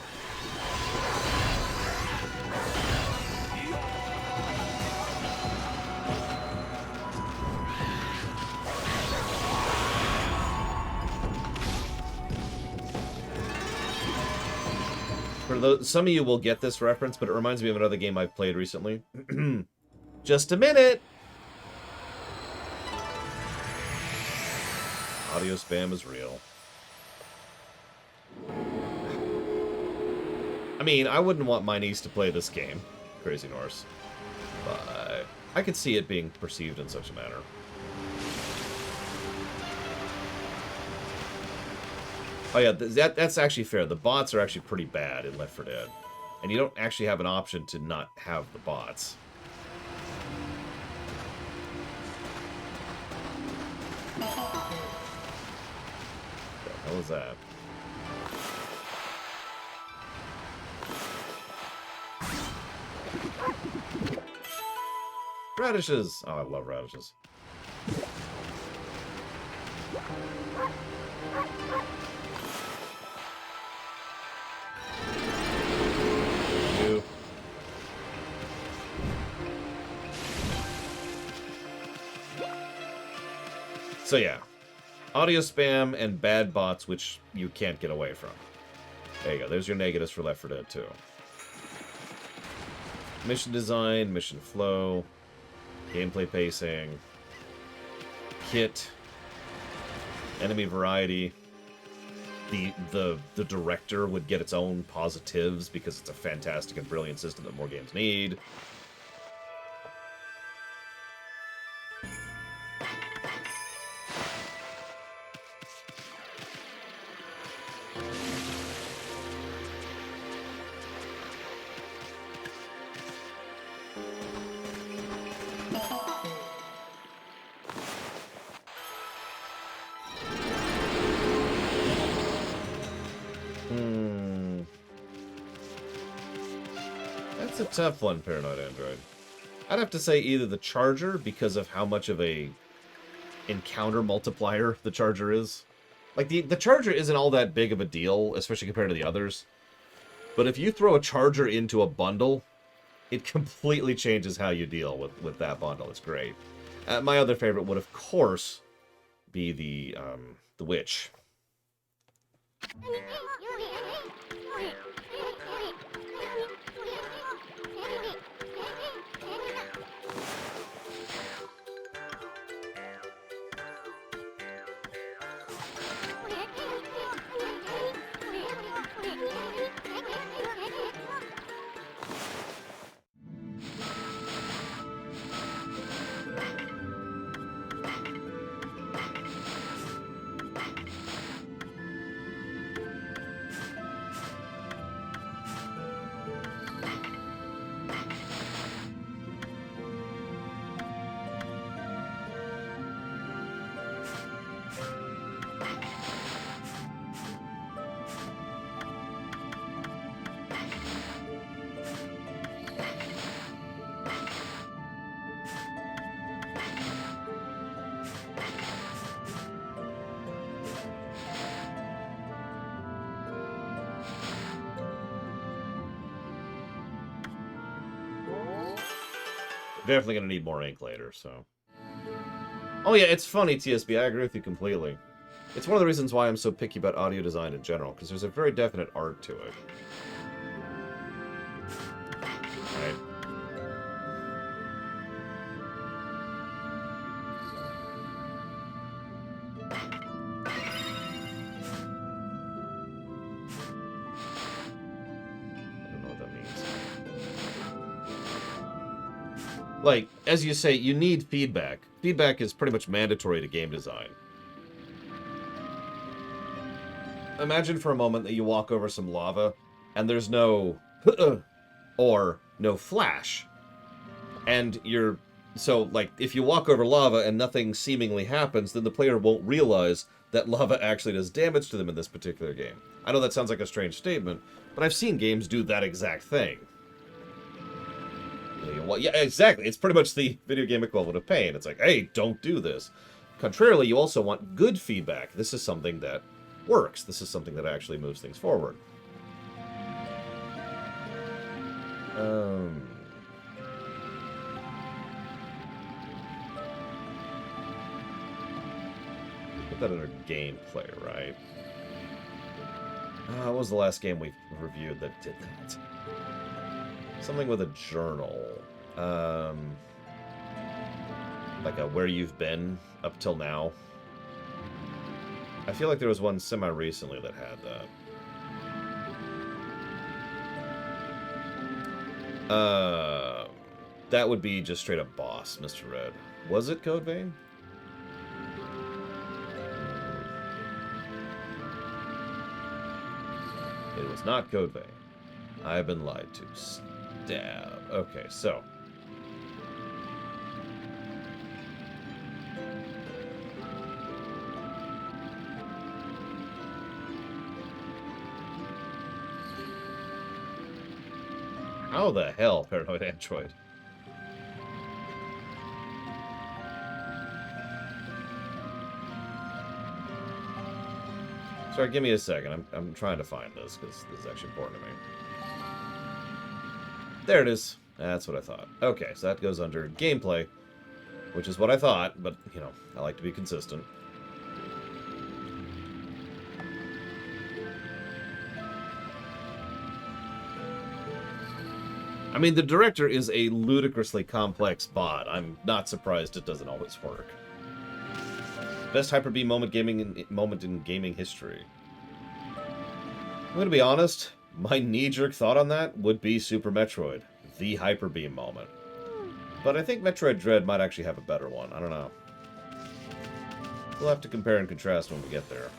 For those, some of you will get this reference, but it reminds me of another game I've played recently. Just a minute! Audio spam is real. I mean, I wouldn't want my niece to play this game, Crazy Norse, but I could see it being perceived in such a manner. Oh yeah, that's actually fair. The bots are actually pretty bad in Left 4 Dead. And you don't actually have an option to not have the bots. What the hell is that? Radishes! Oh, I love radishes. So yeah, audio spam and bad bots, which you can't get away from. There you go. There's your negatives for Left 4 Dead 2. Mission design, mission flow, gameplay pacing, kit, enemy variety. The director would get its own positives because it's a fantastic and brilliant system that more games need. That's a tough one, Paranoid Android. I'd have to say either the Charger, because of how much of a encounter multiplier the Charger is. Like, the Charger isn't all that big of a deal, especially compared to the others. But if you throw a Charger into a bundle, it completely changes how you deal with that bundle. It's great. My other favorite would, of course, be the Witch. Definitely gonna need more ink later, so. Oh yeah, it's funny, TSB, I agree with you completely. It's one of the reasons why I'm so picky about audio design in general, because there's a very definite art to it. Right? I don't know what that means. Like, as you say, you need feedback. Feedback is pretty much mandatory to game design. Imagine for a moment that you walk over some lava, and there's no or no flash. And you're... So, like, if you walk over lava and nothing seemingly happens, then the player won't realize that lava actually does damage to them in this particular game. I know that sounds like a strange statement, but I've seen games do that exact thing. Well, yeah, exactly. It's pretty much the video game equivalent of pain. It's like, hey, don't do this. Contrarily, you also want good feedback. This is something that works. This is something that actually moves things forward. Put that under gameplay, right? What was the last game we reviewed that did that? Something with a journal. Like a where you've been up till now. I feel like there was one semi-recently that had that. That would be just straight up boss, Mr. Red. Was it Code Vein? It was not Code Vein. I've been lied to. Stab. Okay, so. How the hell, Paranoid Android? Sorry, give me a second. I'm trying to find this, because this is actually important to me. There it is. That's what I thought. Okay, so that goes under gameplay, which is what I thought, but, you know, I like to be consistent. I mean, the director is a ludicrously complex bot. I'm not surprised it doesn't always work. Best Hyper Beam moment in gaming history. I'm gonna be honest. My knee-jerk thought on that would be Super Metroid, the Hyper Beam moment. But I think Metroid Dread might actually have a better one. I don't know. We'll have to compare and contrast when we get there.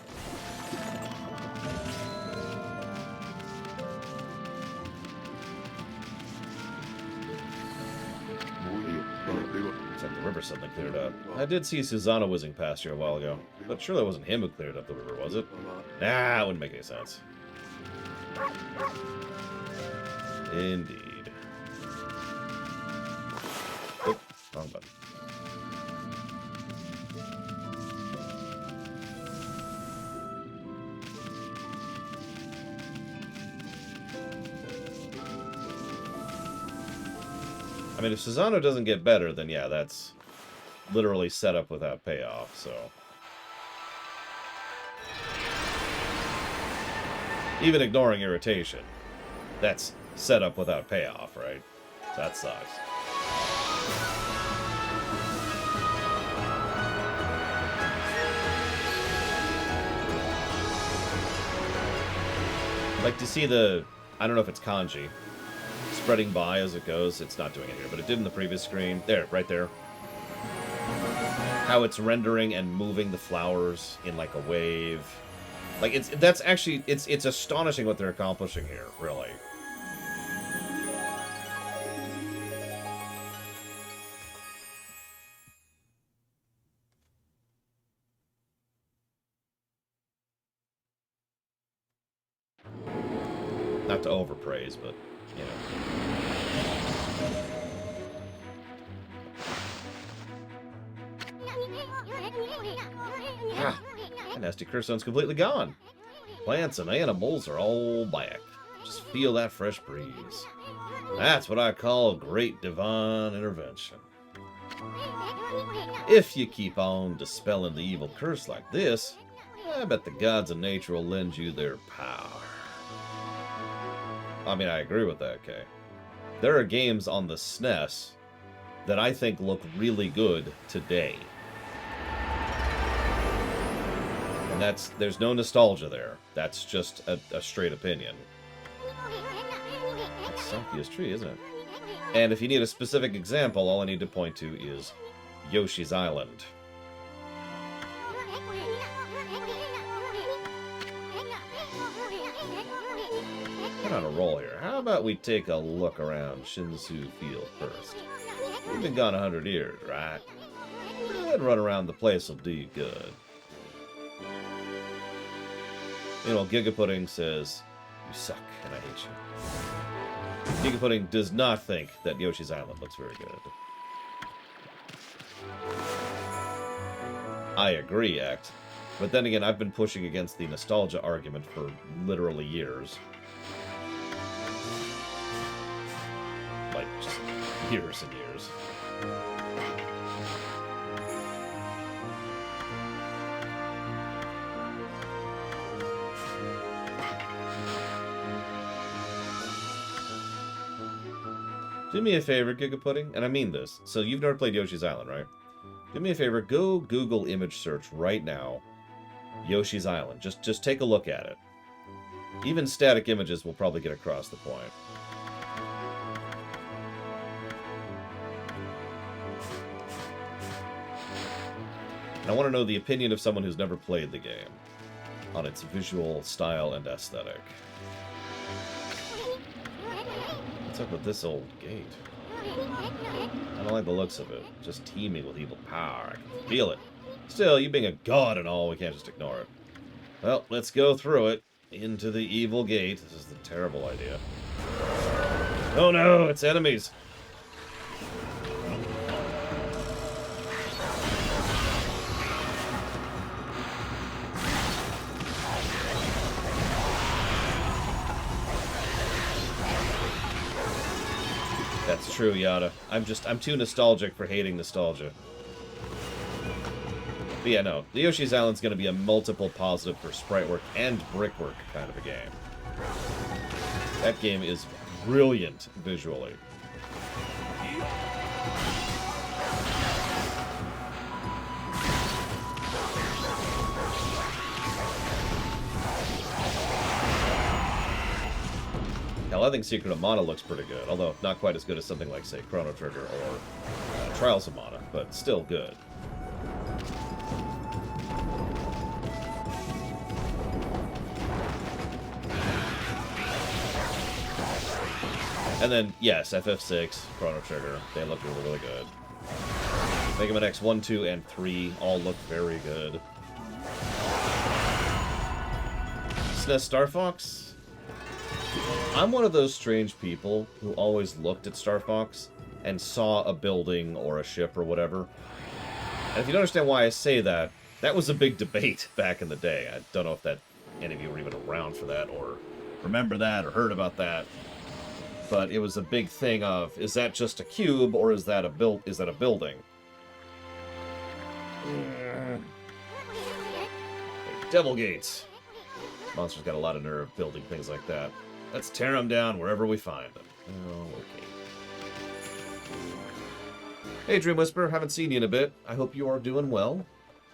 Looks like the river suddenly cleared up. I did see Susano whizzing past here a while ago, but surely it wasn't him who cleared up the river, was it? Nah, it wouldn't make any sense. Indeed. Oop, wrong button. I mean, if Susano doesn't get better, then yeah, that's literally set up without payoff, so... Even ignoring irritation, that's set up without payoff, right? So that sucks. I'd like to see the... I don't know if it's kanji. Spreading by as it goes. It's not doing it here, but it did in the previous screen. There, right there. How it's rendering and moving the flowers in like a wave. Like that's actually it's astonishing what they're accomplishing here, really. Not to overpraise, but you know. Ah, that nasty curse zone's completely gone. Plants and animals are all back. Just feel that fresh breeze. That's what I call great divine intervention. If you keep on dispelling the evil curse like this, I bet the gods of nature will lend you their power. I mean, I agree with that, Kay. There are games on the SNES that I think look really good today. And there's no nostalgia there. That's just a straight opinion. It's Saki as tree, isn't it? And if you need a specific example, all I need to point to is Yoshi's Island. We're on a roll here. How about we take a look around Shinsu Field first? We've been gone 100 years, right? Good run around the place will do you good. You know, Gigapudding says, "You suck, and I hate you." Gigapudding does not think that Yoshi's Island looks very good. I agree, Act. But then again, I've been pushing against the nostalgia argument for literally years. Like, just years and years. Do me a favor, Gigapudding, and I mean this. So you've never played Yoshi's Island, right? Do me a favor, go Google image search right now, Yoshi's Island. Just take a look at it. Even static images will probably get across the point. And I want to know the opinion of someone who's never played the game on its visual style and aesthetic. What's up with this old gate? I don't like the looks of it. Just teeming with evil power. I can feel it. Still, you being a god and all, we can't just ignore it. Well, let's go through it. Into the evil gate. This is the terrible idea. Oh no, it's enemies. That's true, Yada. I'm too nostalgic for hating nostalgia. But yeah, no. The Yoshi's Island's gonna be a multiple positive for sprite work and brickwork kind of a game. That game is brilliant visually. Hell, I think Secret of Mana looks pretty good, although not quite as good as something like, say, Chrono Trigger or Trials of Mana, but still good. And then, yes, FF6, Chrono Trigger, they look really, really good. Mega Man X 1, 2, and 3 all look very good. SNES Star Fox? I'm one of those strange people who always looked at Star Fox and saw a building or a ship or whatever. And if you don't understand why I say that, that was a big debate back in the day. I don't know if that any of you were even around for that or remember that or heard about that. But it was a big thing of, is that just a cube or is that a building? Devil Gates. Monster's got a lot of nerve building things like that. Let's tear them down wherever we find them. Oh, okay. Hey, Dream Whisperer, haven't seen you in a bit. I hope you are doing well.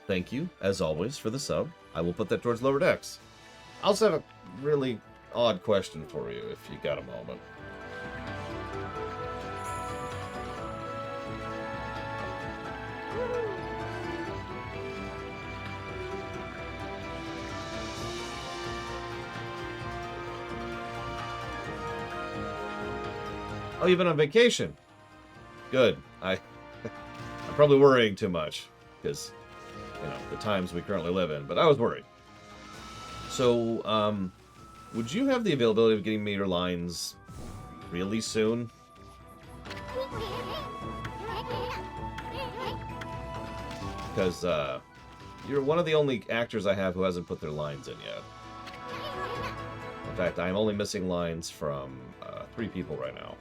Thank you, as always, for the sub. I will put that towards Lower Decks. I also have a really odd question for you, if you got a moment. Oh, you've been on vacation. Good. I'm probably worrying too much because, you know, the times we currently live in. But I was worried. So, would you have the availability of getting me your lines really soon? Because you're one of the only actors I have who hasn't put their lines in yet. In fact, I'm only missing lines from 3 people right now.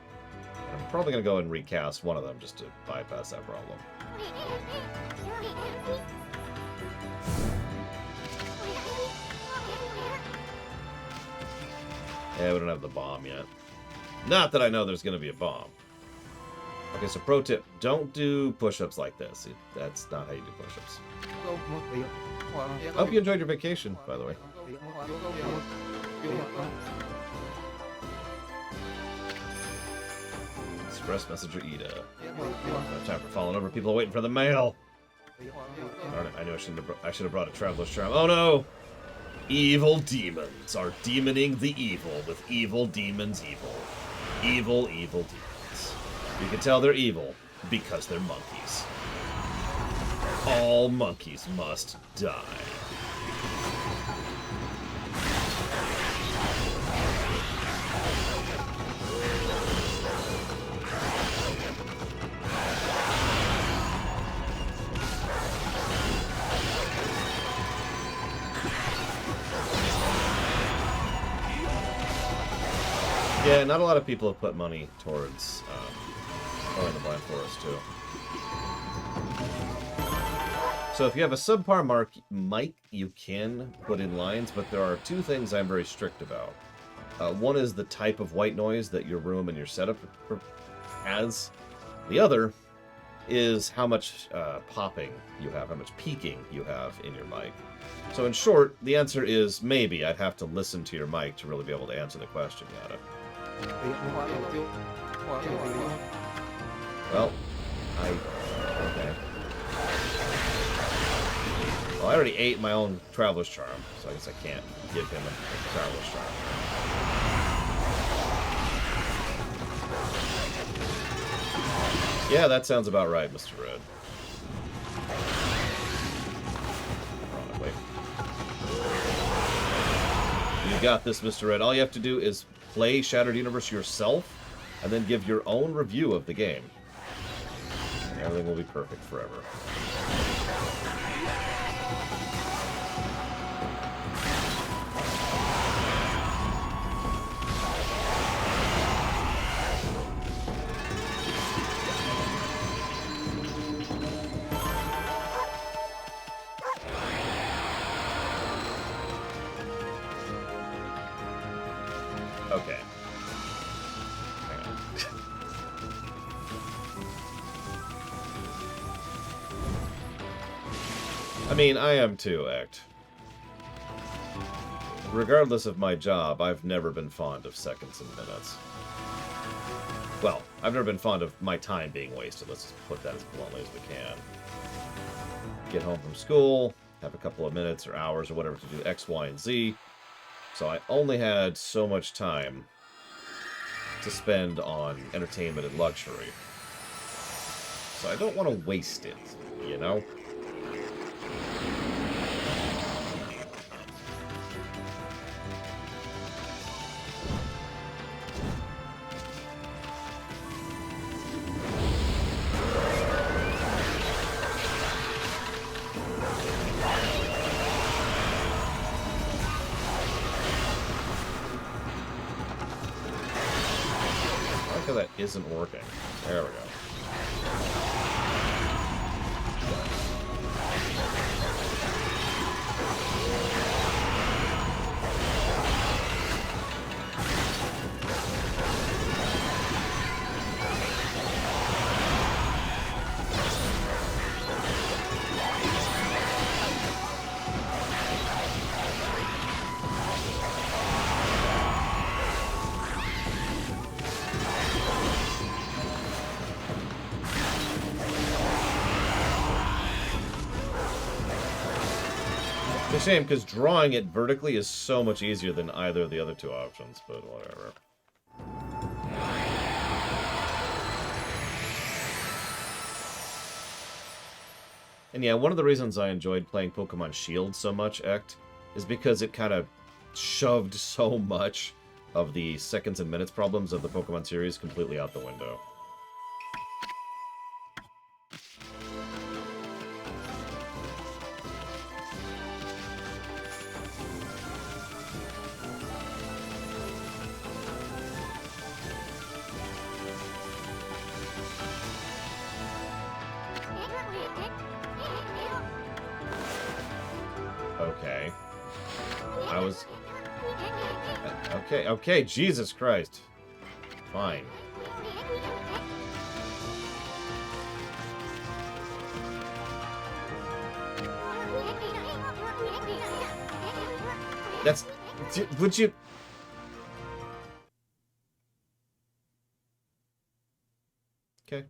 I'm probably going to go and recast one of them just to bypass that problem. Yeah, we don't have the bomb yet. Not that I know there's going to be a bomb. Okay, so pro tip, don't do push-ups like this. That's not how you do push-ups. Hope you enjoyed your vacation, by the way. Express Messenger Ida. No time for falling over. People are waiting for the mail. Darn it, I knew I should have brought a traveler's charm. Oh no! Evil demons are demoning the evil with evil demons evil. Evil, evil demons. You can tell they're evil because they're monkeys. All monkeys must die. Yeah, not a lot of people have put money towards Going the Blind Forest, too. So if you have a subpar mic, you can put in lines, but there are two things I'm very strict about. One is the type of white noise that your room and your setup has. The other is how much popping you have, how much peaking you have in your mic. So in short, the answer is maybe. I'd have to listen to your mic to really be able to answer the question, Yada. Well, okay. Well, I already ate my own Traveler's Charm, so I guess I can't give him a Traveler's Charm. Yeah, that sounds about right, Mr. Red. Wait. You got this, Mr. Red. All you have to do is play Shattered Universe yourself, and then give your own review of the game. And everything will be perfect forever. Okay. Hang on. I mean, I am too, Act. Regardless of my job, I've never been fond of seconds and minutes. Well, I've never been fond of my time being wasted. Let's just put that as bluntly as we can. Get home from school, have a couple of minutes or hours or whatever to do X, Y, and Z. So I only had so much time to spend on entertainment and luxury. So I don't want to waste it, you know? That isn't working. There we go. It's a shame, because drawing it vertically is so much easier than either of the other two options, but whatever. And yeah, one of the reasons I enjoyed playing Pokemon Shield so much, Ect, is because it kind of shoved so much of the seconds and minutes problems of the Pokemon series completely out the window. Okay. I was... Okay, okay, Jesus Christ. Fine. That's... Would you... Okay.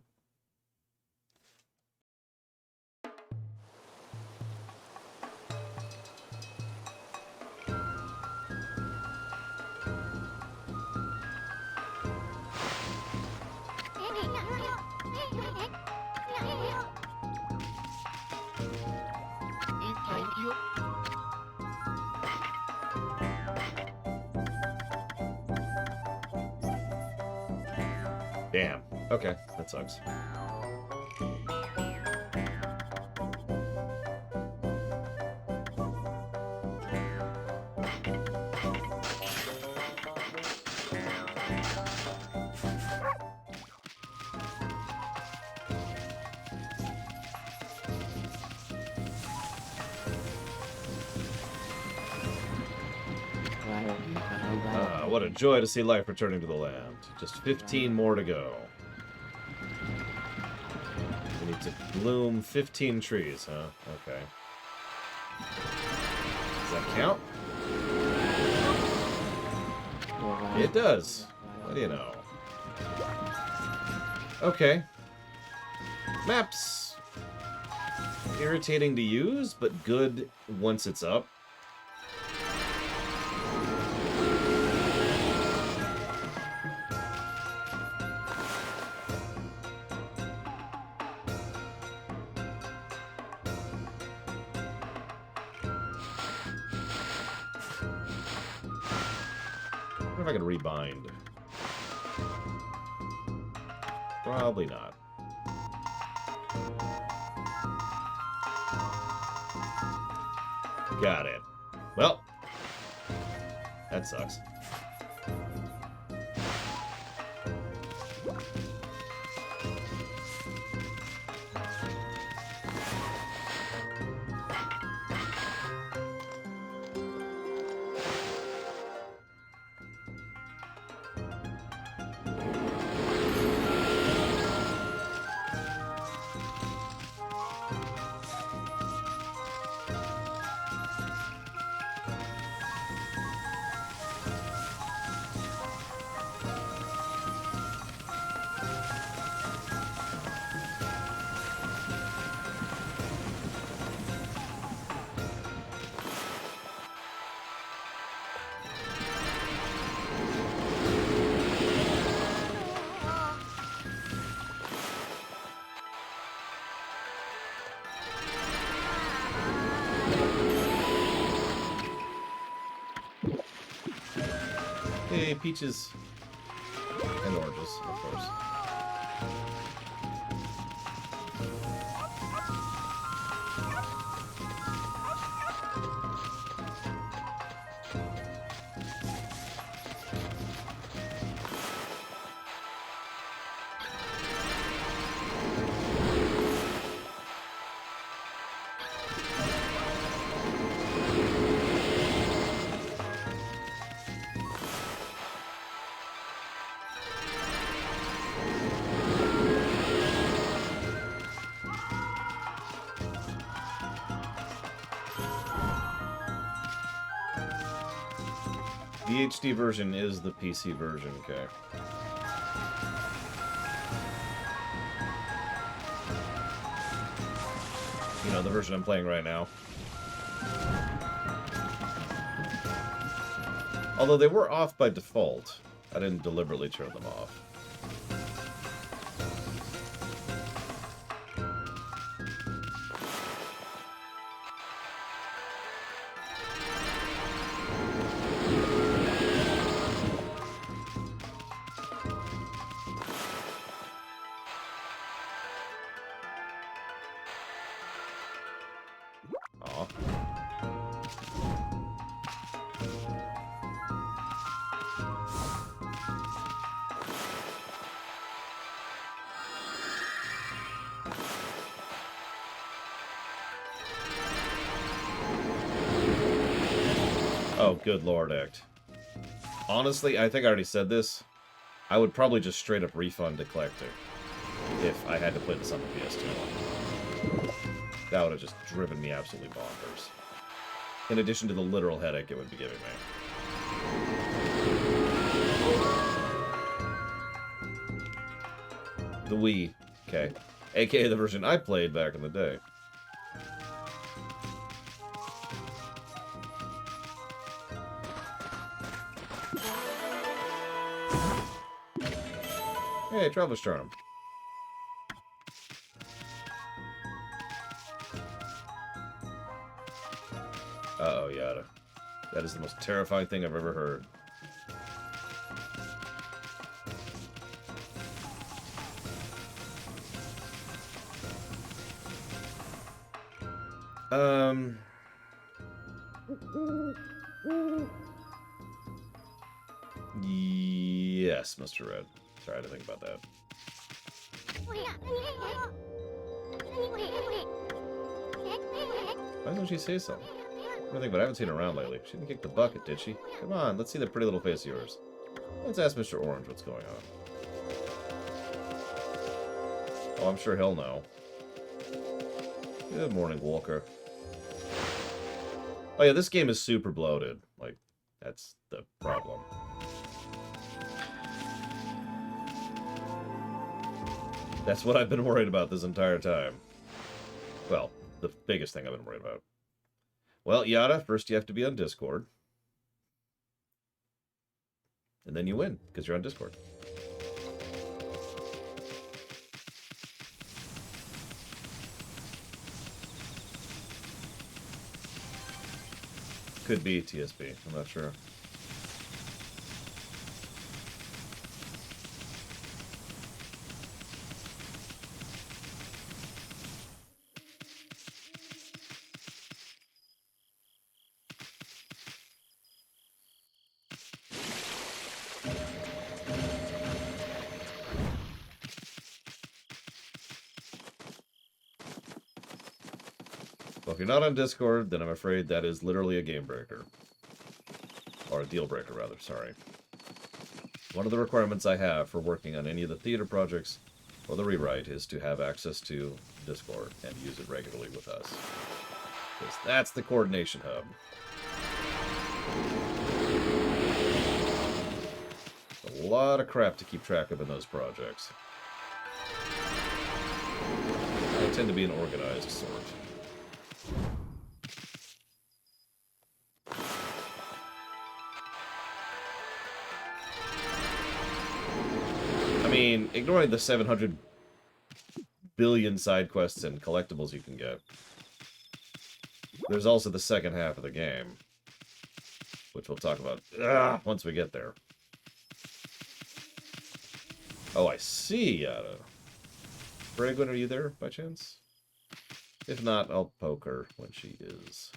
Damn. Okay, that sucks. What a joy to see life returning to the land. Just 15 more to go. We need to bloom 15 trees, huh? Okay. Does that count? It does. What do you know? Okay. Maps. Irritating to use, but good once it's up. I wonder if I can rebind. Probably not. Got it. Well, that sucks. Hey, peaches and oranges, of course. The HD version is the PC version, okay. You know, the version I'm playing right now. Although they were off by default. I didn't deliberately turn them off. Aw. Oh, good lord, Act. Honestly, I think I already said this. I would probably just straight up refund to collecting if I had to play this on the PS2. That would have just driven me absolutely bonkers. In addition to the literal headache it would be giving me. The Wii. Okay. AKA the version I played back in the day. Hey, Traveler's Charm. Uh-oh, Yada. That is the most terrifying thing I've ever heard. Yes, Mr. Red. Sorry, I had to think about that. Why don't she say something? I think, but I haven't seen her around lately. She didn't kick the bucket, did she? Come on, let's see that pretty little face of yours. Let's ask Mr. Orange what's going on. Oh, I'm sure he'll know. Good morning, Walker. Oh yeah, this game is super bloated. Like, that's the problem. That's what I've been worried about this entire time. Well, the biggest thing I've been worried about. Well, Yada, first you have to be on Discord. And then you win, because you're on Discord. Could be TSP, I'm not sure. Well, if you're not on Discord, then I'm afraid that is literally a game breaker. Or a deal breaker, rather, sorry. One of the requirements I have for working on any of the theater projects or the rewrite is to have access to Discord and use it regularly with us. Because that's the coordination hub. A lot of crap to keep track of in those projects. I tend to be an organized sort. I mean, ignoring the 700 billion side quests and collectibles you can get, there's also the second half of the game, which we'll talk about once we get there. Oh, I see, Yada. Bragwin, are you there, by chance? If not, I'll poke her when she is.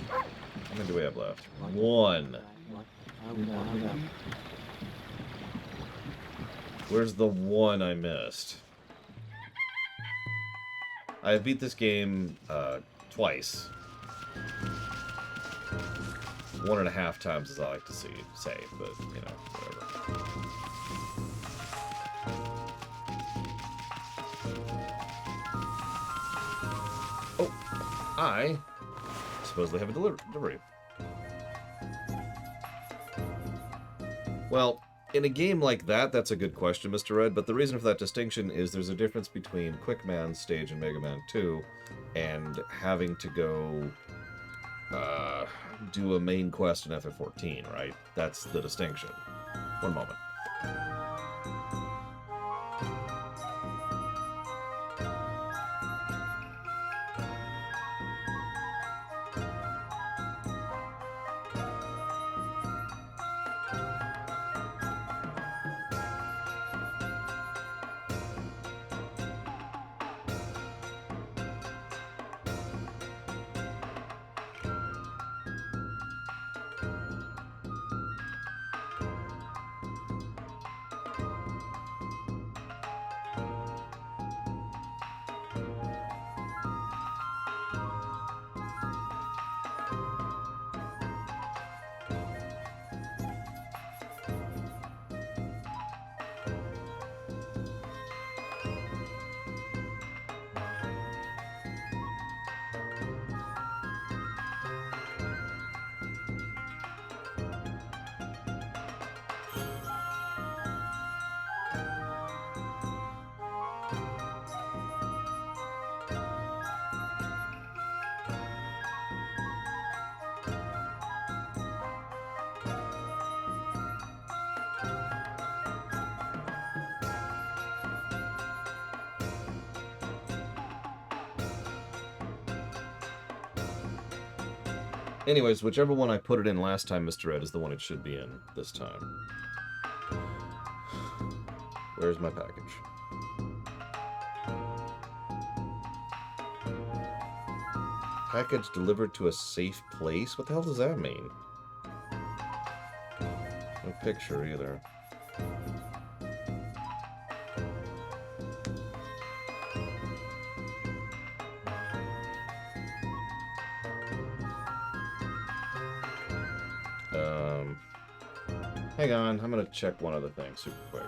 How many do we have left? One. Where's the one I missed? I have beat this game twice. 1.5 times as I like to say, but, you know, whatever. Oh, I supposedly have a delivery. Well, in a game like that, that's a good question, Mr. Red, but the reason for that distinction is there's a difference between Quick Man stage in Mega Man 2 and having to go do a main quest in FF14, right? That's the distinction. One moment. Anyways, whichever one I put it in last time, Mr. Ed, is the one it should be in this time. Where's my package? Package delivered to a safe place? What the hell does that mean? No picture either. Hang on, I'm gonna check one other thing super quick.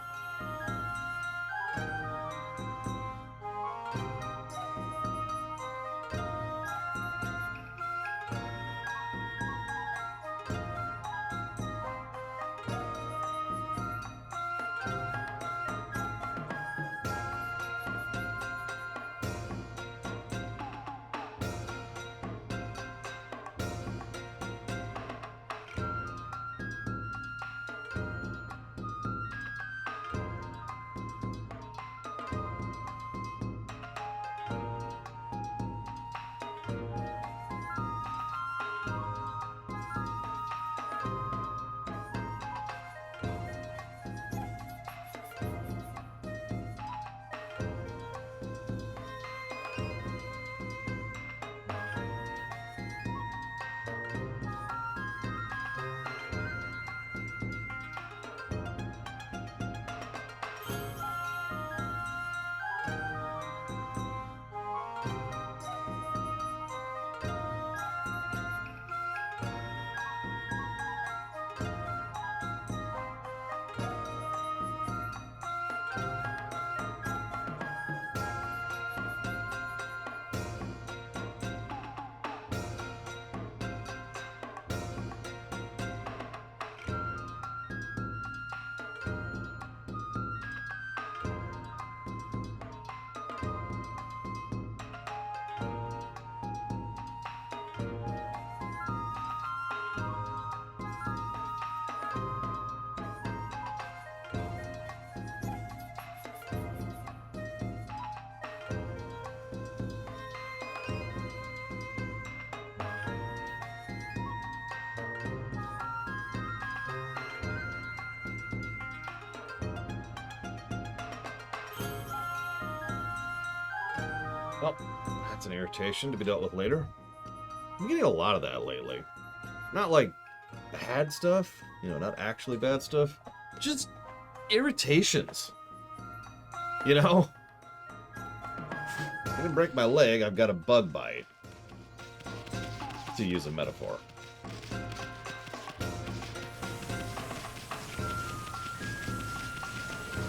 Well, that's an irritation to be dealt with later. I'm getting a lot of that lately. Not like bad stuff, you know, not actually bad stuff. Just irritations. You know? I didn't break my leg, I've got a bug bite. To use a metaphor.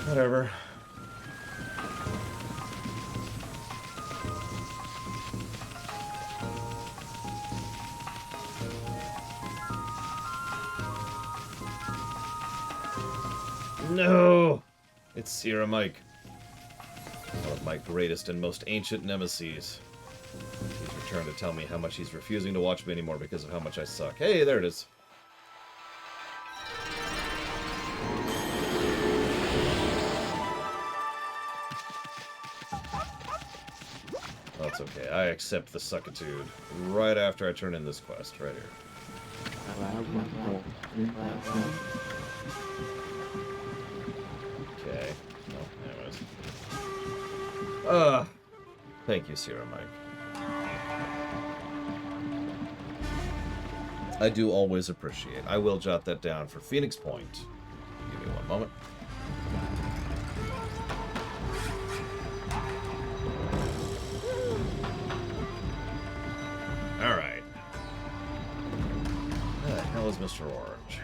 Whatever. No! It's Sierra Mike. One of my greatest and most ancient nemeses. He's returned to tell me how much he's refusing to watch me anymore because of how much I suck. Hey, there it is. That's okay. I accept the suckitude right after I turn in this quest, right here. Okay. No, anyways. Thank you, Sierra Mike. I do always appreciate. I will jot that down for Phoenix Point. Give me one moment. Alright. Where the hell is Mr. Orange?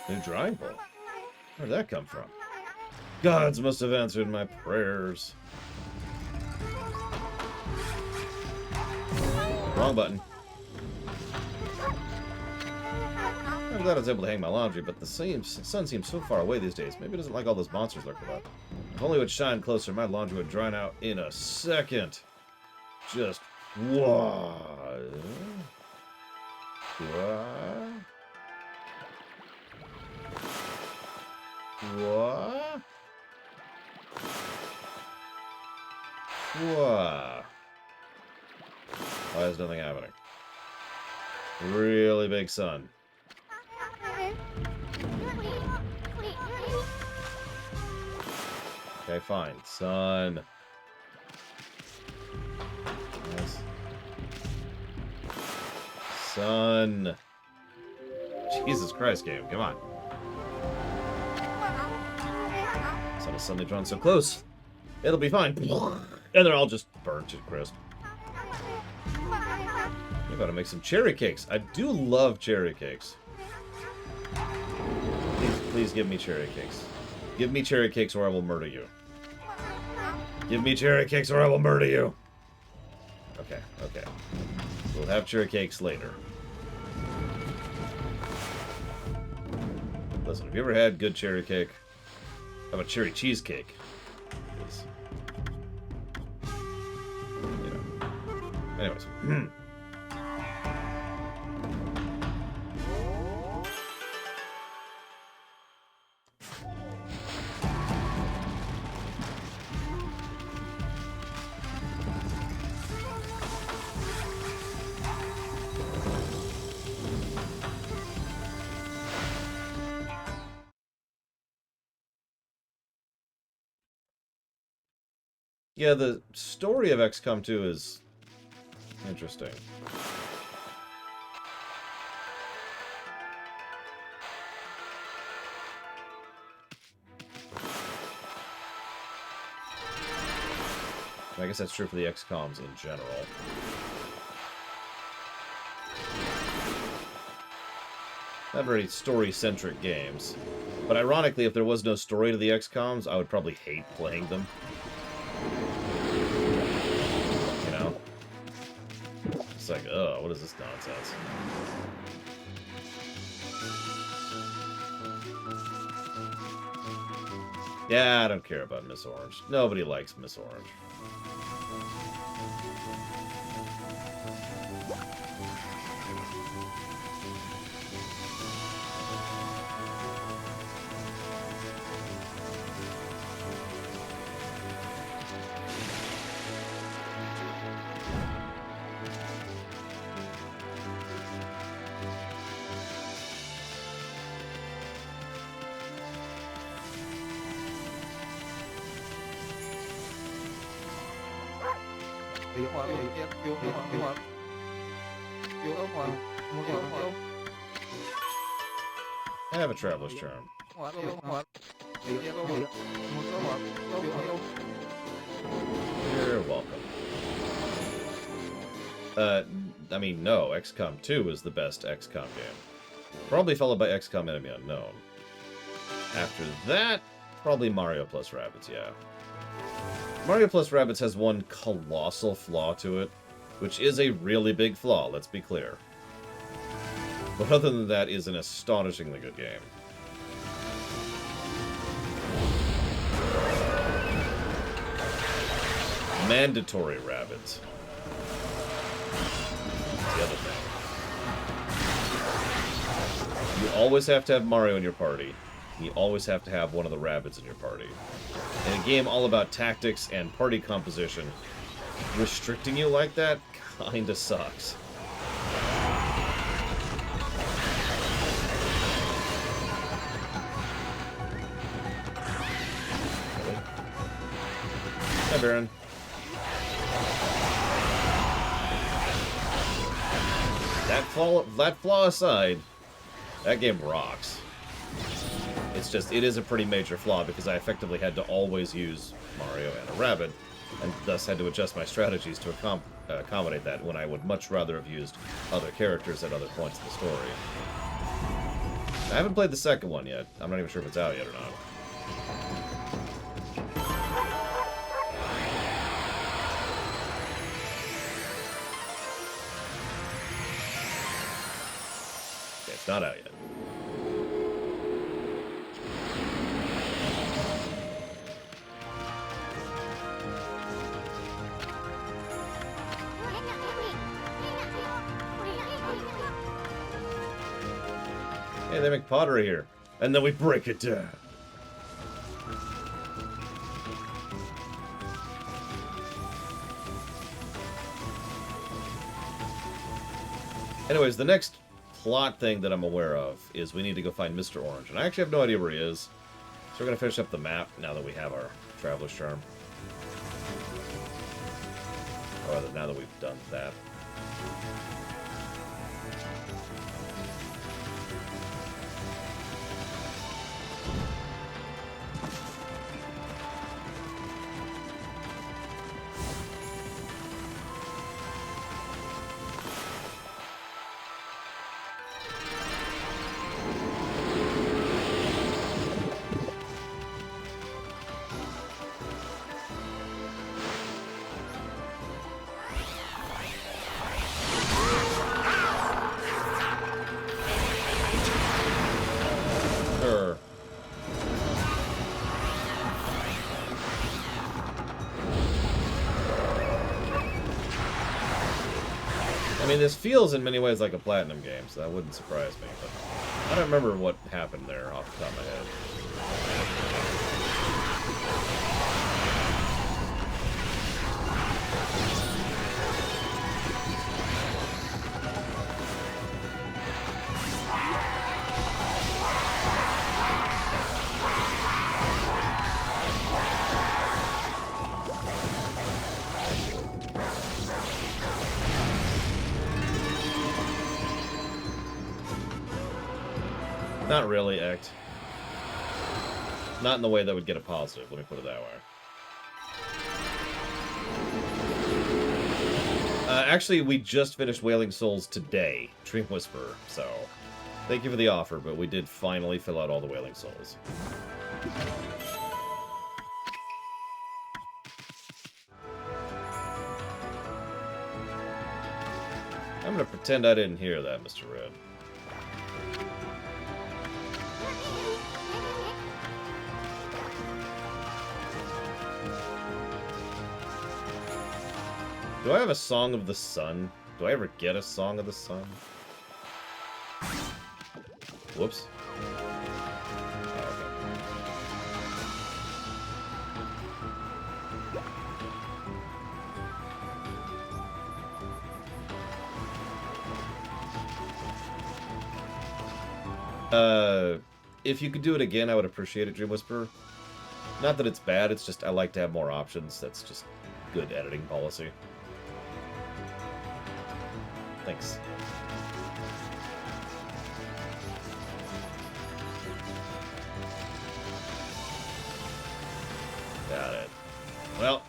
New drawing board? Where'd that come from? Gods must have answered my prayers. Wrong button. I'm glad I was able to hang my laundry, but the sun seems so far away these days. Maybe it doesn't like all those monsters lurking about. If only it would shine closer, my laundry would dry out in a second. Just what? What? What? What? Why is nothing happening? Really big sun. Okay, fine. Sun. Nice. Sun. Jesus Christ, game. Come on. Sun is suddenly drawn so close. It'll be fine. And they're all just burnt to crisp. We gotta make some cherry cakes. I do love cherry cakes. Please give me cherry cakes. Give me cherry cakes or I will murder you. Give me cherry cakes or I will murder you. Okay, okay. We'll have cherry cakes later. Listen, have you ever had good cherry cake? How about cherry cheesecake? You know. Anyways. Yeah, the story of XCOM 2 is interesting. I guess that's true for the XCOMs in general. Not very story-centric games. But ironically, if there was no story to the XCOMs, I would probably hate playing them. You know? It's like, ugh, what is this nonsense? Yeah, I don't care about Miss Orange. Nobody likes Miss Orange. I have a traveler's charm. You're welcome. I mean, no, XCOM 2 is the best XCOM game. Probably followed by XCOM Enemy Unknown. After that, probably Mario plus Rabbids, yeah. Mario plus Rabbids has one colossal flaw to it, which is a really big flaw, let's be clear. But other than that, is an astonishingly good game. Mandatory Rabbids. That's the other thing. You always have to have Mario in your party. You always have to have one of the Rabbids in your party. In a game all about tactics and party composition, restricting you like that kinda sucks. Hi, Baron. That flaw aside, that game rocks. It's just, it is a pretty major flaw because I effectively had to always use Mario and a Rabbid, and thus had to adjust my strategies to accommodate that when I would much rather have used other characters at other points in the story. I haven't played the second one yet. I'm not even sure if it's out yet or not. Okay, it's not out yet. Hey, they make pottery here. And then we break it down. Anyways, the next plot thing that I'm aware of is we need to go find Mr. Orange. And I actually have no idea where he is. So we're going to finish up the map now that we have our Traveler's Charm. Or rather, now that we've done that. I mean, this feels in many ways like a Platinum game, so that wouldn't surprise me, but I don't remember what happened there off the top of my head. Not really, Act. Not in the way that would get a positive, let me put it that way. Actually, we just finished Wailing Souls today, Dream Whisperer, so thank you for the offer, but we did finally fill out all the Wailing Souls. I'm gonna pretend I didn't hear that, Mr. Red. Do I have a Song of the Sun? Do I ever get a Song of the Sun? Whoops. If you could do it again, I would appreciate it, Dream Whisperer. Not that it's bad, it's just I like to have more options. That's just good editing policy. Thanks. Got it. Well,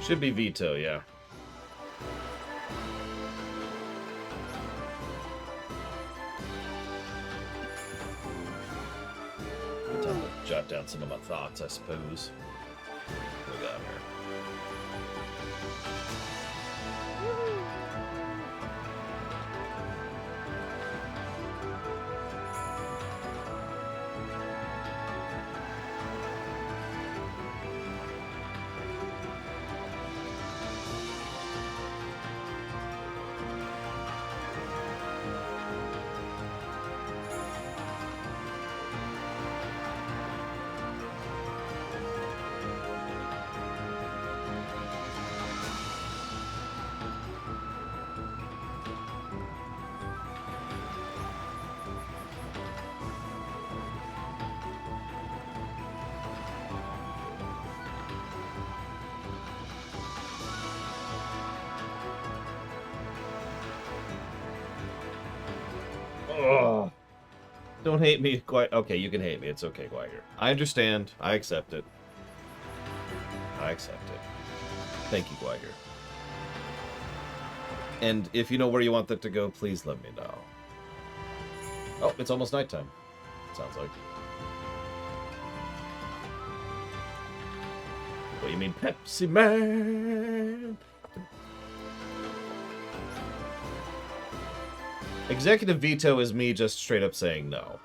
Should be Veto, yeah. Good time to jot down some of my thoughts, I suppose. What we got here? Ugh. Don't hate me quite. Okay, you can hate me. It's okay, Gwyer. I understand. I accept it. I accept it. Thank you, Gwyer. And if you know where you want that to go, please let me know. Oh, it's almost nighttime. Sounds like. What, you mean Pepsi Man? Executive veto is me just straight up saying no.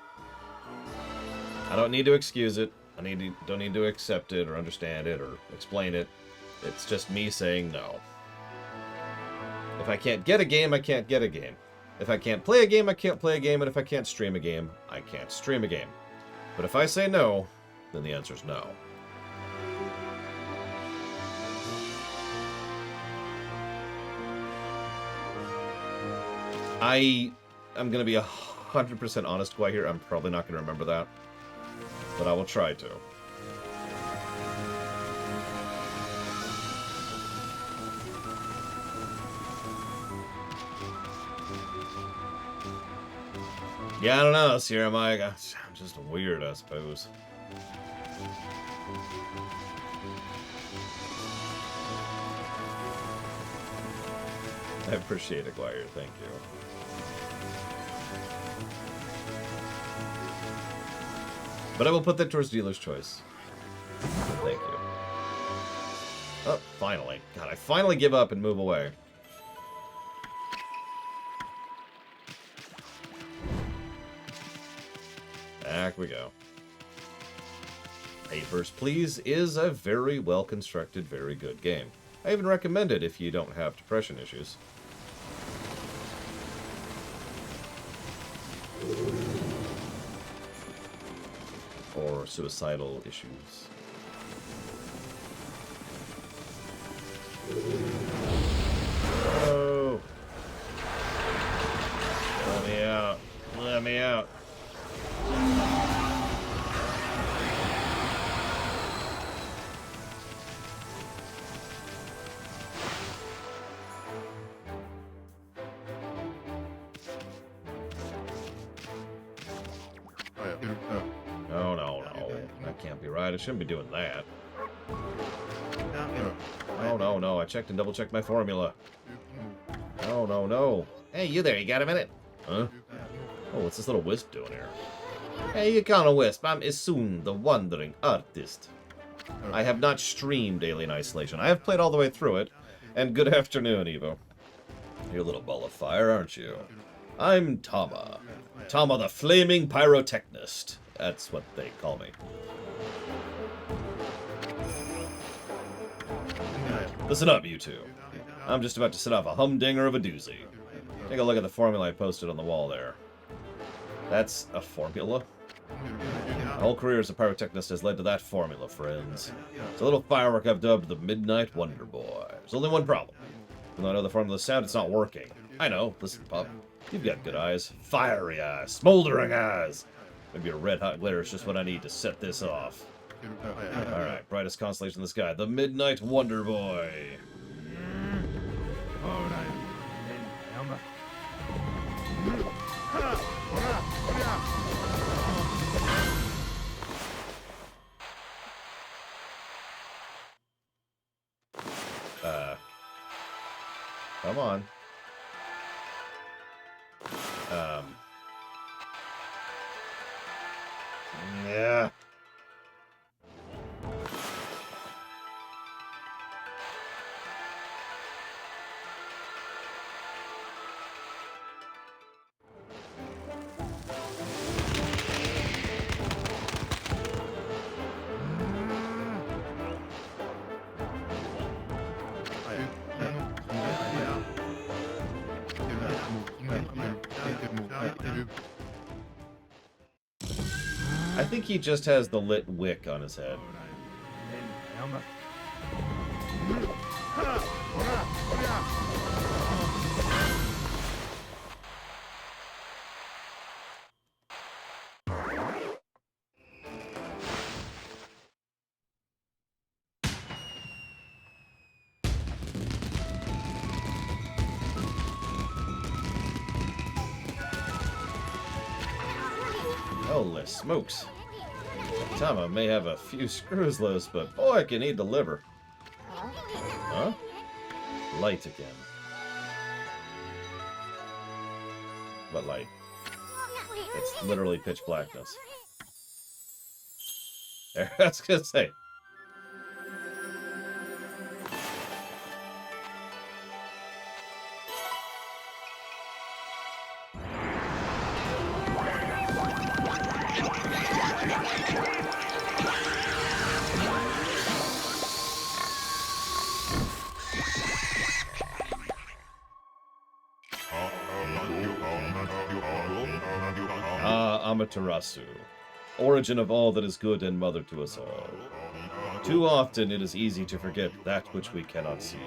I don't need to excuse it. Don't need to accept it or understand it or explain it. It's just me saying no. If I can't get a game, I can't get a game. If I can't play a game, I can't play a game. And if I can't stream a game, I can't stream a game. But if I say no, then the answer is no. I'm going to be 100% honest quite here. I'm probably not going to remember that. But I will try to. Yeah, I don't know, Sierra Mike. I'm just weird, I suppose. I appreciate it, Guire. Thank you. But I will put that towards dealer's choice. Thank you. Oh, finally. God, I finally give up and move away. Back we go. Papers, Please is a very well-constructed, very good game. I even recommend it if you don't have depression issues. Or suicidal issues. Oh! Let me out. Let me out. No, no, no. That can't be right. I shouldn't be doing that. Oh, no, no. I checked and double-checked my formula. No, no, no. Hey, you there, you got a minute? Huh? Oh, what's this little wisp doing here? Hey, you kind of wisp. I'm Isun, the Wandering Artist. I have not streamed Alien Isolation. I have played all the way through it. And good afternoon, Evo. You're a little ball of fire, aren't you? I'm Tama. Tama the Flaming Pyrotechnist. That's what they call me. Listen up, you two. I'm just about to set off a humdinger of a doozy. Take a look at the formula I posted on the wall there. That's a formula? My whole career as a pyrotechnist has led to that formula, friends. It's a little firework I've dubbed the Midnight Wonder Boy. There's only one problem. Even though I know the formula's sound, it's not working. I know. Listen, pup. You've got good eyes. Fiery eyes. Smoldering eyes. Maybe a red-hot glare is just what I need to set this off. Alright, brightest constellation in the sky. The Midnight Wonder Boy. Come on. Yeah. I think he just has the lit wick on his head. Holy smokes. Tama may have a few screws loose, but boy, can he deliver. Huh? Light again. What light? It's literally pitch blackness. I was gonna say. Amaterasu, origin of all that is good and mother to us all. Too often it is easy to forget that which we cannot see.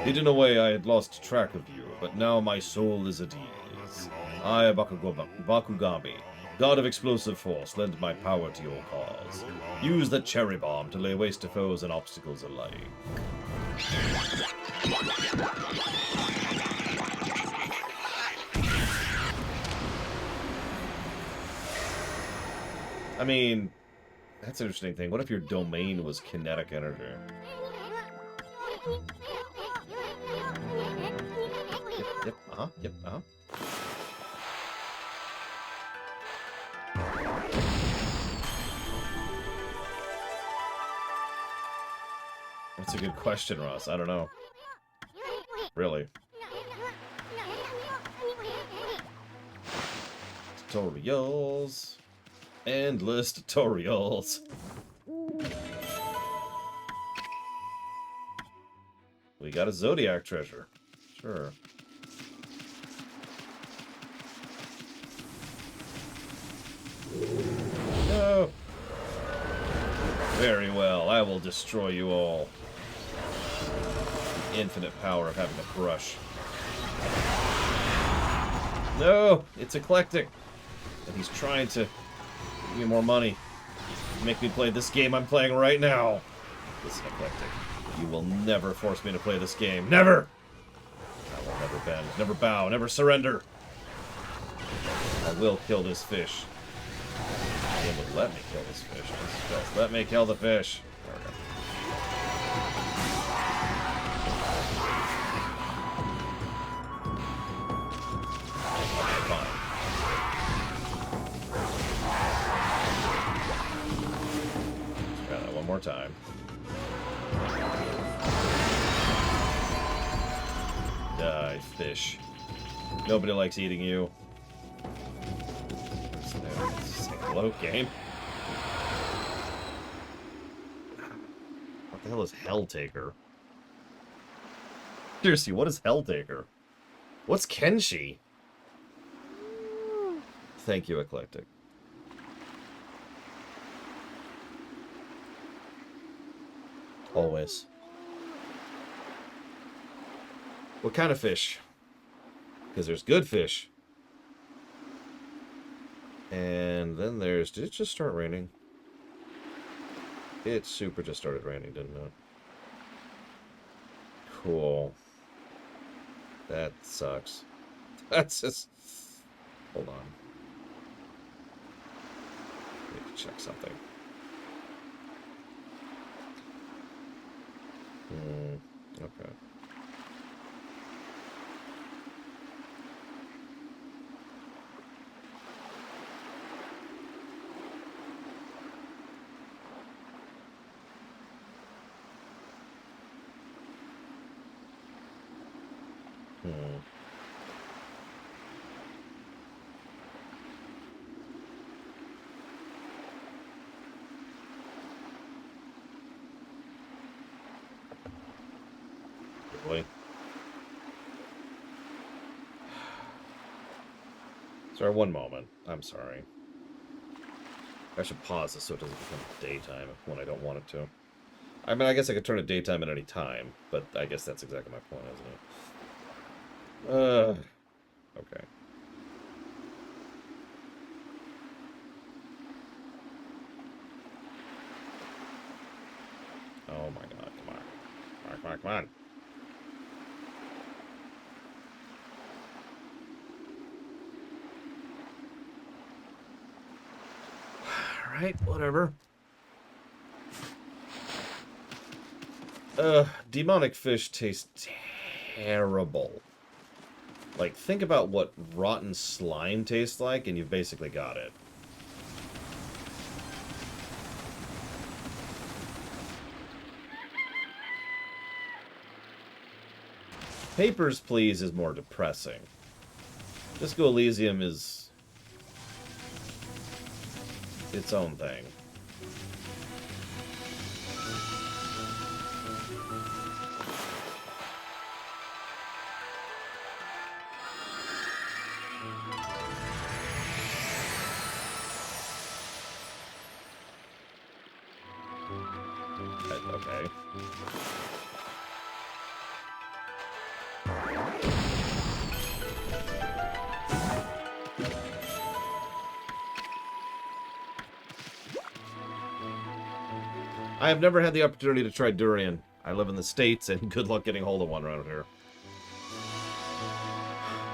Hidden away I had lost track of you, but now my soul is at ease. I, Bakugami, god of explosive force, lend my power to your cause. Use the cherry bomb to lay waste to foes and obstacles alike. I mean, that's an interesting thing. What if your domain was kinetic energy? Yep, That's a good question, Ross. I don't know. Really. Tutorials. Endless tutorials. We got a Zodiac treasure. Sure. No. Very well. I will destroy you all. The infinite power of having a brush. No! It's eclectic. And he's trying to give me more money. Make me play this game I'm playing right now. Listen, eclectic. You will never force me to play this game. Never! I will never bend, never bow, never surrender. I will kill this fish. It would let me kill this fish. Just let me kill the fish. There we go. Fine. Try that one more time. Die, fish. Nobody likes eating you. Say hello, game. What the hell is Helltaker? Seriously, what is Helltaker? What's Kenshi? Thank you, Eclectic. Always. What kind of fish? Because there's good fish. And then there's... Did it just start raining? It super just started raining, didn't it? Cool. That sucks. That's just... Hold on. I need to check something. Okay. Really? Sorry, one moment. I'm sorry. I should pause this so it doesn't become daytime when I don't want it to. I mean, I guess I could turn it daytime at any time, but I guess that's exactly my point, isn't it? Okay. Oh my god, come on. Come on. Alright, whatever. Demonic fish tastes terrible. Like, think about what rotten slime tastes like, and you've basically got it. Papers, Please is more depressing. Disco Elysium is its own thing. Okay. I have never had the opportunity to try durian. I live in the States, and good luck getting hold of one around here.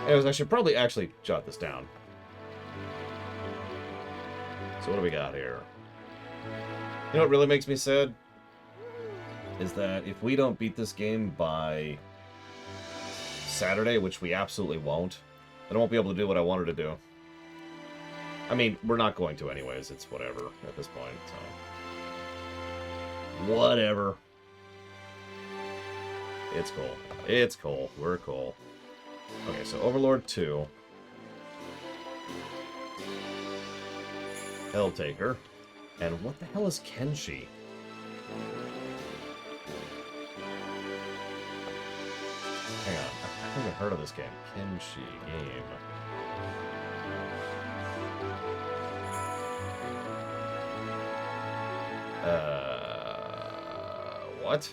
Anyways, I should probably actually jot this down. So what do we got here? You know what really makes me sad? Is that if we don't beat this game by Saturday, which we absolutely won't, then I won't be able to do what I wanted to do. I mean, we're not going to anyways. It's whatever at this point, so... Whatever. It's cool. It's cool. We're cool. Okay, so Overlord 2. Helltaker. And what the hell is Kenshi? Hang on. I think I've heard of this game. Kenshi game. What?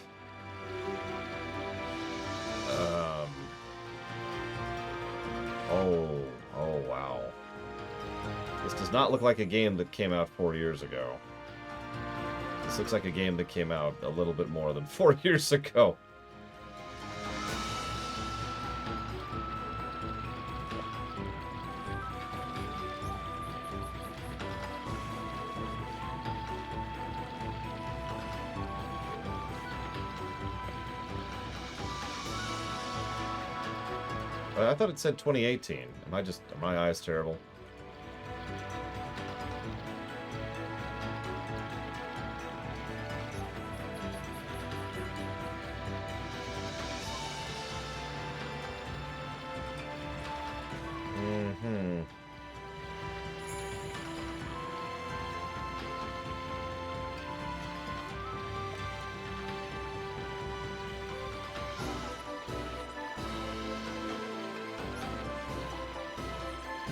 Oh, wow. This does not look like a game that came out 4 years ago. This looks like a game that came out a little bit more than 4 years ago. I thought it said 2018. Are my eyes terrible?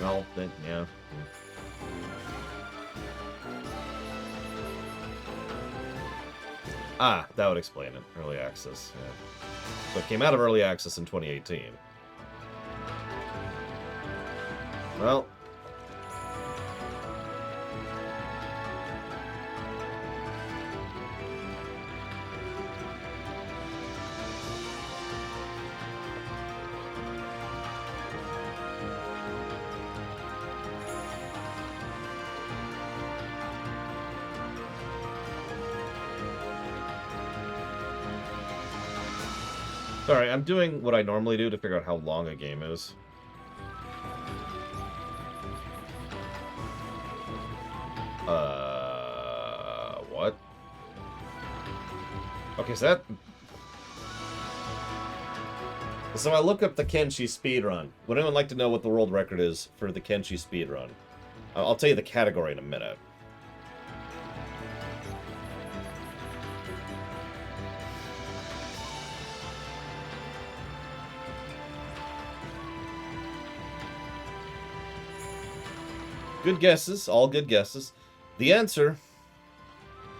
No, then, yeah. Ah, that would explain it. Early access, yeah. So it came out of early access in 2018. Well. Sorry, I'm doing what I normally do to figure out how long a game is. What? Okay, so that... So I look up the Kenshi speedrun. Would anyone like to know what the world record is for the Kenshi speedrun? I'll tell you the category in a minute. Good guesses, all good guesses. The answer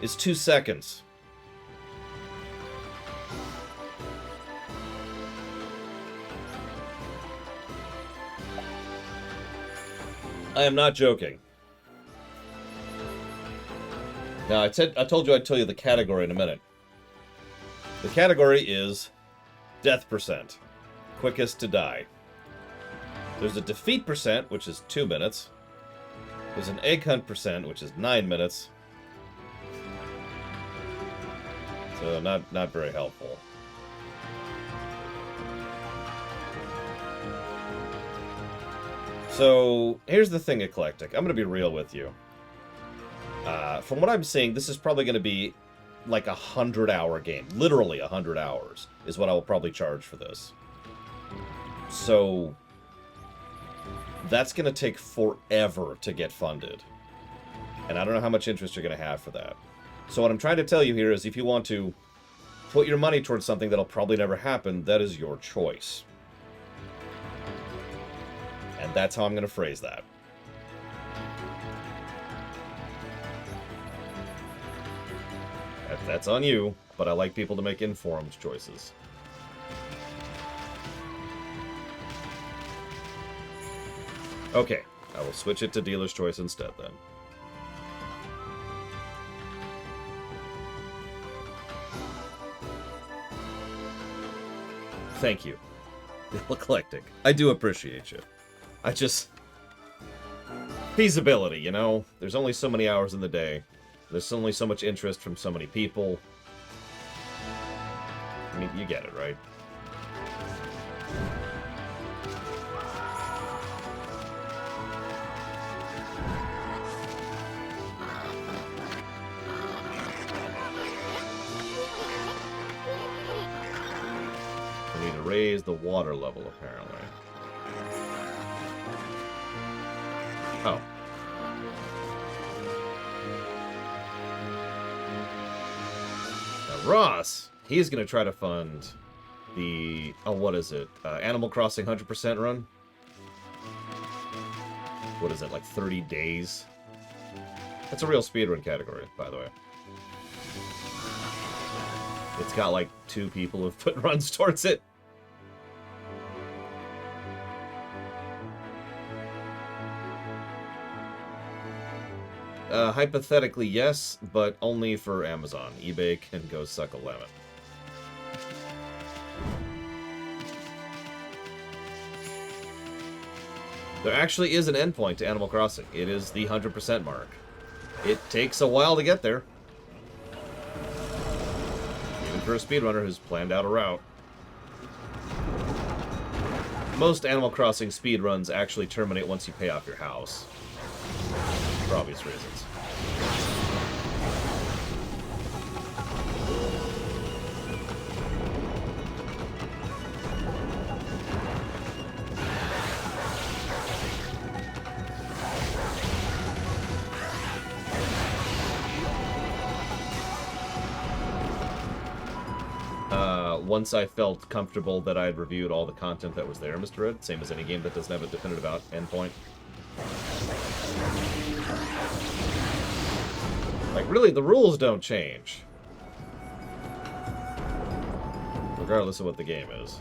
is 2 seconds. I am not joking. Now, I told you I'd tell you the category in a minute. The category is death percent. Quickest to die. There's a defeat percent, which is 2 minutes. There's an egg hunt percent, which is 9 minutes. So not very helpful. So here's the thing, Eclectic. I'm going to be real with you. From what I'm seeing, this is probably going to be like a 100-hour game. Literally 100 hours is what I will probably charge for this. So that's going to take forever to get funded. And I don't know how much interest you're going to have for that. So what I'm trying to tell you here is if you want to put your money towards something that'll probably never happen, that is your choice. And that's how I'm going to phrase that. That's on you. but I like people to make informed choices. Okay, I will switch it to dealer's choice instead then. Thank you. Eclectic. I do appreciate you. I just... Feasibility, you know? There's only so many hours in the day. There's only so much interest from so many people. I mean, you get it, right? We need to raise the water level, apparently. Oh. Now, Ross, he's going to try to fund the... Oh, what is it? Animal Crossing 100% run? What is it, like 30 days? That's a real speedrun category, by the way. It's got like 2 people who've put runs towards it. Hypothetically, yes, but only for Amazon. eBay can go suck a lemon. There actually is an endpoint to Animal Crossing. It is the 100% mark. It takes a while to get there. Even for a speedrunner who's planned out a route. Most Animal Crossing speedruns actually terminate once you pay off your house. For obvious reasons. Once I felt comfortable that I had reviewed all the content that was there, Mr. Red, same as any game that doesn't have a definitive endpoint. Like, really, the rules don't change. Regardless of what the game is.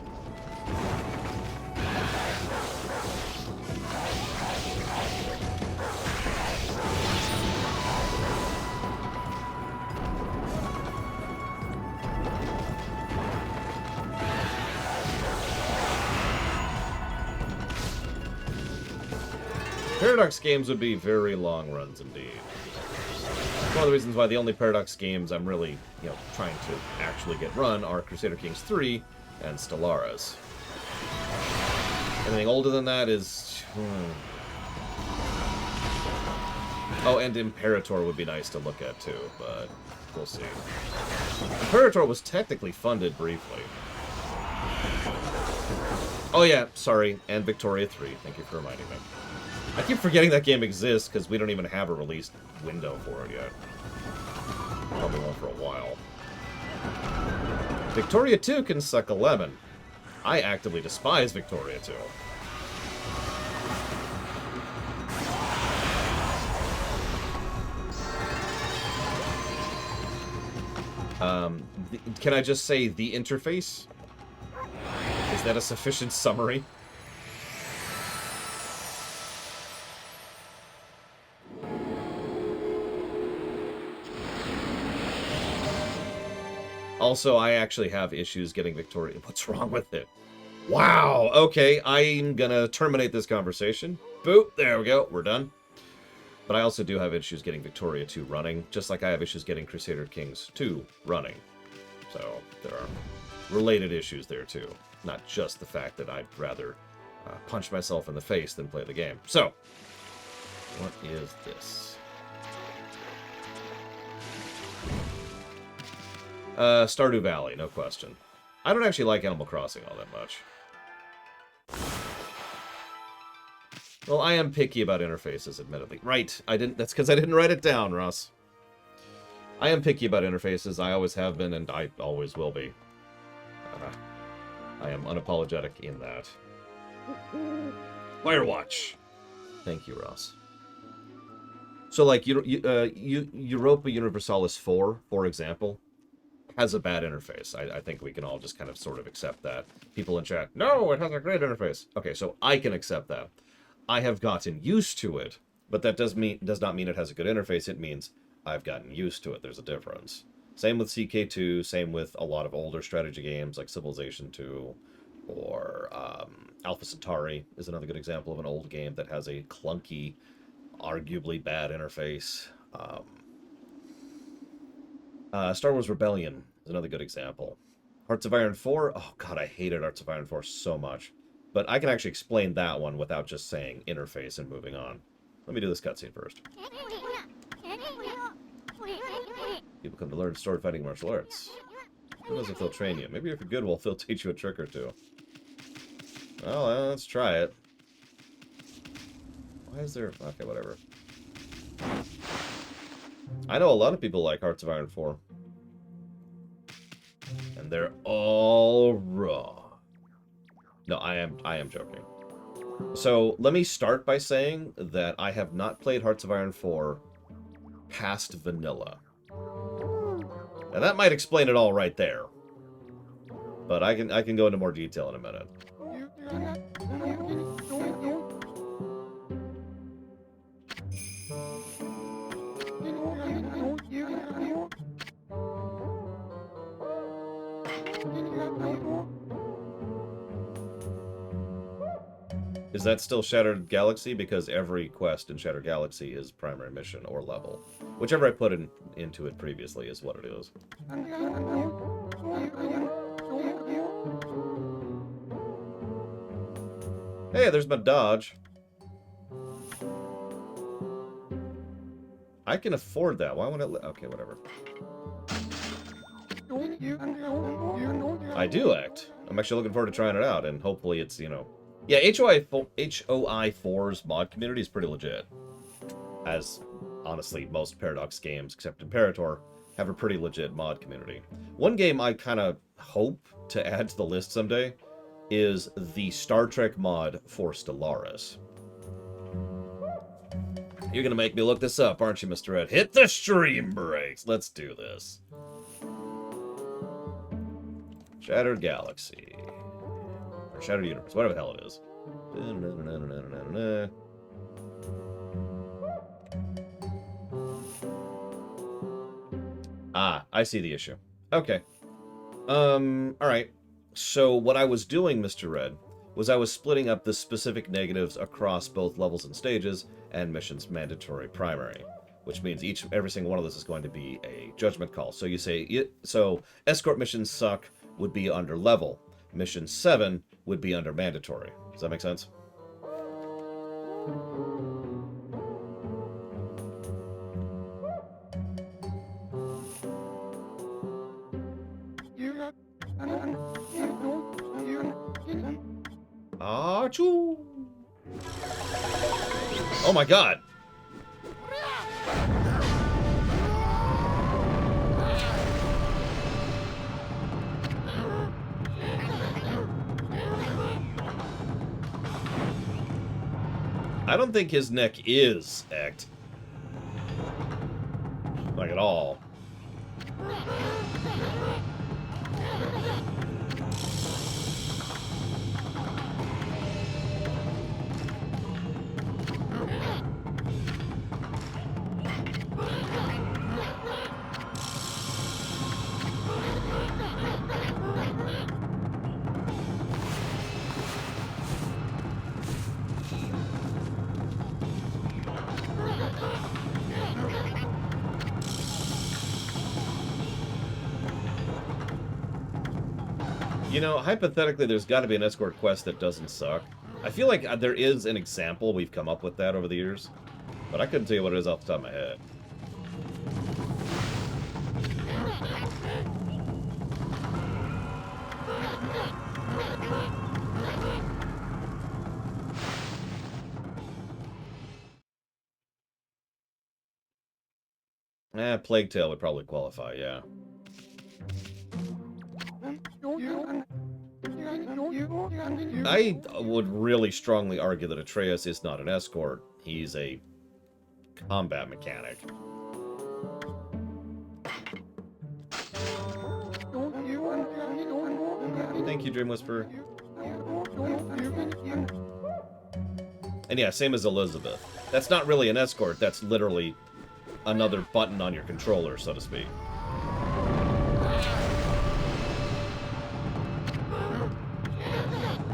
Paradox games would be very long runs indeed. One of the reasons why the only Paradox games I'm really, trying to actually get run are Crusader Kings 3 and Stellaris. Anything older than that is... Oh, and Imperator would be nice to look at too, but we'll see. Imperator was technically funded briefly. Oh yeah, sorry, and Victoria 3. Thank you for reminding me. I keep forgetting that game exists because we don't even have a release window for it yet. Probably won't for a while. Victoria 2 can suck a lemon. I actively despise Victoria 2. Can I just say the interface? Is that a sufficient summary? Also, I actually have issues getting Victoria. What's wrong with it? Wow, okay, I'm gonna terminate this conversation. Boop, there we go, we're done. But I also do have issues getting Victoria 2 running, just like I have issues getting Crusader Kings 2 running. So, there are related issues there too. Not just the fact that I'd rather punch myself in the face than play the game. So, what is this? Stardew Valley, no question. I don't actually like Animal Crossing all that much. Well, I am picky about interfaces, admittedly. Right, that's because I didn't write it down, Ross. I am picky about interfaces, I always have been, and I always will be. I am unapologetic in that. Firewatch! Thank you, Ross. So, like, Europa Universalis 4, for example, has a bad interface. I think we can all just kind of sort of accept that. People in chat, no, it has a great interface. Okay, so I can accept that. I have gotten used to it, but that does not mean it has a good interface. It means I've gotten used to it. There's a difference. Same with CK2, same with a lot of older strategy games like Civilization 2, or Alpha Centauri is another good example of an old game that has a clunky, arguably bad interface. Star Wars Rebellion is another good example. Hearts of Iron 4, oh god, I hated Hearts of Iron 4 so much. But I can actually explain that one without just saying interface and moving on. Let me do this cutscene first. People come to learn sword fighting martial arts. Who knows if they'll train you? Maybe if you're good, they'll teach you a trick or two. Well, let's try it. Why is there... Okay, whatever. I know a lot of people like Hearts of Iron 4. And they're all raw. No, I am joking. So, let me start by saying that I have not played Hearts of Iron 4 past vanilla. Now that might explain it all right there. But I can go into more detail in a minute. Is that still Shattered Galaxy? Because every quest in Shattered Galaxy is primary mission or level. Whichever I put into it previously is what it is. Hey, there's my dodge. I can afford that. Why won't it... Okay, whatever. I do act. I'm actually looking forward to trying it out, and hopefully it's, you know... Yeah, HOI 4's mod community is pretty legit. As, honestly, most Paradox games, except Imperator, have a pretty legit mod community. One game I kind of hope to add to the list someday is the Star Trek mod for Stellaris. You're gonna make me look this up, aren't you, Mr. Ed? Hit the stream brakes! Let's do this. Shattered Galaxy. Or Shattered Universe, whatever the hell it is. Ah, I see the issue. Okay. Alright. So what I was doing, Mr. Red, was I was splitting up the specific negatives across both levels and stages and missions mandatory primary, which means every single one of those is going to be a judgment call. So you say, so escort missions suck would be under level. Mission 7 would be under mandatory. Does that make sense? Achoo! Oh my god! I don't think his neck is act. Like at all. You know, hypothetically, there's got to be an escort quest that doesn't suck. I feel like there is an example we've come up with that over the years, but I couldn't tell you what it is off the top of my head. Plague Tale would probably qualify, yeah. I would really strongly argue that Atreus is not an escort. He's a combat mechanic. Thank you, Dream Whisperer. And yeah, same as Elizabeth. That's not really an escort, that's literally another button on your controller, so to speak.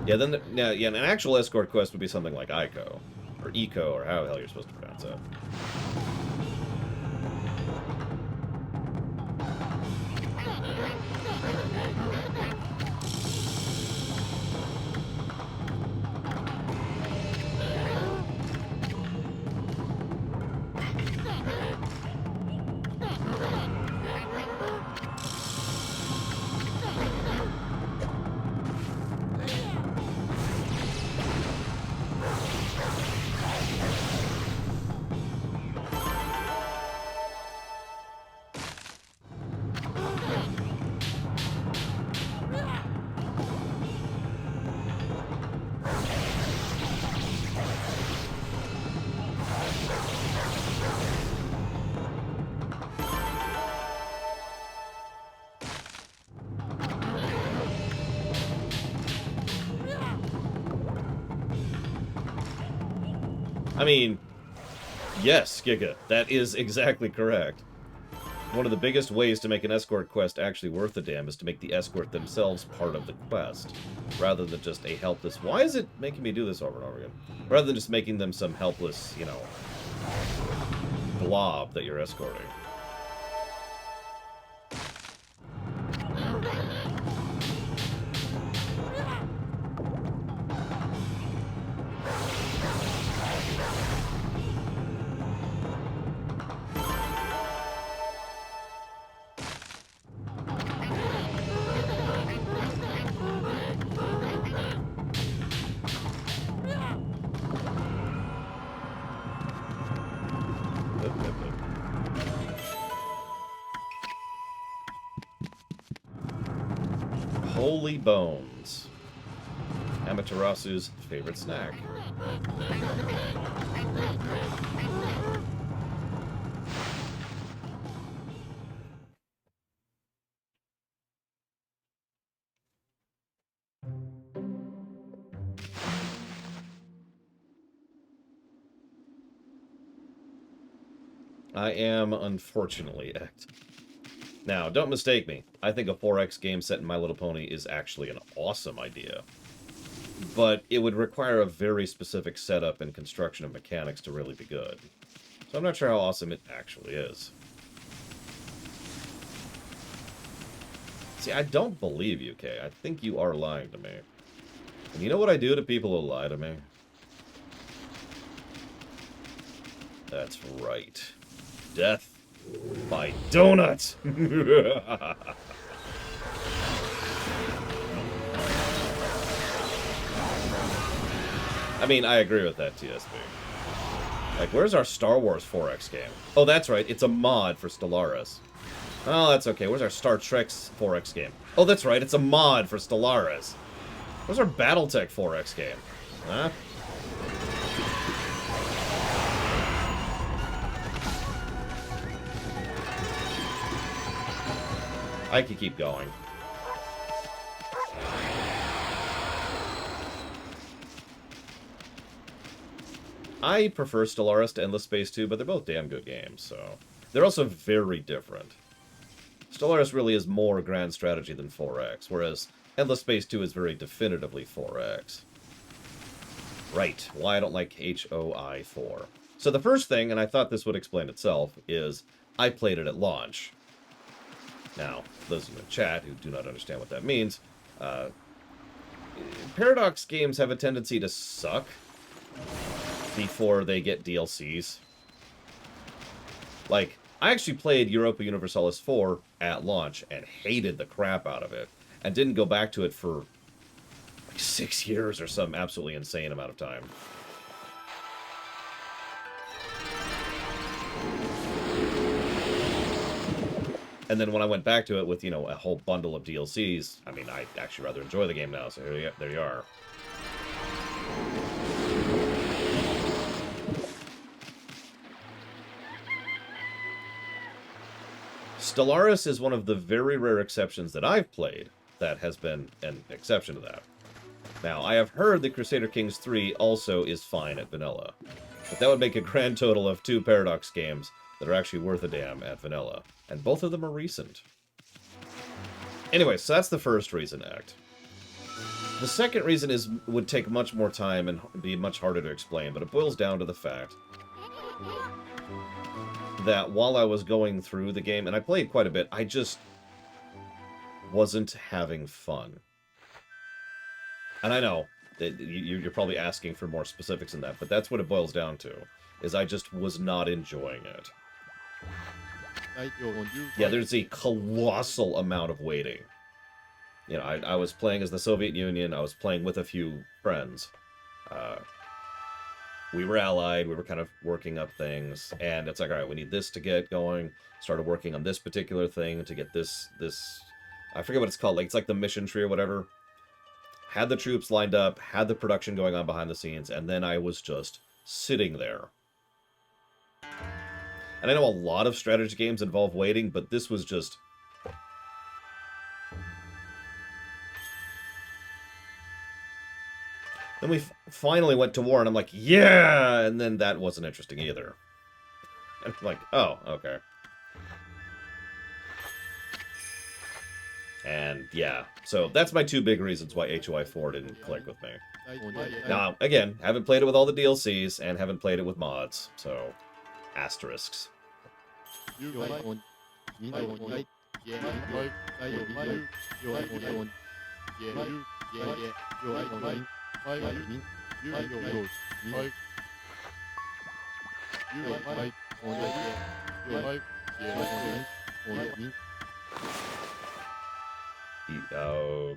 Yeah, then an actual escort quest would be something like Ico, or Eco, or how the hell you're supposed to pronounce it. I mean, yes, Giga, that is exactly correct. One of the biggest ways to make an escort quest actually worth a damn is to make the escort themselves part of the quest, rather than just a helpless... Why is it making me do this over and over again? Rather than just making them some helpless, you know, blob that you're escorting. Holy bones. Amaterasu's favorite snack. I am unfortunately act. Now, don't mistake me. I think a 4X game set in My Little Pony is actually an awesome idea. But it would require a very specific setup and construction of mechanics to really be good. So I'm not sure how awesome it actually is. See, I don't believe you, Kay. I think you are lying to me. And you know what I do to people who lie to me? That's right. Death by donut! I mean, I agree with that, TSB. Like, where's our Star Wars 4X game? Oh, that's right, it's a mod for Stellaris. Oh, that's okay. Where's our Star Trek 4X game? Oh, that's right, it's a mod for Stellaris. Where's our Battletech 4X game? Huh? I could keep going. I prefer Stellaris to Endless Space 2, but they're both damn good games, so... They're also very different. Stellaris really is more grand strategy than 4X, whereas Endless Space 2 is very definitively 4X. Right, why I don't like HOI 4. So the first thing, and I thought this would explain itself, is I played it at launch. Now, those of you in chat who do not understand what that means, Paradox games have a tendency to suck before they get DLCs. Like, I actually played Europa Universalis 4 at launch and hated the crap out of it, and didn't go back to it for like 6 years or some absolutely insane amount of time. And then when I went back to it with, you know, a whole bundle of DLCs, I mean, I actually rather enjoy the game now, so there you are. Stellaris is one of the very rare exceptions that I've played that has been an exception to that. Now, I have heard that Crusader Kings 3 also is fine at vanilla. But that would make a grand total of 2 Paradox games that are actually worth a damn at vanilla. And both of them are recent. Anyway, so that's the first reason, Act. The second reason would take much more time and be much harder to explain, but it boils down to the fact that while I was going through the game, and I played quite a bit, I just wasn't having fun. And I know that you're probably asking for more specifics than that, but that's what it boils down to, is I just was not enjoying it. Yeah, there's a colossal amount of waiting. You know, I was playing as the Soviet Union, I was playing with a few friends. We were allied, we were kind of working up things, and it's like, alright, we need this to get going. Started working on this particular thing to get this, I forget what it's called, like, it's like the mission tree or whatever. Had the troops lined up, had the production going on behind the scenes, and then I was just sitting there. And I know a lot of strategy games involve waiting, but this was just... Then we finally went to war, and I'm like, yeah! And then that wasn't interesting either. And I'm like, oh, okay. And, yeah. So, that's my 2 big reasons why HOI 4 didn't click with me. Now, again, haven't played it with all the DLCs, and haven't played it with mods, so... asterisks.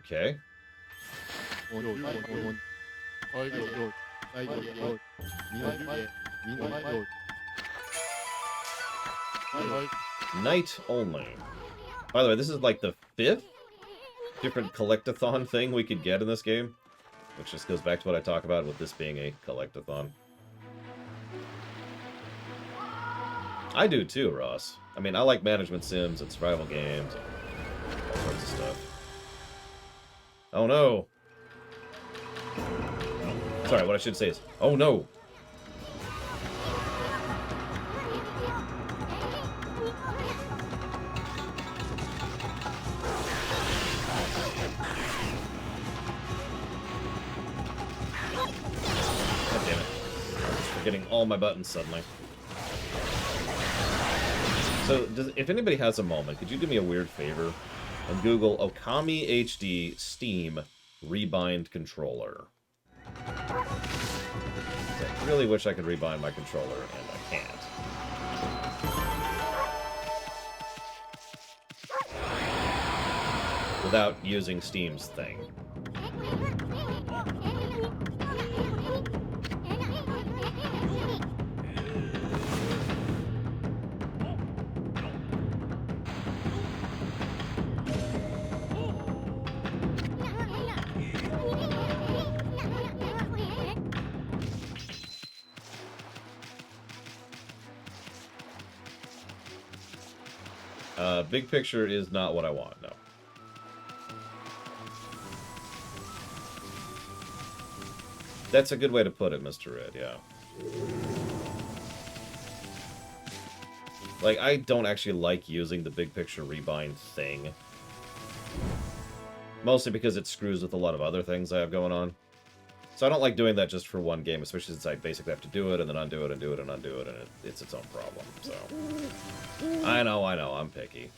Okay. Night only. By the way, this is like the 5th different collectathon thing we could get in this game. Which just goes back to what I talk about with this being a collectathon. I do too, Ross. I mean, I like management sims and survival games and all sorts of stuff. Oh no! Sorry, what I should say is, oh no! God damn it. I'm just forgetting all my buttons suddenly. So, if anybody has a moment, could you do me a weird favor and Google Okami HD Steam Rebind Controller? I really wish I could rebind my controller, and I can't. Without using Steam's thing. Big picture is not what I want, no. That's a good way to put it, Mr. Red, yeah. Like, I don't actually like using the big picture rebind thing. Mostly because it screws with a lot of other things I have going on. So I don't like doing that just for one game, especially since I basically have to do it, and then undo it, and do it, and undo it, and it's its own problem, so... I know, I'm picky.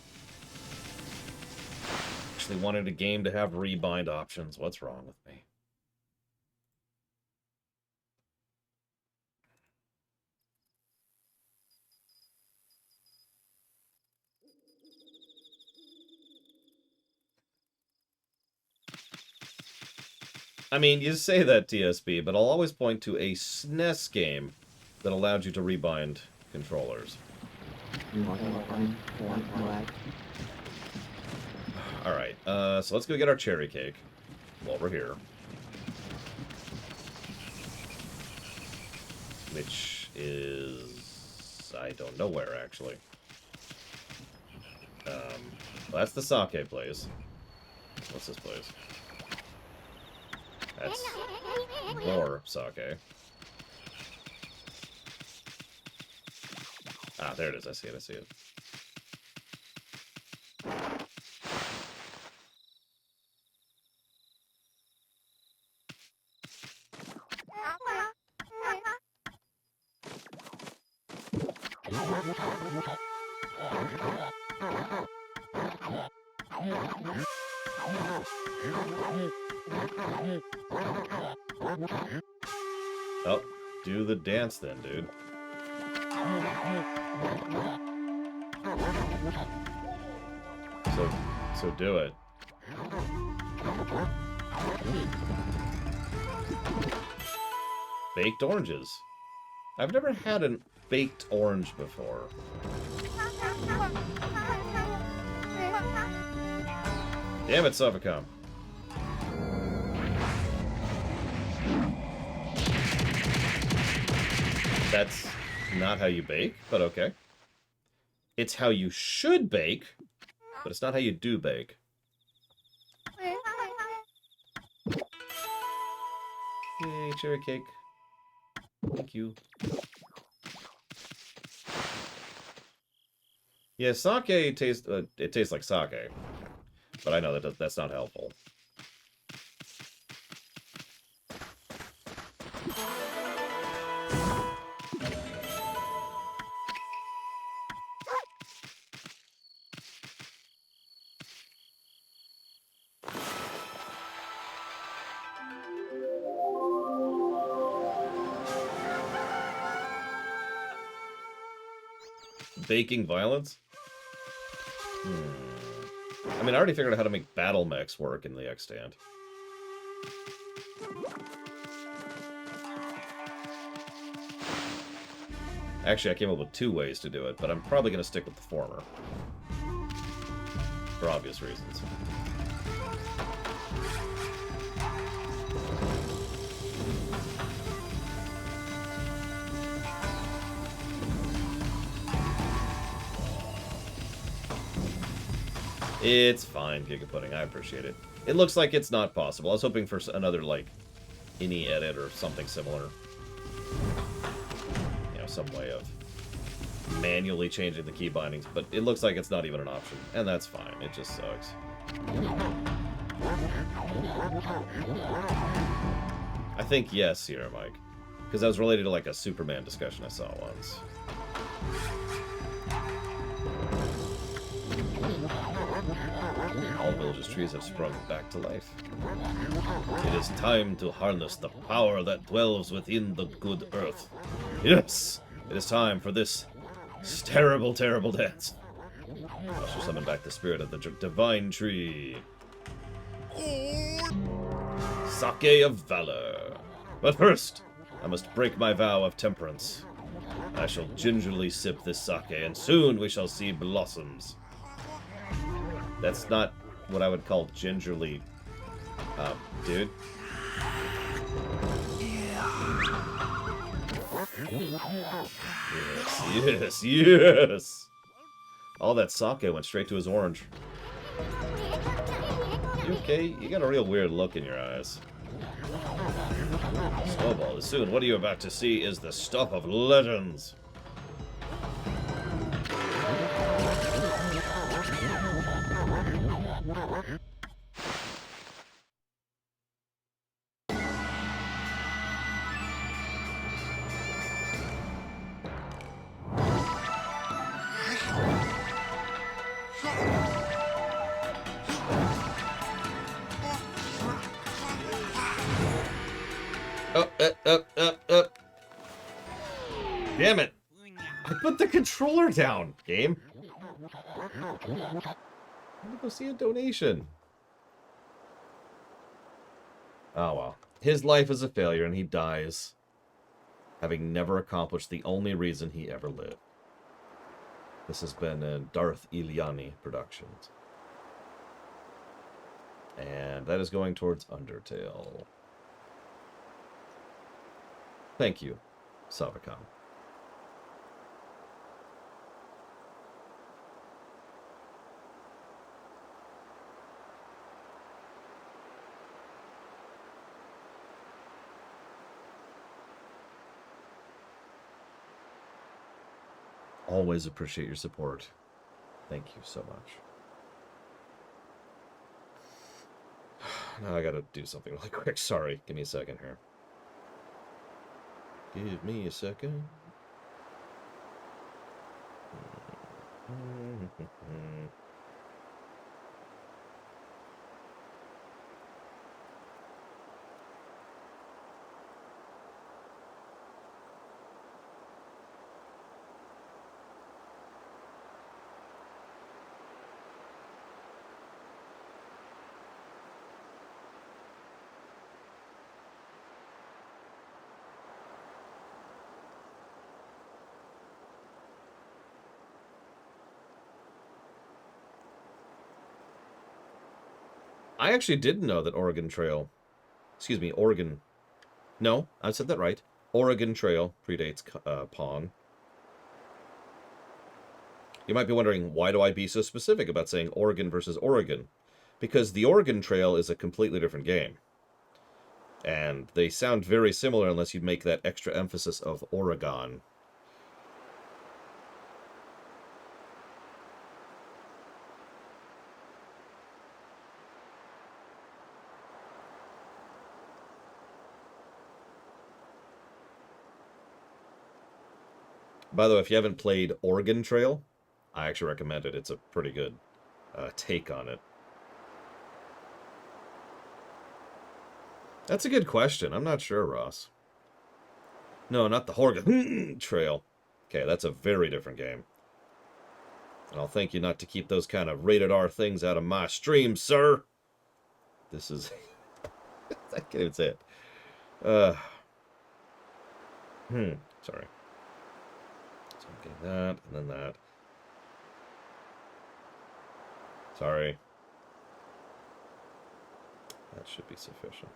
Actually wanted a game to have rebind options. What's wrong with me? I mean, you say that, TSB, but I'll always point to a SNES game that allowed you to rebind controllers. Alright, so let's go get our cherry cake while we're here. Which is... I don't know where, actually. Well, that's the sake place. What's this place? That's more sake. Ah, there it is. I see it. I see it. Oh, do the dance then, dude. So do it. Baked oranges. I've never had a baked orange before. Damn it, Suffocom. That's not how you bake, but okay. It's how you should bake, but it's not how you do bake. Yay, cherry cake. Thank you. Yeah, sake tastes. It tastes like sake, but I know that that's not helpful. Baking violence? I mean, I already figured out how to make battle mechs work in the extant. Actually, I came up with 2 ways to do it, but I'm probably going to stick with the former. For obvious reasons. It's fine, Giga Pudding. I appreciate it. It looks like it's not possible. I was hoping for another, like, ini edit or something similar. You know, some way of manually changing the key bindings, but it looks like it's not even an option. And that's fine. It just sucks. I think yes here, Mike. Because that was related to, like, a Superman discussion I saw once. All villages' trees have sprung back to life. It is time to harness the power that dwells within the good earth. Yes! It is time for this terrible, terrible dance. I shall summon back the spirit of the divine tree. Sake of valor. But first, I must break my vow of temperance. I shall gingerly sip this sake, and soon we shall see blossoms. That's not what I would call gingerly, dude. Yes, yes, yes! All that sake went straight to his orange. You okay? You got a real weird look in your eyes. Snowball, soon what are you about to see is the stuff of legends. Damn it! I put the controller down, game. I'm gonna go see a donation. Oh well. His life is a failure and he dies, having never accomplished the only reason he ever lived. This has been a Darth Iliani Productions. And that is going towards Undertale. Thank you, Savacom. always appreciate your support. Thank you so much. Now I gotta do something really quick. Sorry. Give me a second here. Give me a second. I actually didn't know that Oregon Trail... Excuse me, Oregon... No, I said that right. Oregon Trail predates Pong. You might be wondering, why do I be so specific about saying Oregon versus Oregon? Because the Oregon Trail is a completely different game. And they sound very similar unless you make that extra emphasis of Oregon. By the way, if you haven't played Oregon Trail, I actually recommend it. It's a pretty good take on it. That's a good question. I'm not sure, Ross. No, not the Oregon Trail. Okay, that's a very different game. And I'll thank you not to keep those kind of rated R things out of my stream, sir. This is... I can't even say it. Sorry. So I'm getting that, and then that. Sorry. That should be sufficient.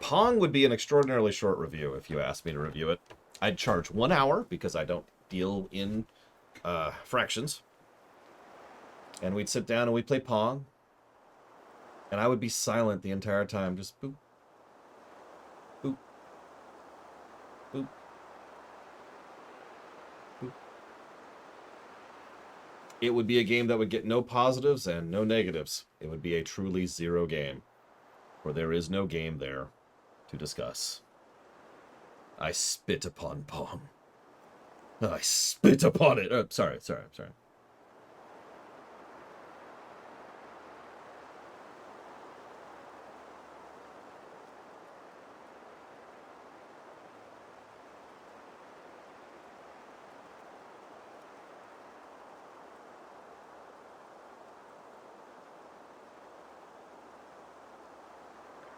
Pong would be an extraordinarily short review if you asked me to review it. I'd charge 1 hour because I don't deal in fractions. And we'd sit down and we'd play Pong. And I would be silent the entire time. Just boop. Boop. Boop. Boop. It would be a game that would get no positives and no negatives. It would be a truly zero game. For there is no game there to discuss. I spit upon Pong. I spit upon it. Oh, sorry.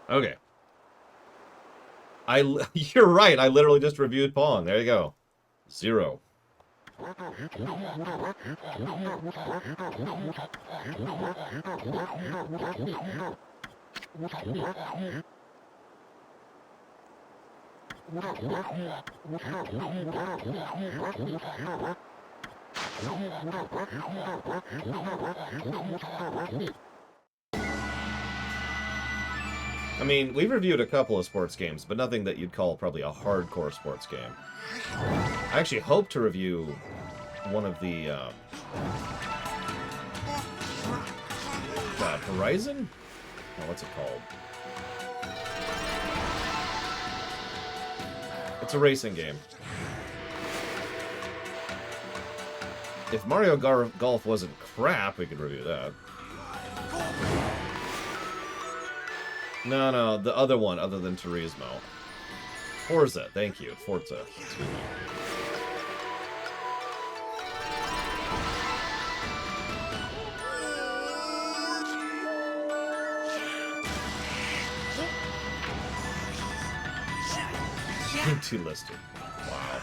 Okay. You're right. I literally just reviewed Pong. There you go. 0. I mean, we've reviewed a couple of sports games, but nothing that you'd call probably a hardcore sports game. I actually hope to review one of the, Horizon? Oh, what's it called? It's a racing game. If Mario Golf wasn't crap, we could review that. No, the other one, other than Turismo. Forza, thank you. Forza. Excuse me. Too listed. Wow.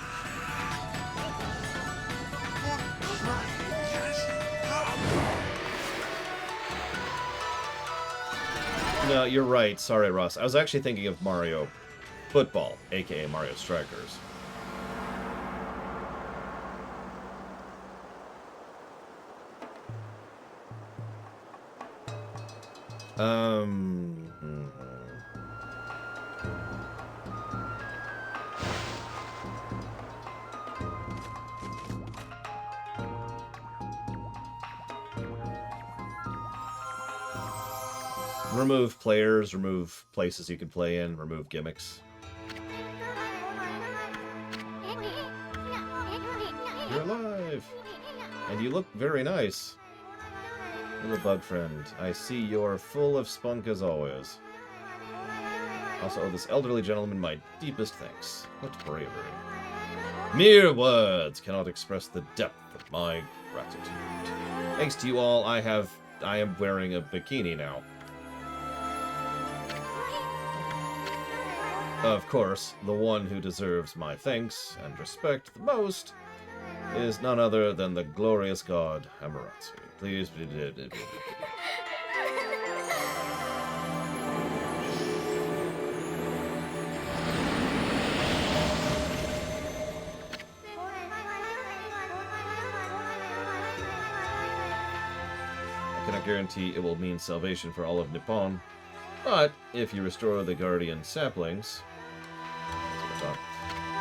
No, you're right. Sorry, Ross. I was actually thinking of Mario Football, aka Mario Strikers. remove players, remove places you can play in, remove gimmicks. You're alive! And you look very nice. Little bug friend, I see you're full of spunk as always. Also owe this elderly gentleman my deepest thanks. What bravery. Mere words cannot express the depth of my gratitude. Thanks to you all, I am wearing a bikini now. Of course, the one who deserves my thanks and respect the most is none other than the glorious god Amaterasu. Please. I cannot guarantee it will mean salvation for all of Nippon, but if you restore the guardian saplings,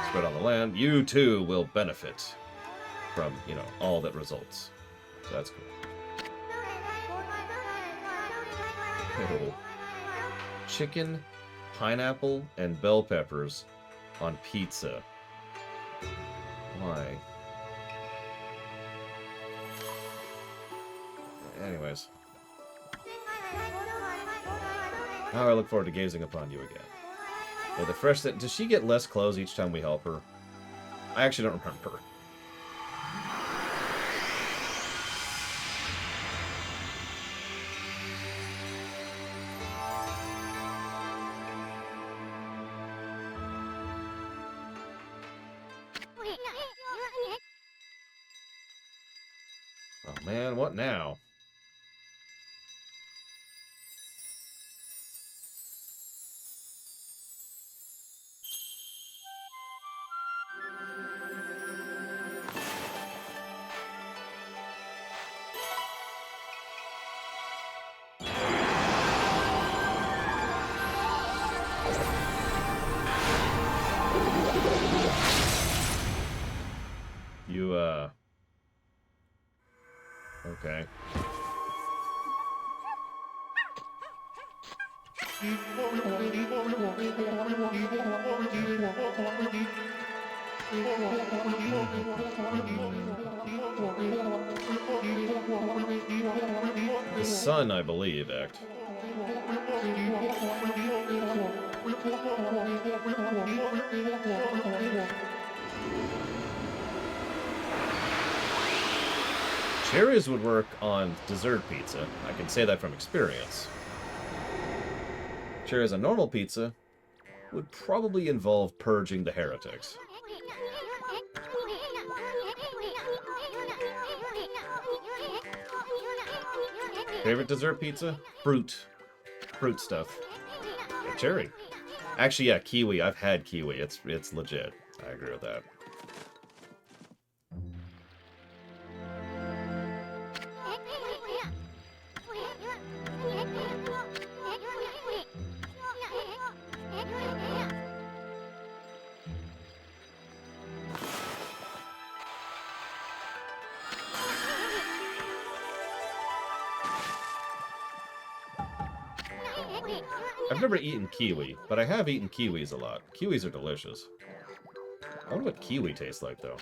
spread on the land, you too will benefit from, you know, all that results. So that's cool. Oh. Chicken, pineapple, and bell peppers on pizza. Why? Anyways. Now I look forward to gazing upon you again. Yeah, the fresh that does she get less clothes each time we help her? I actually don't remember. Oh man, what now? You, okay. The sun, I believe, act. Cherries would work on dessert pizza. I can say that from experience. Cherries on normal pizza would probably involve purging the heretics. Favorite dessert pizza? Fruit. Fruit stuff. Yeah, cherry. Actually, yeah, kiwi. I've had kiwi. It's legit. I agree with that. I've never eaten kiwi, but I have eaten kiwis a lot. Kiwis are delicious. I wonder what kiwi tastes like, though.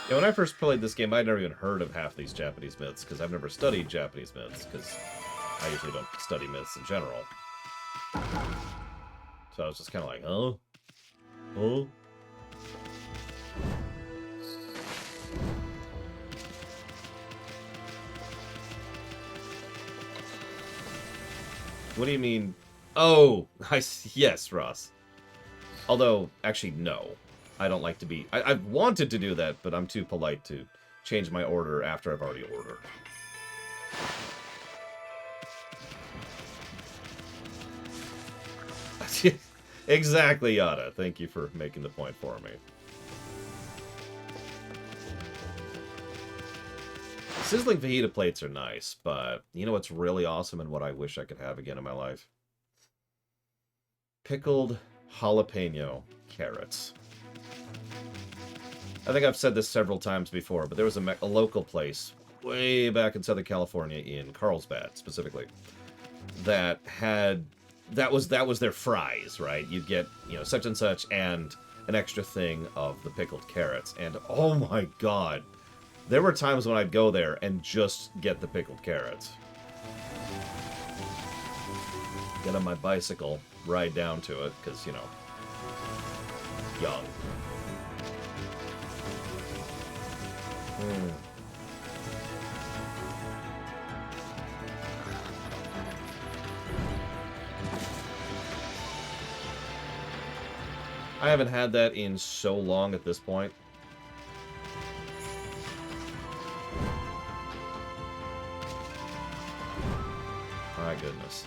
Yeah, when I first played this game, I'd never even heard of half these Japanese myths, because I've never studied Japanese myths, because I usually don't study myths in general. but I was just kind of like, huh? Huh? What do you mean? Oh, yes, Ross. Although, actually, no. I don't like to be... I've wanted to do that, but I'm too polite to change my order after I've already ordered. Exactly, Yada. Thank you for making the point for me. Sizzling fajita plates are nice, but you know what's really awesome and what I wish I could have again in my life? Pickled jalapeno carrots. I think I've said this several times before, but there was a local place way back in Southern California, in Carlsbad specifically, that had... That was their fries, right? You'd get, you know, such and such and an extra thing of the pickled carrots. And oh my god, there were times when I'd go there and just get the pickled carrots. Get on my bicycle, ride down to it, because, you know, young. I haven't had that in so long at this point. My goodness.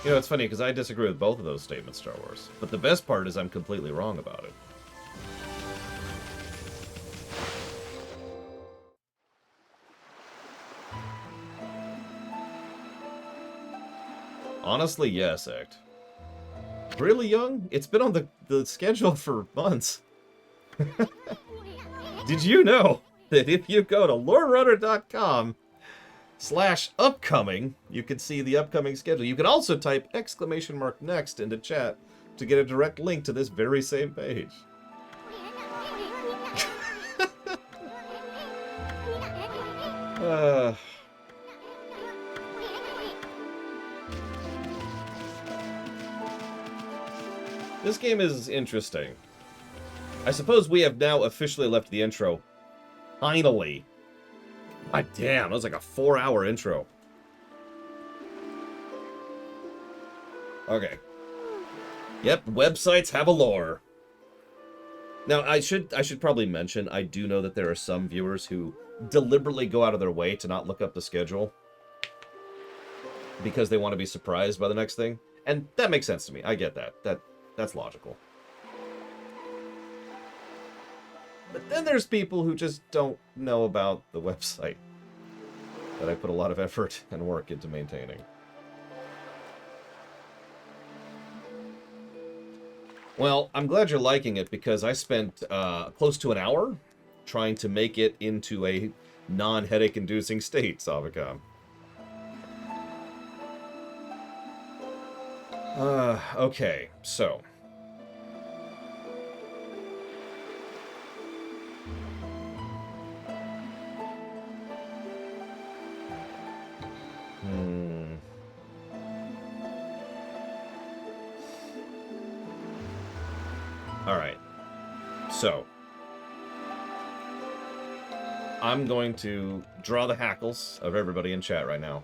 You know, it's funny, because I disagree with both of those statements, Star Wars. But the best part is I'm completely wrong about it. Honestly, yes, Act. Really young? It's been on the schedule for months. Did you know that if you go to lorerunner.com/upcoming, you can see the upcoming schedule? You can also type !next into chat to get a direct link to this very same page. This game is interesting. I suppose we have now officially left the intro. Finally. God damn, that was like a 4-hour intro. Okay. Yep, websites have a lore. Now, I should probably mention, I do know that there are some viewers who deliberately go out of their way to not look up the schedule because they want to be surprised by the next thing. And that makes sense to me. I get that. That's logical. But then there's people who just don't know about the website that I put a lot of effort and work into maintaining. Well, I'm glad you're liking it, because I spent close to an hour trying to make it into a non-headache-inducing state, Savacom. Okay, so... Alright. So... I'm going to draw the hackles of everybody in chat right now,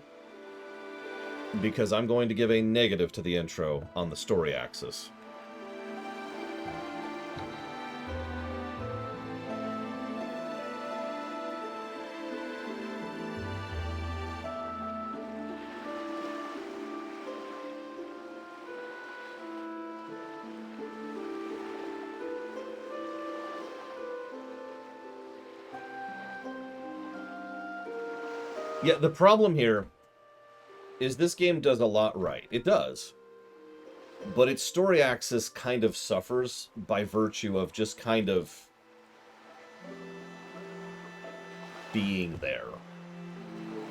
because I'm going to give a negative to the intro on the story axis. Yeah, the problem here is this game does a lot right. It does. But its story axis kind of suffers by virtue of just kind of being there.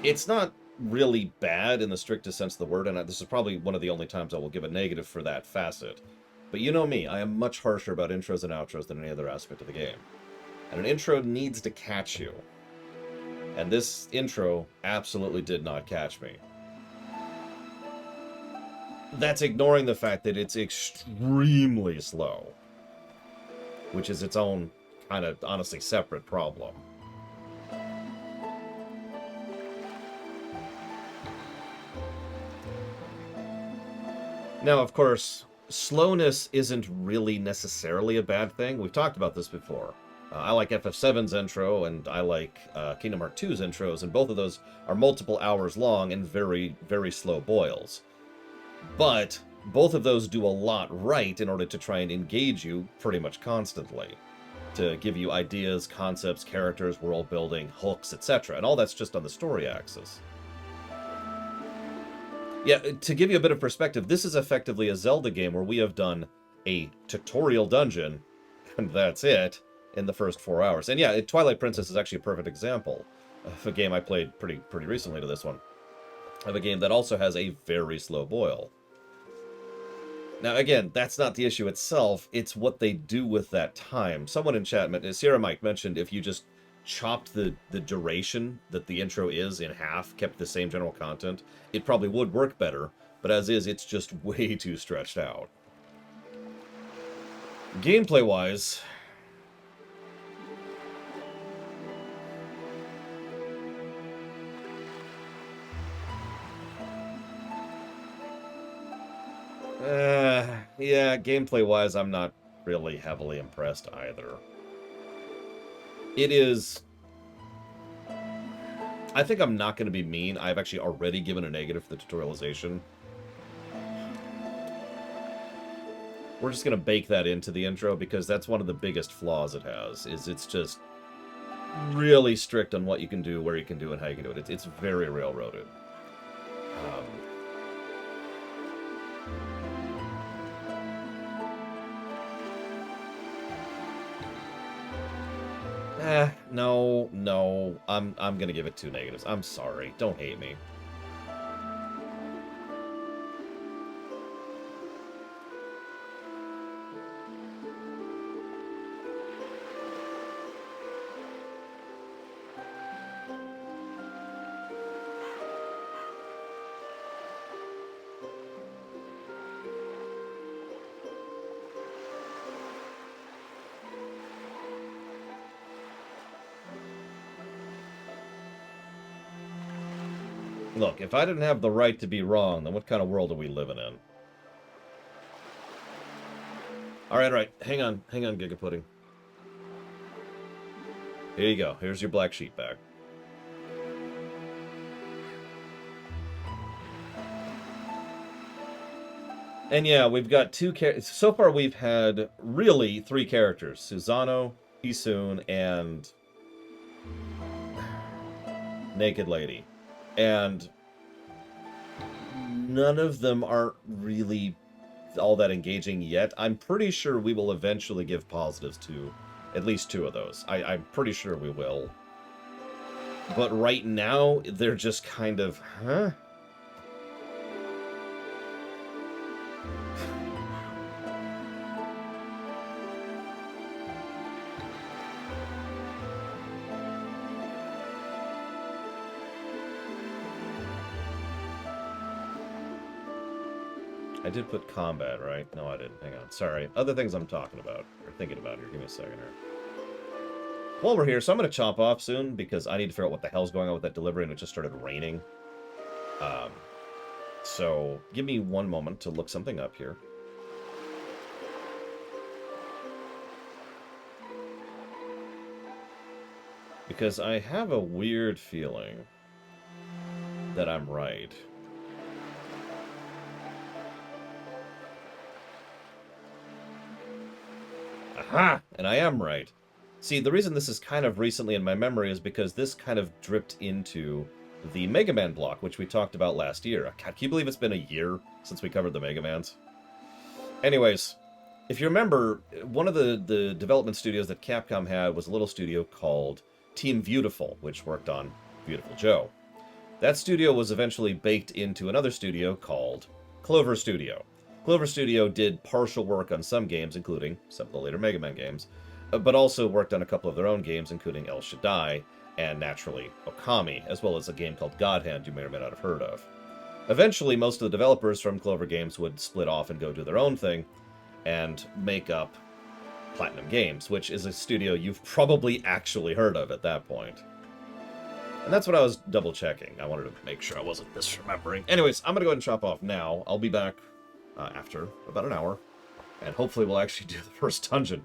It's not really bad in the strictest sense of the word, and this is probably one of the only times I will give a negative for that facet. But you know me, I am much harsher about intros and outros than any other aspect of the game. And an intro needs to catch you. And this intro absolutely did not catch me. that's ignoring the fact that it's extremely slow, which is its own kind of honestly separate problem. Now, of course, slowness isn't really necessarily a bad thing. We've talked about this before. I like FF7's intro, and I like Kingdom Hearts 2's intros, and both of those are multiple hours long and very, very slow boils. But both of those do a lot right in order to try and engage you pretty much constantly, to give you ideas, concepts, characters, world building, hooks, etc. And all that's just on the story axis. Yeah, to give you a bit of perspective, this is effectively a Zelda game where we have done a tutorial dungeon, and that's it, in the first 4 hours. And yeah, Twilight Princess is actually a perfect example of a game I played pretty recently to this one. Of a game that also has a very slow boil. Now, again, that's not the issue itself, it's what they do with that time. Someone in chat, Sierra Mike, mentioned if you just chopped the duration that the intro is in half, kept the same general content, it probably would work better, but as is, it's just way too stretched out. Gameplay-wise, yeah, gameplay-wise, I'm not really heavily impressed either. It is... I think I'm not going to be mean. I've actually already given a negative for the tutorialization. We're just going to bake that into the intro because that's one of the biggest flaws it has, is it's just really strict on what you can do, where you can do, and how you can do it. It's very railroaded. No. I'm gonna give it 2 negatives. I'm sorry. Don't hate me. Look, if I didn't have the right to be wrong, then what kind of world are we living in? Alright. Hang on, Giga Pudding. Here you go. Here's your black sheep back. And yeah, we've got 2 characters. So far, we've had really 3 characters. Susano, Isun, and Naked Lady. And none of them aren't really all that engaging yet. I'm pretty sure we will eventually give positives to at least 2 of those. I'm pretty sure we will. But right now, they're just kind of, huh? I did put combat, right? No, I didn't. Hang on. Sorry. Other things I'm talking about, or thinking about here. Give me a second here. While we're here, so I'm going to chop off soon, because I need to figure out what the hell's going on with that delivery, and it just started raining. So, give me one moment to look something up here. Because I have a weird feeling that I'm right. Aha! And I am right. See, the reason this is kind of recently in my memory is because this kind of dripped into the Mega Man block, which we talked about last year. God, can you believe it's been a year since we covered the Mega Mans? Anyways, if you remember, one of the development studios that Capcom had was a little studio called Team Beautiful, which worked on Beautiful Joe. That studio was eventually baked into another studio called Clover Studio. Clover Studio did partial work on some games, including some of the later Mega Man games, but also worked on a couple of their own games, including El Shaddai, and naturally Okami, as well as a game called God Hand you may or may not have heard of. Eventually, most of the developers from Clover Games would split off and go do their own thing and make up Platinum Games, which is a studio you've probably actually heard of at that point. And that's what I was double-checking. I wanted to make sure I wasn't misremembering. Anyways, I'm going to go ahead and chop off now. I'll be back after about an hour, and hopefully we'll actually do the first dungeon.